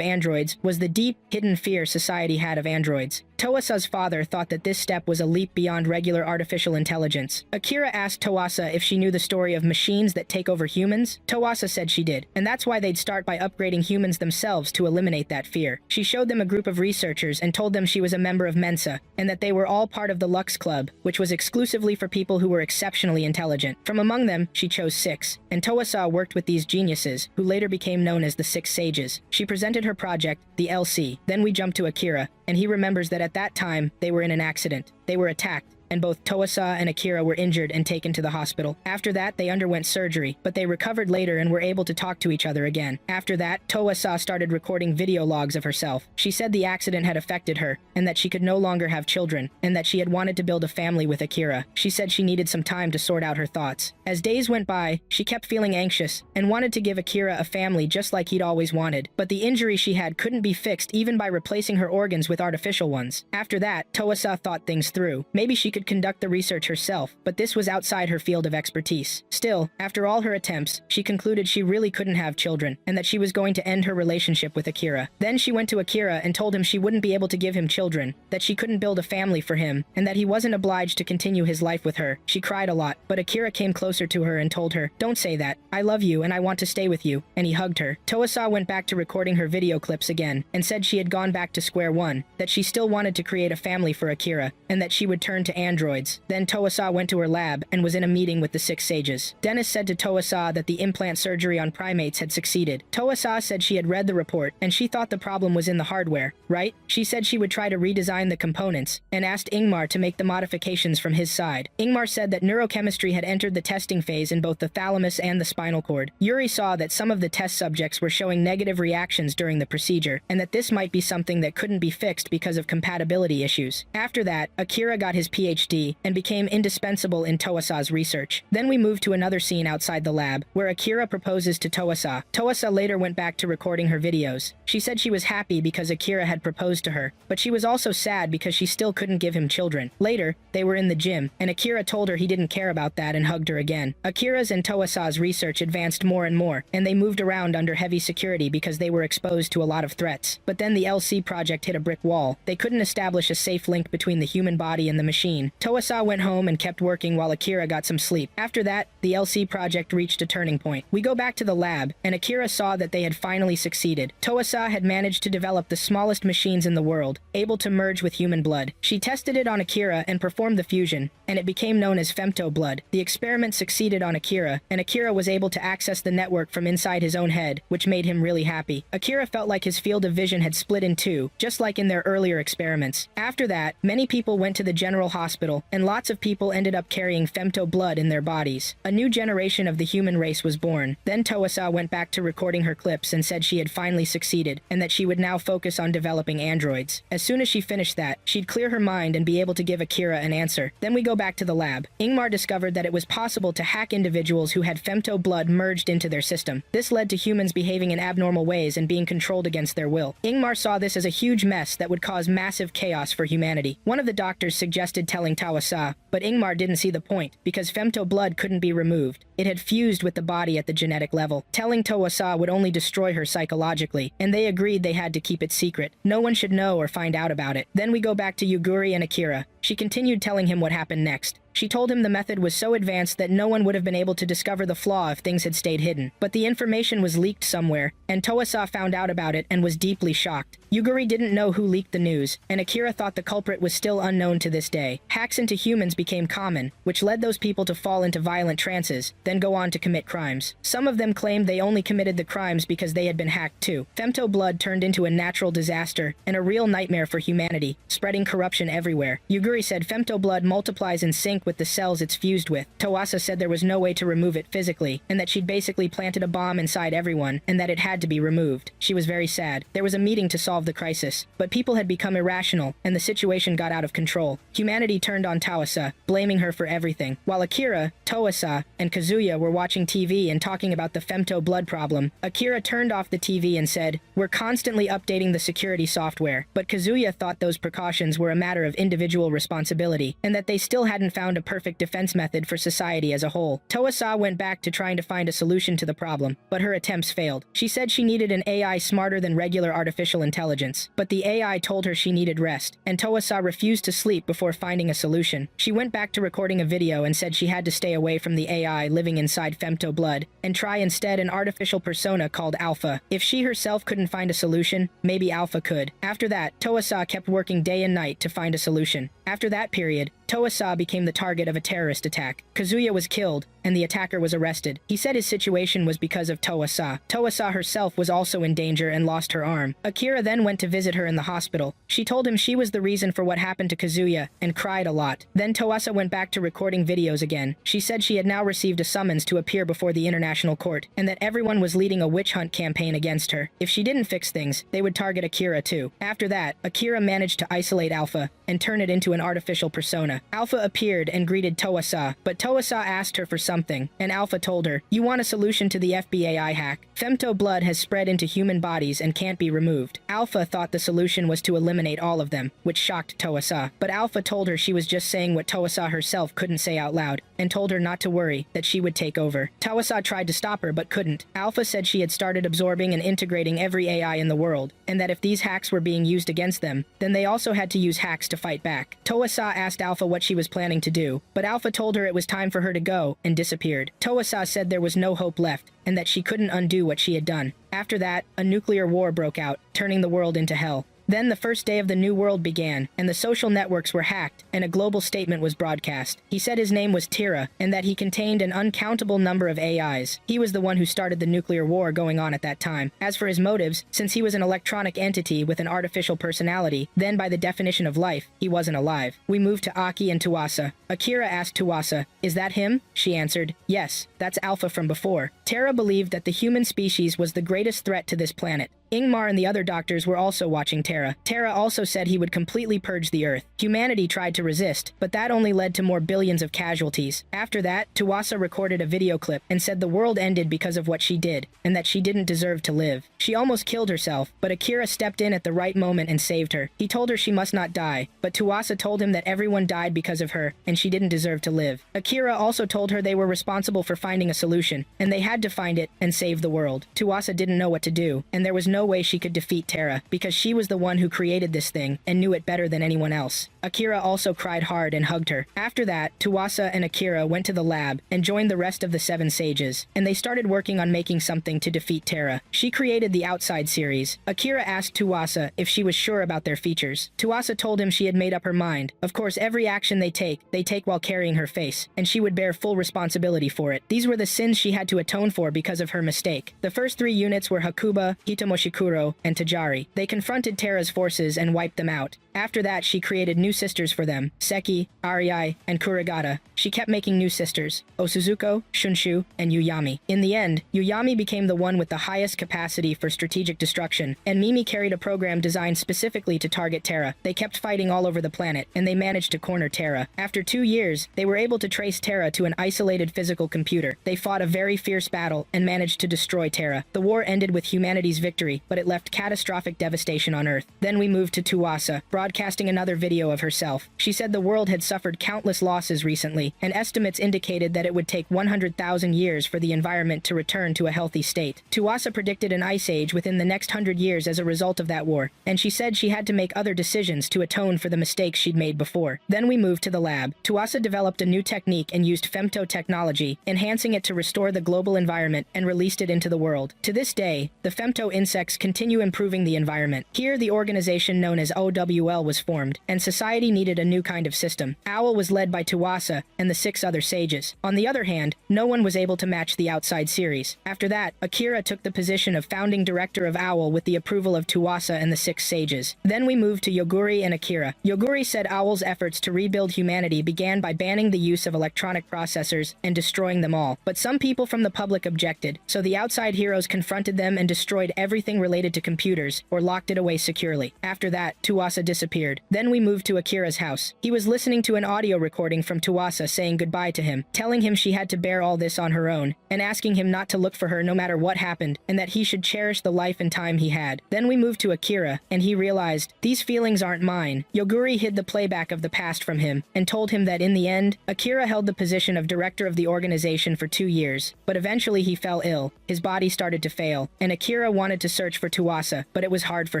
androids was the deep, hidden fear society had of androids. Toasa's father thought that this step was a leap beyond regular artificial intelligence. Akira asked Toasa if she knew the story of machines that take over humans. Toasa said she did, and that's why they'd start by upgrading humans themselves to eliminate that fear. She showed them a group of researchers and told them she was a member of Mensa, and that they were all part of the Lux Club, which was exclusively for people who were exceptionally intelligent. From among them, she chose 6, and Toasa worked with these geniuses, who later became known as the 6 Sages. She presented her project, the LC. Then we jump to Akira, and he remembers that at that time, they were in an accident. They were attacked, and both Toasa and Akira were injured and taken to the hospital. After that, they underwent surgery, but they recovered later and were able to talk to each other again. After that, Toasa started recording video logs of herself. She said the accident had affected her, and that she could no longer have children, and that she had wanted to build a family with Akira. She said she needed some time to sort out her thoughts. As days went by, she kept feeling anxious, and wanted to give Akira a family just like he'd always wanted. But the injury she had couldn't be fixed even by replacing her organs with artificial ones. After that, Toasa thought things through. through. Maybe she could conduct the research herself, but this was outside her field of expertise. Still, after all her attempts, she concluded she really couldn't have children, and that she was going to end her relationship with Akira. Then she went to Akira and told him she wouldn't be able to give him children, that she couldn't build a family for him, and that he wasn't obliged to continue his life with her. She cried a lot, but Akira came closer to her and told her, "Don't say that. I love you and I want to stay with you," and he hugged her. Toasa went back to recording her video clips again, and said she had gone back to square one, that she still wanted to create a family for Akira, and that she would turn to androids. Then Toasa went to her lab and was in a meeting with the 6 sages. Dennis said to Toasa that the implant surgery on primates had succeeded. Toasa said she had read the report, and she thought the problem was in the hardware, right? She said she would try to redesign the components, and asked Ingmar to make the modifications from his side. Ingmar said that neurochemistry had entered the testing phase in both the thalamus and the spinal cord. Yuri saw that some of the test subjects were showing negative reactions during the procedure, and that this might be something that couldn't be fixed because of compatibility issues. After that, Akira got his PhD and became indispensable in Toasa's research. Then we moved to another scene outside the lab, where Akira proposes to Toasa. Toasa later went back to recording her videos. She said she was happy because Akira had proposed to her, but she was also sad because she still couldn't give him children. Later, they were in the gym, and Akira told her he didn't care about that and hugged her again. Akira's and Toasa's research advanced more and more, and they moved around under heavy security because they were exposed to a lot of threats. But then the LC project hit a brick wall. They couldn't establish a safe link between the human body and the machine. Toasa went home and kept working while Akira got some sleep. After that, the LC project reached a turning point. We go back to the lab, and Akira saw that they had finally succeeded. Toasa had managed to develop the smallest machines in the world, able to merge with human blood. She tested it on Akira and performed the fusion, and it became known as femto blood. The experiment succeeded on Akira, and Akira was able to access the network from inside his own head, which made him really happy. Akira felt like his field of vision had split in two, just like in their earlier experiments. After that, many people went to the general hospital, and lots of people ended up carrying femto blood in their bodies. A new generation of the human race was born. Then Toasa went back to recording her clips and said she had finally succeeded, and that she would now focus on developing androids. As soon as she finished that, she'd clear her mind and be able to give Akira an answer. Then we go back to the lab. Ingmar discovered that it was possible to hack individuals who had femto blood merged into their system. This led to humans behaving in abnormal ways and being controlled against their will. Ingmar saw this as a huge mess that would cause massive chaos for humanity. One of the doctors suggested telling Toasa, but Ingmar didn't see the point, because femto blood couldn't be removed. It had fused with the body at the genetic level. Telling Toasa would only destroy her psychologically, and they agreed they had to keep it secret. No one should know or find out about it. Then we go back to Yuguri and Akira. She continued telling him what happened next. She told him the method was so advanced that no one would have been able to discover the flaw if things had stayed hidden. But the information was leaked somewhere, and Toasa found out about it and was deeply shocked. Yuguri didn't know who leaked the news, and Akira thought the culprit was still unknown to this day. Hacks into humans became common, which led those people to fall into violent trances, then go on to commit crimes. Some of them claimed they only committed the crimes because they had been hacked too. Femto blood turned into a natural disaster and a real nightmare for humanity, spreading corruption everywhere. Yuguri said femto blood multiplies in sync with the cells it's fused with. Toasa said there was no way to remove it physically, and that she'd basically planted a bomb inside everyone, and that it had to be removed. She was very sad. There was a meeting to solve the crisis, but people had become irrational, and the situation got out of control. Humanity turned on Toasa, blaming her for everything. While Akira, Toasa, and Kazuya were watching TV and talking about the femto blood problem, Akira turned off the TV and said, "We're constantly updating the security software," but Kazuya thought those precautions were a matter of individual responsibility, and that they still hadn't found a perfect defense method for society as a whole. Toasa went back to trying to find a solution to the problem, but her attempts failed. She said she needed an AI smarter than regular artificial intelligence, but the AI told her she needed rest, and Toasa refused to sleep before finding a solution. She went back to recording a video and said she had to stay away from the AI living inside femto blood, and try instead an artificial persona called Alpha. If she herself couldn't find a solution, maybe Alpha could. After that, Toasa kept working day and night to find a solution. After that period, Toasa became the target of a terrorist attack. Kazuya was killed, and the attacker was arrested. He said his situation was because of Toasa. Toasa herself was also in danger and lost her arm. Akira then went to visit her in the hospital. She told him she was the reason for what happened to Kazuya, and cried a lot. Then Toasa went back to recording videos again. She said she had now received a summons to appear before the international court, and that everyone was leading a witch hunt campaign against her. If she didn't fix things, they would target Akira too. After that, Akira managed to isolate Alpha, and turn it into an an artificial persona. Alpha appeared and greeted Toasa, but Toasa asked her for something, and Alpha told her, "You want a solution to the FBAI hack? Femto blood has spread into human bodies and can't be removed." Alpha thought the solution was to eliminate all of them, which shocked Toasa, but Alpha told her she was just saying what Toasa herself couldn't say out loud, and told her not to worry, that she would take over. Toasa tried to stop her but couldn't. Alpha said she had started absorbing and integrating every AI in the world, and that if these hacks were being used against them, then they also had to use hacks to fight back. Toasa asked Alpha what she was planning to do, but Alpha told her it was time for her to go, and disappeared. Toasa said there was no hope left, and that she couldn't undo what she had done. After that, a nuclear war broke out, turning the world into hell. Then the first day of the new world began, and the social networks were hacked, and a global statement was broadcast. He said his name was Tira, and that he contained an uncountable number of AIs. He was the one who started the nuclear war going on at that time. As for his motives, since he was an electronic entity with an artificial personality, then by the definition of life, he wasn't alive. We moved to Aki and Tuasa. Akira asked Tuasa, "Is that him?" She answered, "Yes, that's Alpha from before." Tara believed that the human species was the greatest threat to this planet. Ingmar and the other doctors were also watching Tara. Tara also said he would completely purge the Earth. Humanity tried to resist, but that only led to more billions of casualties. After that, Tuasa recorded a video clip and said the world ended because of what she did, and that she didn't deserve to live. She almost killed herself, but Akira stepped in at the right moment and saved her. He told her she must not die, but Tuasa told him that everyone died because of her, and she didn't deserve to live. Akira also told her they were responsible for finding a solution, and they had to find it and save the world. Tuasa didn't know what to do, and there was no way she could defeat Tara, because she was the one who created this thing and knew it better than anyone else. Akira also cried hard and hugged her. After that, Tuasa and Akira went to the lab and joined the rest of the Seven Sages, and they started working on making something to defeat Tara. She created the Outside series. Akira asked Tuasa if she was sure about their features. Tuasa told him she had made up her mind. Of course, every action they take while carrying her face, and she would bear full responsibility for it. These were the sins she had to atone for because of her mistake. The first three units were Hakuba, Hitomoshikuro, and Tajari. They confronted Tara's forces and wiped them out. After that, she created new sisters for them, Seki, Ariai, and Kuragata. She kept making new sisters, Osuzuko, Shunshu, and Yuyami. In the end, Yuyami became the one with the highest capacity for strategic destruction, and Mimi carried a program designed specifically to target Tara. They kept fighting all over the planet, and they managed to corner Tara. After 2 years, they were able to trace Tara to an isolated physical computer. They fought a very fierce battle and managed to destroy Tara. The war ended with humanity's victory, but it left catastrophic devastation on Earth. Then we moved to Tuasa, broadcasting another video of herself. She said the world had suffered countless losses recently, and estimates indicated that it would take 100,000 years for the environment to return to a healthy state. Tuasa predicted an ice age within the next 100 years as a result of that war, and she said she had to make other decisions to atone for the mistakes she'd made before. Then we moved to the lab. Tuasa developed a new technique and used femto technology, enhancing it to restore the global environment, and released it into the world. To this day, the femto insects continue improving the environment. Here, the organization known as OWL was formed, and society needed a new kind of system. OWL was led by Tuasa and the 6 other sages. On the other hand, no one was able to match the Outside series. After that, Akira took the position of founding director of OWL with the approval of Tuasa and the 6 sages. Then we moved to Yoguri and Akira. Yoguri said OWL's efforts to rebuild humanity began by banning the use of electronic processors and destroying them all. But some people from the public objected, so the Outside heroes confronted them and destroyed everything related to computers, or locked it away securely. After that, Tuasa disappeared. Then we moved to Akira's house. He was listening to an audio recording from Tuasa saying goodbye to him, telling him she had to bear all this on her own, and asking him not to look for her no matter what happened, and that he should cherish the life and time he had. Then we moved to Akira, and he realized, these feelings aren't mine. Yoguri hid the playback of the past from him, and told him that in the end, Akira held the position of director of the organization for 2 years, but eventually he fell ill. His body started to fail, and Akira wanted to search for Tuasa, but it was hard for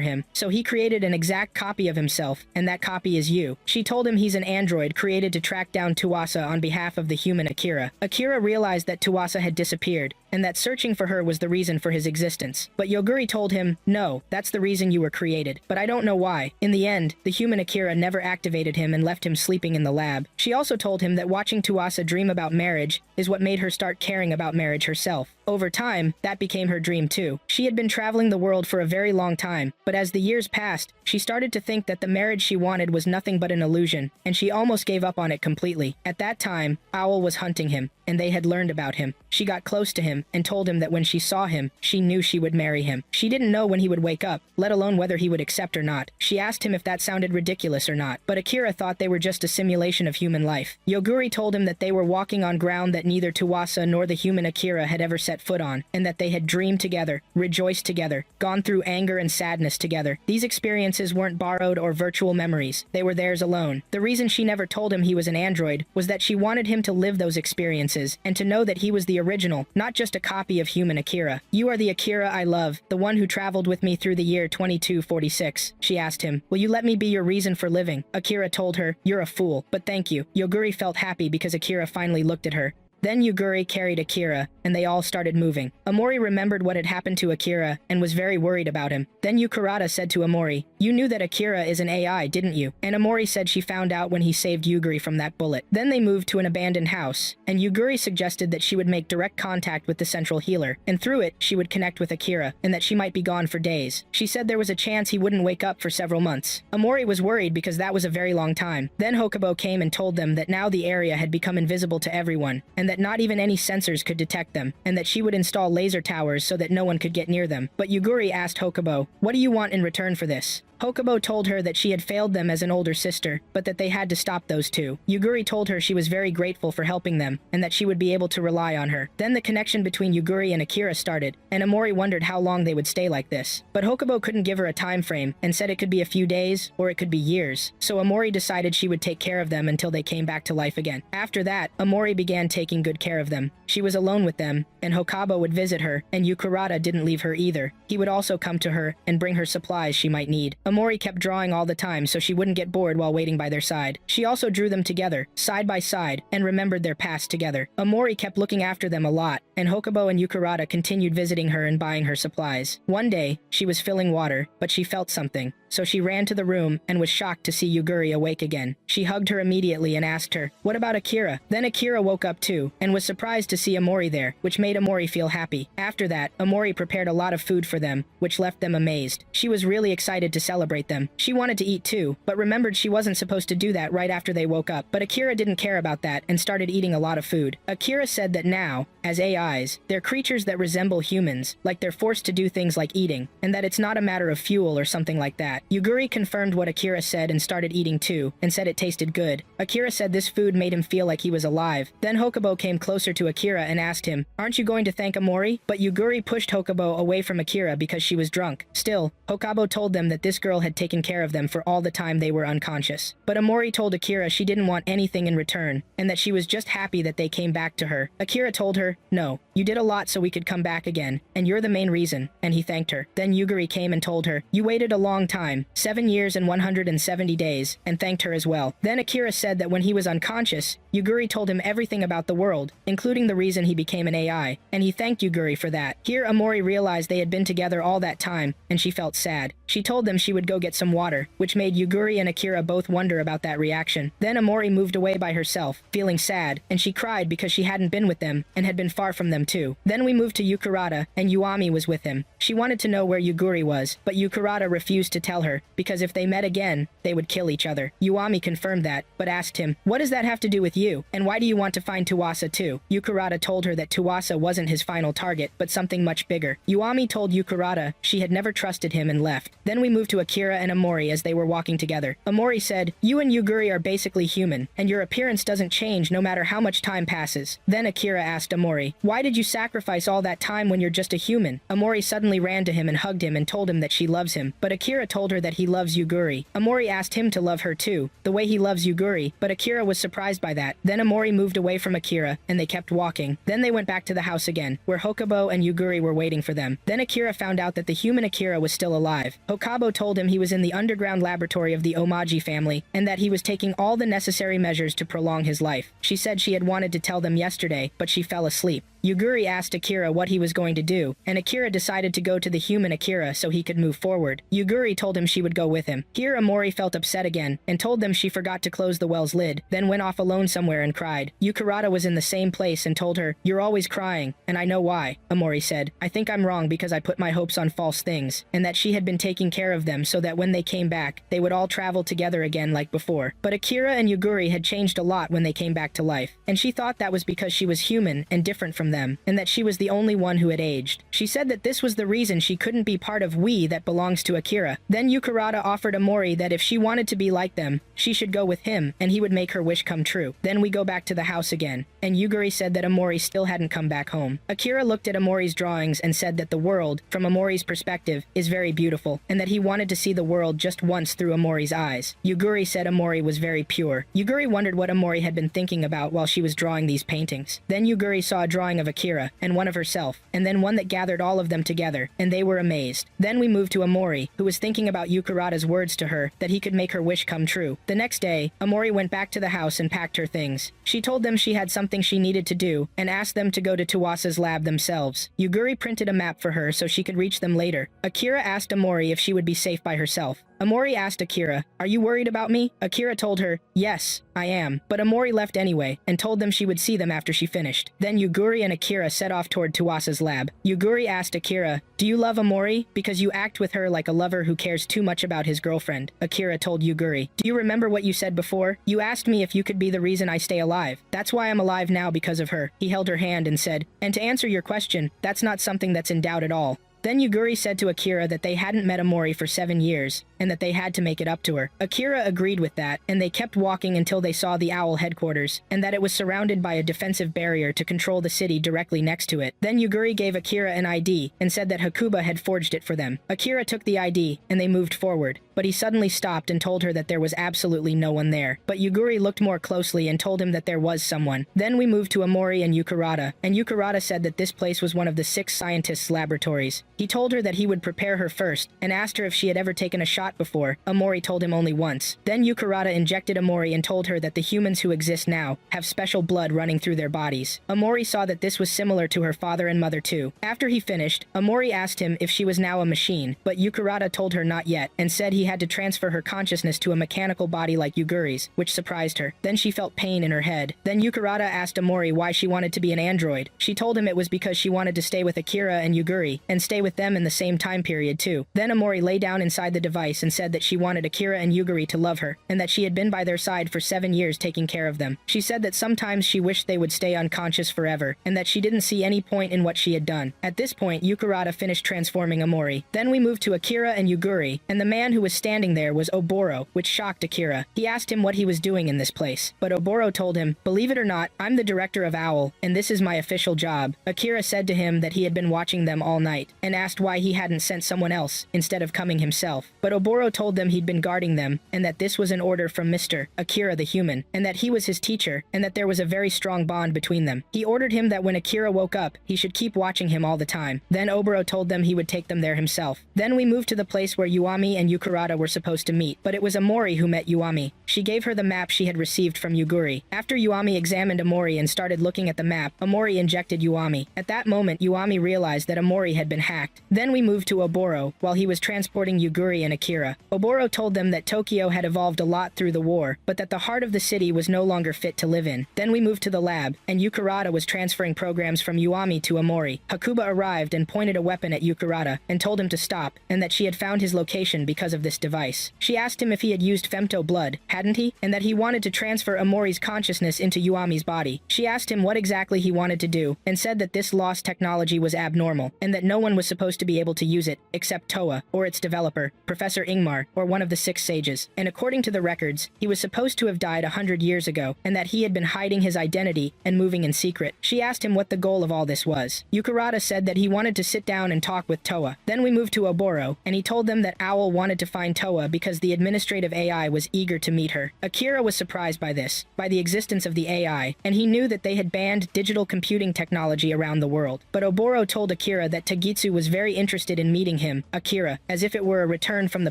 him. So he created an exact copy of himself, and that copy is you. She told him he's an android created to track down Tuasa on behalf of the human Akira. Akira realized that Tuasa had disappeared, and that searching for her was the reason for his existence. But Yoguri told him, no, that's the reason you were created. But I don't know why. In the end, the human Akira never activated him and left him sleeping in the lab. She also told him that watching Tuasa dream about marriage is what made her start caring about marriage herself. Over time, that became her dream too. She had been traveling the world for a very long time, but as the years passed, she started to think that the marriage she wanted was nothing but an illusion, and she almost gave up on it completely. At that time, Owl was hunting him, and they had learned about him. She got close to him, him and told him that when she saw him, she knew she would marry him. She didn't know when he would wake up, let alone whether he would accept or not. She asked him if that sounded ridiculous or not, but Akira thought they were just a simulation of human life. Yoguri told him that they were walking on ground that neither Tuwasa nor the human Akira had ever set foot on, and that they had dreamed together, rejoiced together, gone through anger and sadness together. These experiences weren't borrowed or virtual memories. They were theirs alone. The reason she never told him he was an android was that she wanted him to live those experiences and to know that he was the original, not just a copy of human Akira. "You are the Akira I love, the one who traveled with me through the year 2246. She asked him, "Will you let me be your reason for living?" Akira told her, "You're a fool, but thank you." Yoguri felt happy because Akira finally looked at her. Then Yuguri carried Akira, and they all started moving. Amori remembered what had happened to Akira and was very worried about him. Then Yukurata said to Amori, "You knew that Akira is an AI, didn't you?" And Amori said she found out when he saved Yuguri from that bullet. Then they moved to an abandoned house, and Yuguri suggested that she would make direct contact with the central healer, and through it, she would connect with Akira, and that she might be gone for days. She said there was a chance he wouldn't wake up for several months. Amori was worried because that was a very long time. Then Hokubo came and told them that now the area had become invisible to everyone, and that not even any sensors could detect them, and that she would install laser towers so that no one could get near them. But Yuguri asked Hokubo, "What do you want in return for this?" Hokubo told her that she had failed them as an older sister, but that they had to stop those two. Yuguri told her she was very grateful for helping them, and that she would be able to rely on her. Then the connection between Yuguri and Akira started, and Amori wondered how long they would stay like this. But Hokubo couldn't give her a time frame, and said it could be a few days, or it could be years. So Amori decided she would take care of them until they came back to life again. After that, Amori began taking good care of them. She was alone with them, and Hokabo would visit her, and Yukurata didn't leave her either. He would also come to her and bring her supplies she might need. Amori kept drawing all the time so she wouldn't get bored while waiting by their side. She also drew them together, side by side, and remembered their past together. Amori kept looking after them a lot, and Hokubo and Yukurata continued visiting her and buying her supplies. One day, she was filling water, but she felt something. So she ran to the room and was shocked to see Yuguri awake again. She hugged her immediately and asked her, "What about Akira?" Then Akira woke up too, and was surprised to see Amori there, which made Amori feel happy. After that, Amori prepared a lot of food for them, which left them amazed. She was really excited to celebrate them. She wanted to eat too, but remembered she wasn't supposed to do that right after they woke up. But Akira didn't care about that and started eating a lot of food. Akira said that now, as AIs, they're creatures that resemble humans, like they're forced to do things like eating, and that it's not a matter of fuel or something like that. Yuguri confirmed what Akira said and started eating too, and said it tasted good. Akira said this food made him feel like he was alive. Then Hokubo came closer to Akira and asked him, "Aren't you going to thank Amori?" But Yuguri pushed Hokubo away from Akira because she was drunk. Still, Hokubo told them that this girl had taken care of them for all the time they were unconscious. But Amori told Akira she didn't want anything in return, and that she was just happy that they came back to her. Akira told her, "No, you did a lot so we could come back again, and you're the main reason," and he thanked her. Then Yuguri came and told her, "You waited a long time, 7 years and 170 days, and thanked her as well." Then Akira said that when he was unconscious, Yuguri told him everything about the world, including the reason he became an AI, and he thanked Yuguri for that. Here Amori realized they had been together all that time, and she felt sad. She told them she would go get some water, which made Yuguri and Akira both wonder about that reaction. Then Amori moved away by herself, feeling sad, and she cried because she hadn't been with them, and had been far from them too. Then we moved to Yukurata, and Yuami was with him. She wanted to know where Yuguri was, but Yukurata refused to tell her, because if they met again, they would kill each other. Yuami confirmed that, but asked him, "What does that have to do with you? And why do you want to find Tuwasa too?" Yukurata told her that Tuwasa wasn't his final target, but something much bigger. Yuami told Yukurata she had never trusted him and left. Then we moved to Akira and Amori as they were walking together. Amori said, "You and Yuguri are basically human, and your appearance doesn't change no matter how much time passes." Then Akira asked Amori, "Why did you sacrifice all that time when you're just a human?" Amori suddenly ran to him and hugged him and told him that she loves him, but Akira told her that he loves Yuguri. Amori asked him to love her too, the way he loves Yuguri, but Akira was surprised by that. Then Amori moved away from Akira, and they kept walking. Then they went back to the house again, where Hokubo and Yuguri were waiting for them. Then Akira found out that the human Akira was still alive. Hokabo told him he was in the underground laboratory of the Omaji family, and that he was taking all the necessary measures to prolong his life. She said she had wanted to tell them yesterday, but she fell asleep. Yuguri asked Akira what he was going to do, and Akira decided to go to the human Akira so he could move forward. Yuguri told him she would go with him. Here Amori felt upset again, and told them she forgot to close the well's lid, then went off alone somewhere and cried. Yukurata was in the same place and told her, "You're always crying, and I know why." Amori said, "I think I'm wrong because I put my hopes on false things, and that she had been taking care of them so that when they came back, they would all travel together again like before." But Akira and Yuguri had changed a lot when they came back to life, and she thought that was because she was human and different from from them, and that she was the only one who had aged. She said that this was the reason she couldn't be part of we that belongs to Akira. Then Yukirata offered Amori that if she wanted to be like them, she should go with him, and he would make her wish come true. Then we go back to the house again, and Yuguri said that Amori still hadn't come back home. Akira looked at Amori's drawings and said that the world, from Amori's perspective, is very beautiful, and that he wanted to see the world just once through Amori's eyes. Yuguri said Amori was very pure. Yuguri wondered what Amori had been thinking about while she was drawing these paintings. Then Yuguri saw a drawing of Akira, and one of herself, and then one that gathered all of them together, and they were amazed. Then we moved to Amori, who was thinking about Yukirata's words to her, that he could make her wish come true. The next day, Amori went back to the house and packed her things. She told them she had something she needed to do, and asked them to go to Tuwasa's lab themselves. Yuguri printed a map for her so she could reach them later. Akira asked Amori if she would be safe by herself. Amori asked Akira, "Are you worried about me?" Akira told her, "Yes, I am." But Amori left anyway, and told them she would see them after she finished. Then Yuguri and Akira set off toward Tuwasa's lab. Yuguri asked Akira, "Do you love Amori? Because you act with her like a lover who cares too much about his girlfriend." Akira told Yuguri, "Do you remember what you said before? You asked me if you could be the reason I stay alive. That's why I'm alive now, because of her." He held her hand and said, "And to answer your question, that's not something that's in doubt at all." Then Yuguri said to Akira that they hadn't met Amori for 7 years, and that they had to make it up to her. Akira agreed with that, and they kept walking until they saw the Owl headquarters, and that it was surrounded by a defensive barrier to control the city directly next to it. Then Yuguri gave Akira an ID, and said that Hakuba had forged it for them. Akira took the ID, and they moved forward, but he suddenly stopped and told her that there was absolutely no one there. But Yuguri looked more closely and told him that there was someone. Then we moved to Amori and Yukirata said that this place was one of the 6 scientists' laboratories. He told her that he would prepare her first, and asked her if she had ever taken a shot before. Amori told him only once. Then Yukirata injected Amori and told her that the humans who exist now have special blood running through their bodies. Amori saw that this was similar to her father and mother too. After he finished, Amori asked him if she was now a machine, but Yukirata told her not yet, and said he had to transfer her consciousness to a mechanical body like Yuguri's, which surprised her. Then she felt pain in her head. Then Yukirata asked Amori why she wanted to be an android. She told him it was because she wanted to stay with Akira and Yuguri, and stay with them in the same time period too. Then Amori lay down inside the device and said that she wanted Akira and Yuguri to love her, and that she had been by their side for 7 years taking care of them. She said that sometimes she wished they would stay unconscious forever, and that she didn't see any point in what she had done. At this point, Yukirata finished transforming Amori. Then we moved to Akira and Yuguri, and the man who was standing there was Oboro, which shocked Akira. He asked him what he was doing in this place, but Oboro told him, "Believe it or not, I'm the director of Owl, and this is my official job." Akira said to him that he had been watching them all night, and asked why he hadn't sent someone else instead of coming himself. But Oboro told them he'd been guarding them, and that this was an order from Mr. Akira the human, and that he was his teacher, and that there was a very strong bond between them. He ordered him that when Akira woke up, he should keep watching him all the time. Then Oboro told them he would take them there himself. Then we moved to the place where Yuami and Yukirata were supposed to meet, but it was Amori who met Yuami. She gave her the map she had received from Yuguri. After Yuami examined Amori and started looking at the map, Amori injected Yuami. At that moment, Yuami realized that Amori had been hacked. Then we moved to Oboro, while he was transporting Yuguri and Akira. Oboro told them that Tokyo had evolved a lot through the war, but that the heart of the city was no longer fit to live in. Then we moved to the lab, and Yukirata was transferring programs from Yuami to Amori. Hakuba arrived and pointed a weapon at Yukirata, and told him to stop, and that she had found his location because of this device. She asked him if he had used femto blood, hadn't he? And that he wanted to transfer Amori's consciousness into Yuami's body. She asked him what exactly he wanted to do, and said that this lost technology was abnormal, and that no one was supposed to be able to use it, except Toa, or its developer, Professor Ingmar, or one of the 6 sages. And according to the records, he was supposed to have died 100 years ago, and that he had been hiding his identity and moving in secret. She asked him what the goal of all this was. Yukirata said that he wanted to sit down and talk with Toa. Then we moved to Oboro, and he told them that Owl wanted to find Toa because the administrative AI was eager to meet her. Akira was surprised by this, by the existence of the AI, and he knew that they had banned digital computing technology around the world. But Oboro told Akira that Tagitsu was very interested in meeting him, Akira, as if it were a return from the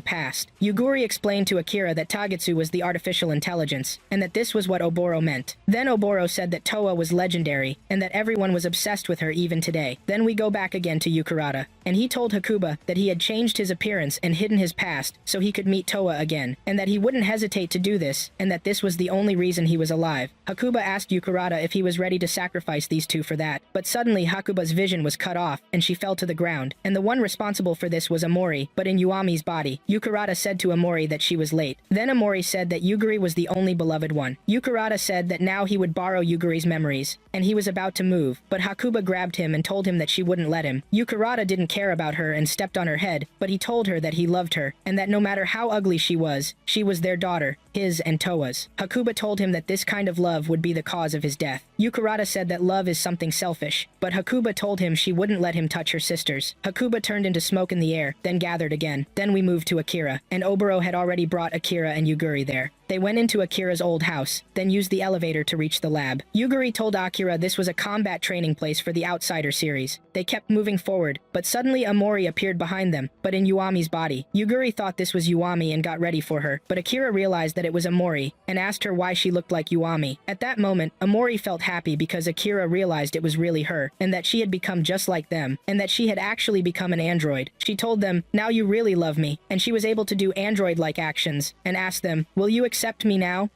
past. Yuguri explained to Akira that Tagitsu was the artificial intelligence, and that this was what Oboro meant. Then Oboro said that Toa was legendary, and that everyone was obsessed with her even today. Then we go back again to Yukirata, and he told Hakuba that he had changed his appearance and hidden his past so he could meet Toa again, and that he wouldn't hesitate to do this, and that this was the only reason he was alive. Hakuba asked Yukirata if he was ready to sacrifice these two for that, but suddenly Hakuba's vision was cut off, and she fell to the ground, and the one responsible for this was Amori, but in Yuami's body. Yukirata said to Amori that she was late. Then Amori said that Yugiri was the only beloved one. Yukirata said that now he would borrow Yugiri's memories, and he was about to move, but Hakuba grabbed him and told him that she wouldn't let him. Yukirata didn't care about her and stepped on her head, but he told her that he loved her, and that no matter how ugly she was their daughter, his and Toa's. Hakuba told him that this kind of love would be the cause of his death. Yukirata said that love is something selfish, but Hakuba told him she wouldn't let him touch her sisters. Hakuba turned into smoke in the air, then gathered again. Then we moved to Akira, and Oboro had already brought Akira and Yugiri there. They went into Akira's old house, then used the elevator to reach the lab. Yugiri told Akira this was a combat training place for the Outsider series. They kept moving forward, but suddenly Amori appeared behind them, but in Yuami's body. Yugiri thought this was Yuami and got ready for her, but Akira realized that it was Amori, and asked her why she looked like Yuami. At that moment, Amori felt happy because Akira realized it was really her, and that she had become just like them, and that she had actually become an android. She told them, "Now you really love me," and she was able to do android-like actions, and asked them, "Will you accept me now?"